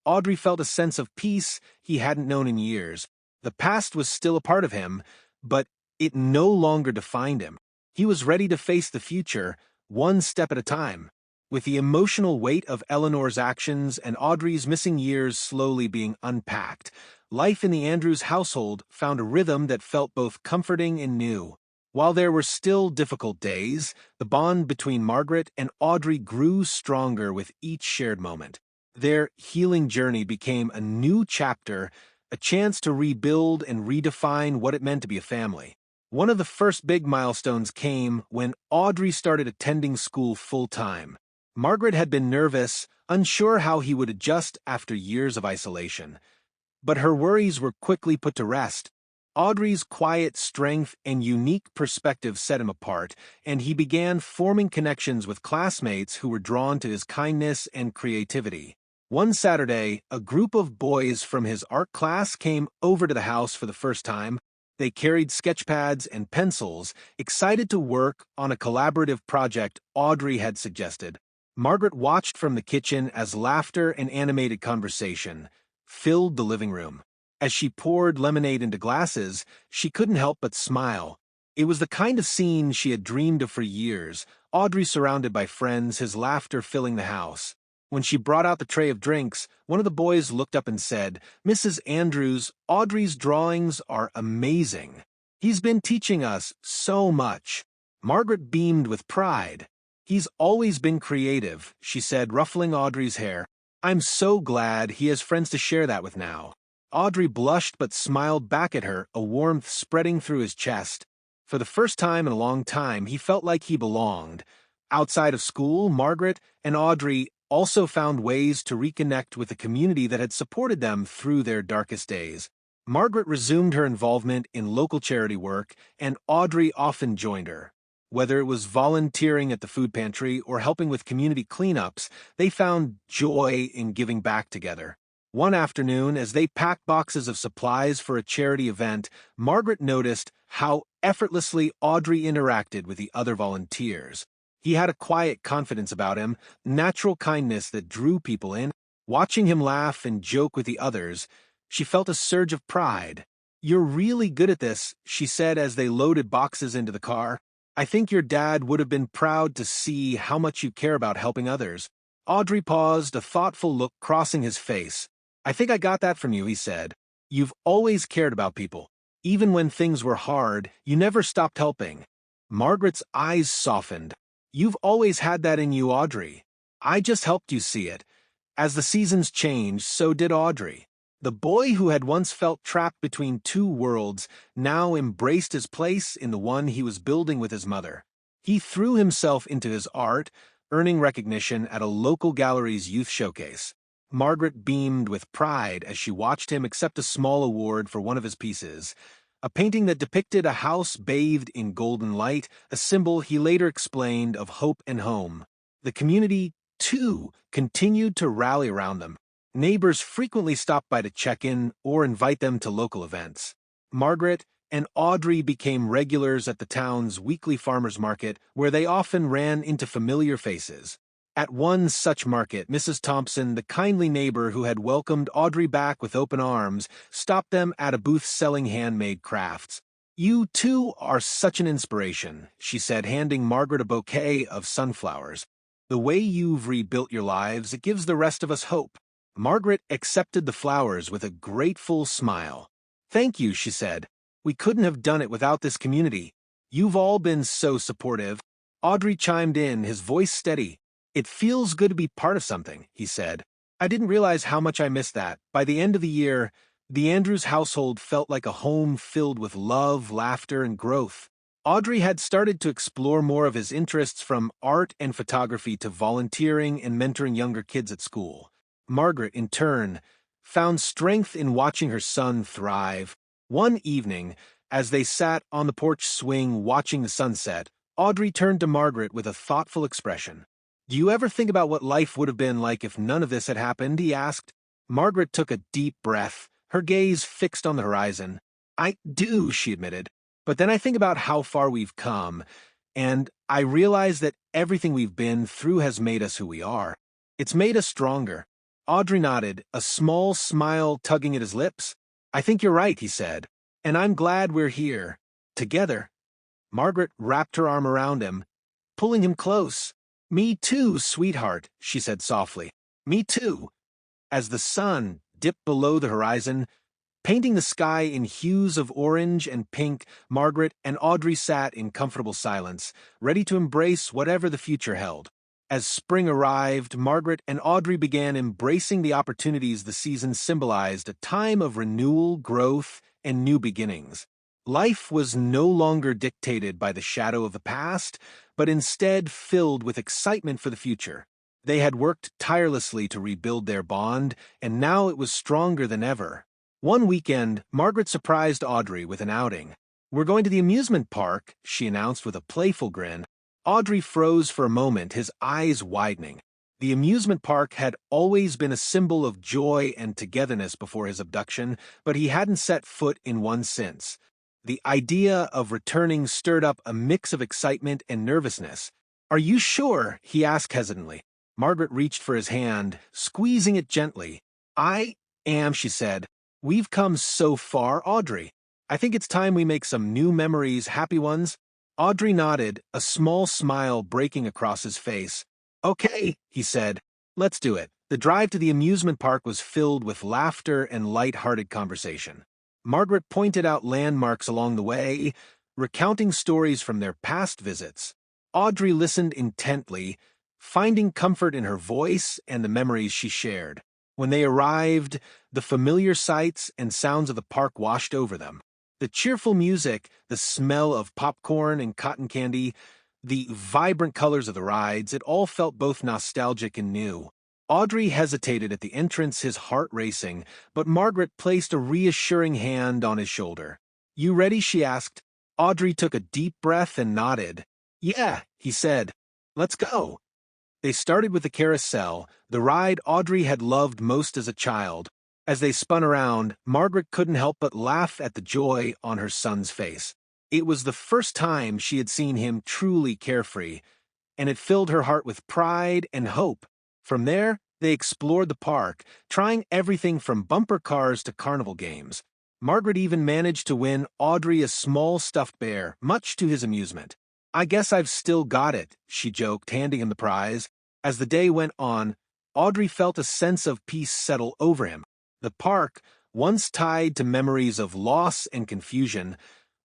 Audrey felt a sense of peace he hadn't known in years. The past was still a part of him, but it no longer defined him. He was ready to face the future, one step at a time. With the emotional weight of Eleanor's actions and Audrey's missing years slowly being unpacked, life in the Andrews household found a rhythm that felt both comforting and new. While there were still difficult days, the bond between Margaret and Audrey grew stronger with each shared moment. Their healing journey became a new chapter, a chance to rebuild and redefine what it meant to be a family. One of the first big milestones came when Audrey started attending school full-time. Margaret had been nervous, unsure how he would adjust after years of isolation. But her worries were quickly put to rest. Audrey's quiet strength and unique perspective set him apart, and he began forming connections with classmates who were drawn to his kindness and creativity. One Saturday, a group of boys from his art class came over to the house for the first time. They carried sketchpads and pencils, excited to work on a collaborative project Audrey had suggested. Margaret watched from the kitchen as laughter and animated conversation filled the living room. As she poured lemonade into glasses, she couldn't help but smile. It was the kind of scene she had dreamed of for years, Audrey surrounded by friends, his laughter filling the house. When she brought out the tray of drinks, one of the boys looked up and said, "Mrs. Andrews, Audrey's drawings are amazing. He's been teaching us so much." Margaret beamed with pride. "He's always been creative," she said, ruffling Audrey's hair. "I'm so glad he has friends to share that with now." Audrey blushed but smiled back at her, a warmth spreading through his chest. For the first time in a long time, he felt like he belonged. Outside of school, Margaret and Audrey also found ways to reconnect with the community that had supported them through their darkest days. Margaret resumed her involvement in local charity work, and Audrey often joined her. Whether it was volunteering at the food pantry or helping with community cleanups, they found joy in giving back together. One afternoon, as they packed boxes of supplies for a charity event, Margaret noticed how effortlessly Audrey interacted with the other volunteers. He had a quiet confidence about him, natural kindness that drew people in. Watching him laugh and joke with the others, she felt a surge of pride. "You're really good at this," she said as they loaded boxes into the car. "I think your dad would have been proud to see how much you care about helping others." Audrey paused, a thoughtful look crossing his face. "I think I got that from you," he said. "You've always cared about people. Even when things were hard, you never stopped helping." Margaret's eyes softened. "You've always had that in you, Audrey. I just helped you see it." As the seasons changed, so did Audrey. The boy who had once felt trapped between two worlds now embraced his place in the one he was building with his mother. He threw himself into his art, earning recognition at a local gallery's youth showcase. Margaret beamed with pride as she watched him accept a small award for one of his pieces, a painting that depicted a house bathed in golden light, a symbol he later explained of hope and home. The community, too, continued to rally around them. Neighbors frequently stopped by to check in or invite them to local events. Margaret, and Audrey became regulars at the town's weekly farmers market, where they often ran into familiar faces. At one such market, Mrs. Thompson, the kindly neighbor who had welcomed Audrey back with open arms, stopped them at a booth selling handmade crafts. "You, too, are such an inspiration," she said, handing Margaret a bouquet of sunflowers. "The way you've rebuilt your lives, it gives the rest of us hope." Margaret accepted the flowers with a grateful smile. "Thank you," she said. "We couldn't have done it without this community. You've all been so supportive." Audrey chimed in, his voice steady. "It feels good to be part of something," he said. "I didn't realize how much I missed that. By the end of the year, the Andrews household felt like a home filled with love, laughter, and growth." Audrey had started to explore more of his interests, from art and photography to volunteering and mentoring younger kids at school. Margaret, in turn, found strength in watching her son thrive. One evening, as they sat on the porch swing watching the sunset, Audrey turned to Margaret with a thoughtful expression. "Do you ever think about what life would have been like if none of this had happened?" he asked. Margaret took a deep breath, her gaze fixed on the horizon. "I do," she admitted. "But then I think about how far we've come, and I realize that everything we've been through has made us who we are. It's made us stronger." Audrey nodded, a small smile tugging at his lips. "I think you're right," he said, "and I'm glad we're here, together." Margaret wrapped her arm around him, pulling him close. "Me too, sweetheart," she said softly. "Me too." As the sun dipped below the horizon, painting the sky in hues of orange and pink, Margaret and Audrey sat in comfortable silence, ready to embrace whatever the future held. As spring arrived, Margaret and Audrey began embracing the opportunities the season symbolized, a time of renewal, growth, and new beginnings. Life was no longer dictated by the shadow of the past, but instead filled with excitement for the future. They had worked tirelessly to rebuild their bond, and now it was stronger than ever. One weekend, Margaret surprised Audrey with an outing. "We're going to the amusement park," she announced with a playful grin. Audrey froze for a moment, his eyes widening. The amusement park had always been a symbol of joy and togetherness before his abduction, but he hadn't set foot in one since. The idea of returning stirred up a mix of excitement and nervousness. "Are you sure?" he asked hesitantly. Margaret reached for his hand, squeezing it gently. "I am," she said. "We've come so far, Audrey. I think it's time we make some new memories, happy ones." Audrey nodded, a small smile breaking across his face. "Okay," he said. "Let's do it." The drive to the amusement park was filled with laughter and light-hearted conversation. Margaret pointed out landmarks along the way, recounting stories from their past visits. Audrey listened intently, finding comfort in her voice and the memories she shared. When they arrived, the familiar sights and sounds of the park washed over them. The cheerful music, the smell of popcorn and cotton candy, the vibrant colors of the rides, it all felt both nostalgic and new. Audrey hesitated at the entrance, his heart racing, but Margaret placed a reassuring hand on his shoulder. "You ready?" she asked. Audrey took a deep breath and nodded. "Yeah," he said. "Let's go." They started with the carousel, the ride Audrey had loved most as a child. As they spun around, Margaret couldn't help but laugh at the joy on her son's face. It was the first time she had seen him truly carefree, and it filled her heart with pride and hope. From there, they explored the park, trying everything from bumper cars to carnival games. Margaret even managed to win Audrey a small stuffed bear, much to his amusement. "I guess I've still got it," she joked, handing him the prize. As the day went on, Audrey felt a sense of peace settle over him. The park, once tied to memories of loss and confusion,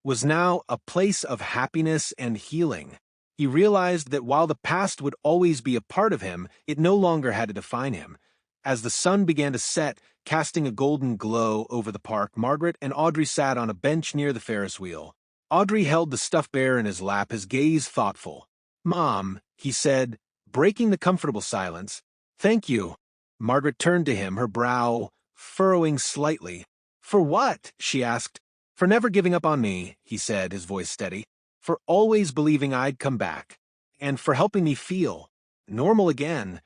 was now a place of happiness and healing. He realized that while the past would always be a part of him, it no longer had to define him. As the sun began to set, casting a golden glow over the park, Margaret and Audrey sat on a bench near the Ferris wheel. Audrey held the stuffed bear in his lap, his gaze thoughtful. "Mom," he said, breaking the comfortable silence. "Thank you." Margaret turned to him, her brow furrowing slightly. "For what?" she asked. "For never giving up on me," he said, his voice steady. "For always believing I'd come back. And for helping me feel normal again."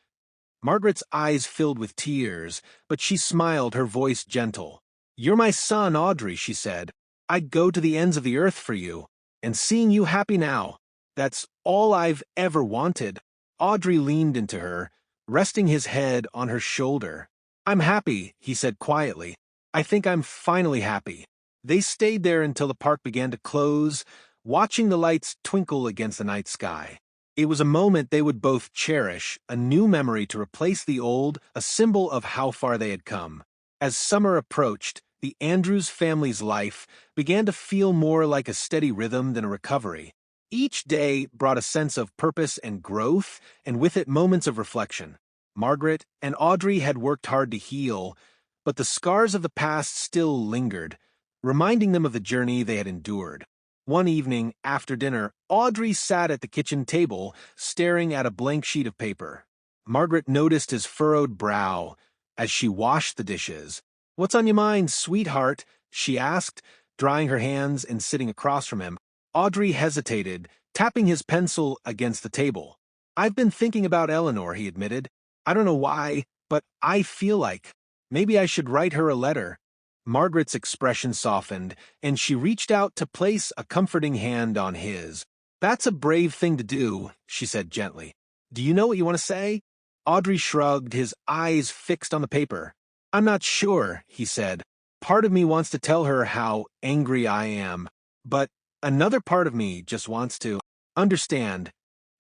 Margaret's eyes filled with tears, but she smiled, her voice gentle. "You're my son, Audrey," she said. I'd go to the ends of the earth for you. And seeing you happy now, that's all I've ever wanted." Audrey leaned into her, resting his head on her shoulder. "I'm happy," he said quietly. "I think I'm finally happy." They stayed there until the park began to close, watching the lights twinkle against the night sky. It was a moment they would both cherish, a new memory to replace the old, a symbol of how far they had come. As summer approached, the Andrews family's life began to feel more like a steady rhythm than a recovery. Each day brought a sense of purpose and growth, and with it moments of reflection. Margaret and Audrey had worked hard to heal, but the scars of the past still lingered, reminding them of the journey they had endured. One evening, after dinner, Audrey sat at the kitchen table, staring at a blank sheet of paper. Margaret noticed his furrowed brow as she washed the dishes. "What's on your mind, sweetheart?" she asked, drying her hands and sitting across from him. Audrey hesitated, tapping his pencil against the table. "I've been thinking about Eleanor," he admitted. "I don't know why, but I feel like maybe I should write her a letter." Margaret's expression softened, and she reached out to place a comforting hand on his. "That's a brave thing to do," she said gently. "Do you know what you want to say?" Audrey shrugged, his eyes fixed on the paper. "I'm not sure," he said. "Part of me wants to tell her how angry I am, but another part of me just wants to understand."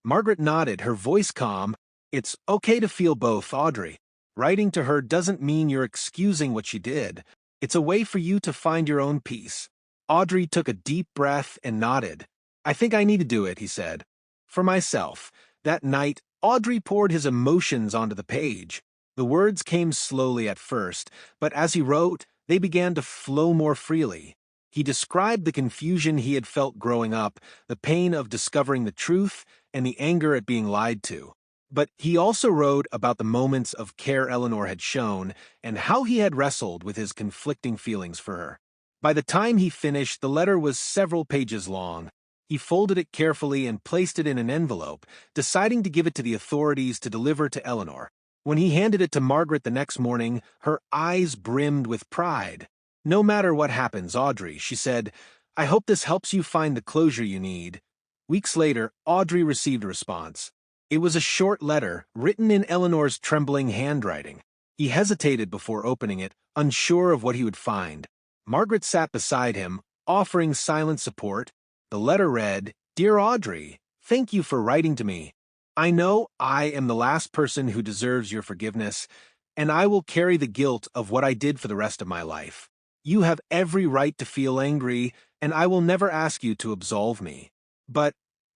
Margaret nodded, her voice calm. "It's okay to feel both, Audrey. Writing to her doesn't mean you're excusing what she did. It's a way for you to find your own peace." Audrey took a deep breath and nodded. "I think I need to do it," he said. "For myself." That night, Audrey poured his emotions onto the page. The words came slowly at first, but as he wrote, they began to flow more freely. He described the confusion he had felt growing up, the pain of discovering the truth, and the anger at being lied to. But he also wrote about the moments of care Eleanor had shown and how he had wrestled with his conflicting feelings for her. By the time he finished, the letter was several pages long. He folded it carefully and placed it in an envelope, deciding to give it to the authorities to deliver to Eleanor. When he handed it to Margaret the next morning, her eyes brimmed with pride. "No matter what happens, Audrey," she said, "I hope this helps you find the closure you need." Weeks later, Audrey received a response. It was a short letter, written in Eleanor's trembling handwriting. He hesitated before opening it, unsure of what he would find. Margaret sat beside him, offering silent support. The letter read, "Dear Audrey, thank you for writing to me. I know I am the last person who deserves your forgiveness, and I will carry the guilt of what I did for the rest of my life. You have every right to feel angry, and I will never ask you to absolve me. But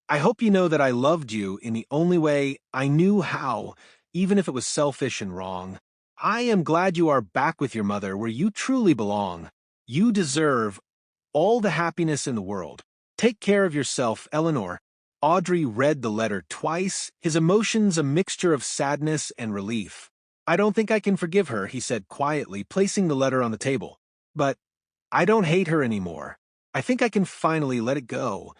I hope you know that I loved you in the only way I knew how, even if it was selfish and wrong. I am glad you are back with your mother where you truly belong. You deserve all the happiness in the world. Take care of yourself, Eleanor." Audrey read the letter twice, his emotions a mixture of sadness and relief. "I don't think I can forgive her," he said quietly, placing the letter on the table. "But I don't hate her anymore. I think I can finally let it go."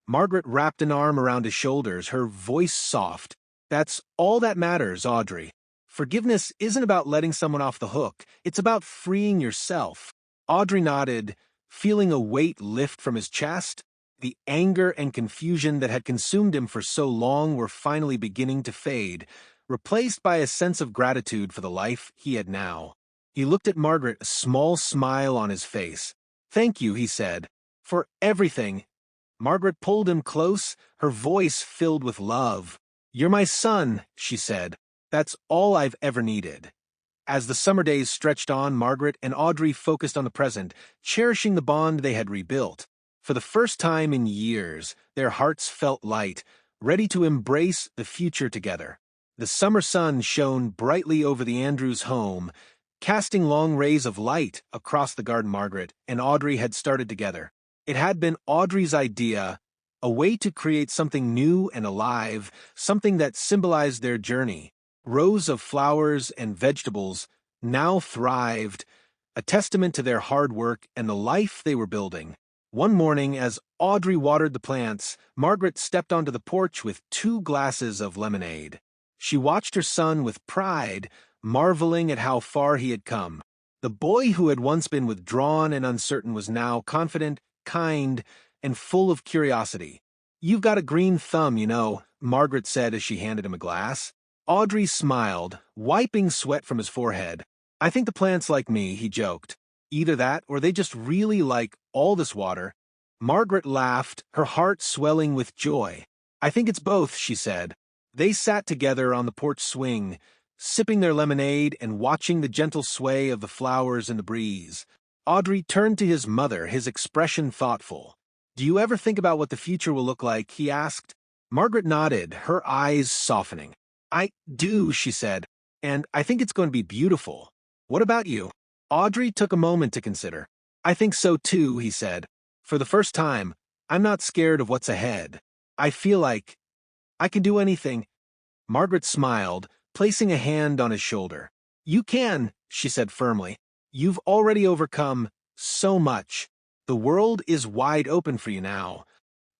Margaret wrapped an arm around his shoulders, her voice soft. "That's all that matters, Audrey. Forgiveness isn't about letting someone off the hook. It's about freeing yourself." Audrey nodded, feeling a weight lift from his chest. The anger and confusion that had consumed him for so long were finally beginning to fade, replaced by a sense of gratitude for the life he had now. He looked at Margaret, a small smile on his face. "Thank you," he said, "for everything." Margaret pulled him close, her voice filled with love. "You're my son," she said. "That's all I've ever needed." As the summer days stretched on, Margaret and Audrey focused on the present, cherishing the bond they had rebuilt. For the first time in years, their hearts felt light, ready to embrace the future together. The summer sun shone brightly over the Andrews home, casting long rays of light across the garden Margaret and Audrey had started together. It had been Audrey's idea, a way to create something new and alive, something that symbolized their journey. Rows of flowers and vegetables now thrived, a testament to their hard work and the life they were building. One morning, as Audrey watered the plants, Margaret stepped onto the porch with 2 glasses of lemonade. She watched her son with pride, marveling at how far he had come. The boy who had once been withdrawn and uncertain was now confident, kind, and full of curiosity. "You've got a green thumb, you know," Margaret said as she handed him a glass. Audrey smiled, wiping sweat from his forehead. "I think the plants like me," he joked. "Either that or they just really like all this water." Margaret laughed, her heart swelling with joy. "I think it's both," she said. They sat together on the porch swing, sipping their lemonade and watching the gentle sway of the flowers in the breeze. Audrey turned to his mother, his expression thoughtful. "Do you ever think about what the future will look like?" he asked. Margaret nodded, her eyes softening. "I do," she said, "and I think it's going to be beautiful. What about you?" Audrey took a moment to consider. "I think so too," he said. "For the first time, I'm not scared of what's ahead. I feel like I can do anything." Margaret smiled, placing a hand on his shoulder. "You can," she said firmly. "You've already overcome so much. The world is wide open for you now."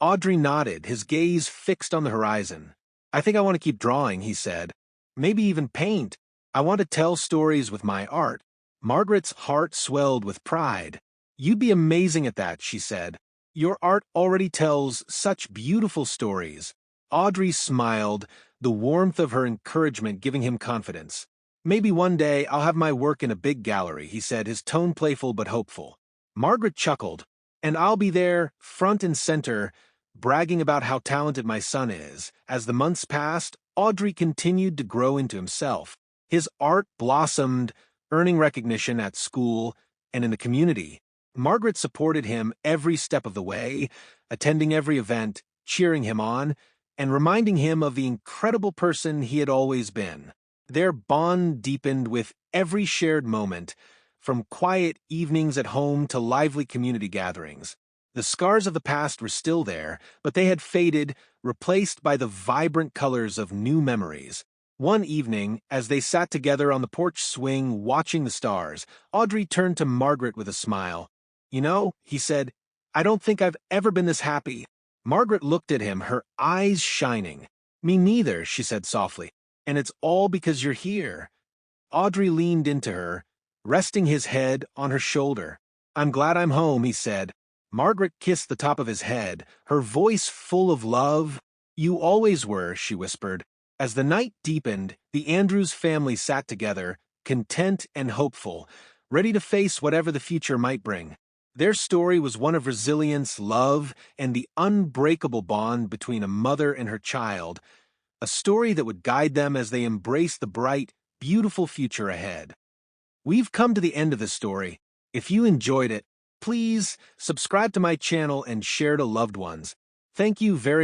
Audrey nodded, his gaze fixed on the horizon. "I think I want to keep drawing," he said. "Maybe even paint. I want to tell stories with my art." Margaret's heart swelled with pride. "You'd be amazing at that," she said. "Your art already tells such beautiful stories." Audrey smiled, the warmth of her encouragement giving him confidence. "Maybe one day I'll have my work in a big gallery," he said, his tone playful but hopeful. Margaret chuckled. "And I'll be there, front and center, bragging about how talented my son is." As the months passed, Audrey continued to grow into himself. His art blossomed, earning recognition at school and in the community. Margaret supported him every step of the way, attending every event, cheering him on, and reminding him of the incredible person he had always been. Their bond deepened with every shared moment, from quiet evenings at home to lively community gatherings. The scars of the past were still there, but they had faded, replaced by the vibrant colors of new memories. One evening, as they sat together on the porch swing watching the stars, Audrey turned to Margaret with a smile. "You know," he said, "I don't think I've ever been this happy." Margaret looked at him, her eyes shining. "Me neither," she said softly. "And it's all because you're here." Audrey leaned into her, resting his head on her shoulder. "I'm glad I'm home," he said. Margaret kissed the top of his head, her voice full of love. "You always were," she whispered. As the night deepened, the Andrews family sat together, content and hopeful, ready to face whatever the future might bring. Their story was one of resilience, love, and the unbreakable bond between a mother and her child, a story that would guide them as they embraced the bright, beautiful future ahead. We've come to the end of this story. If you enjoyed it, please subscribe to my channel and share to loved ones. Thank you very much.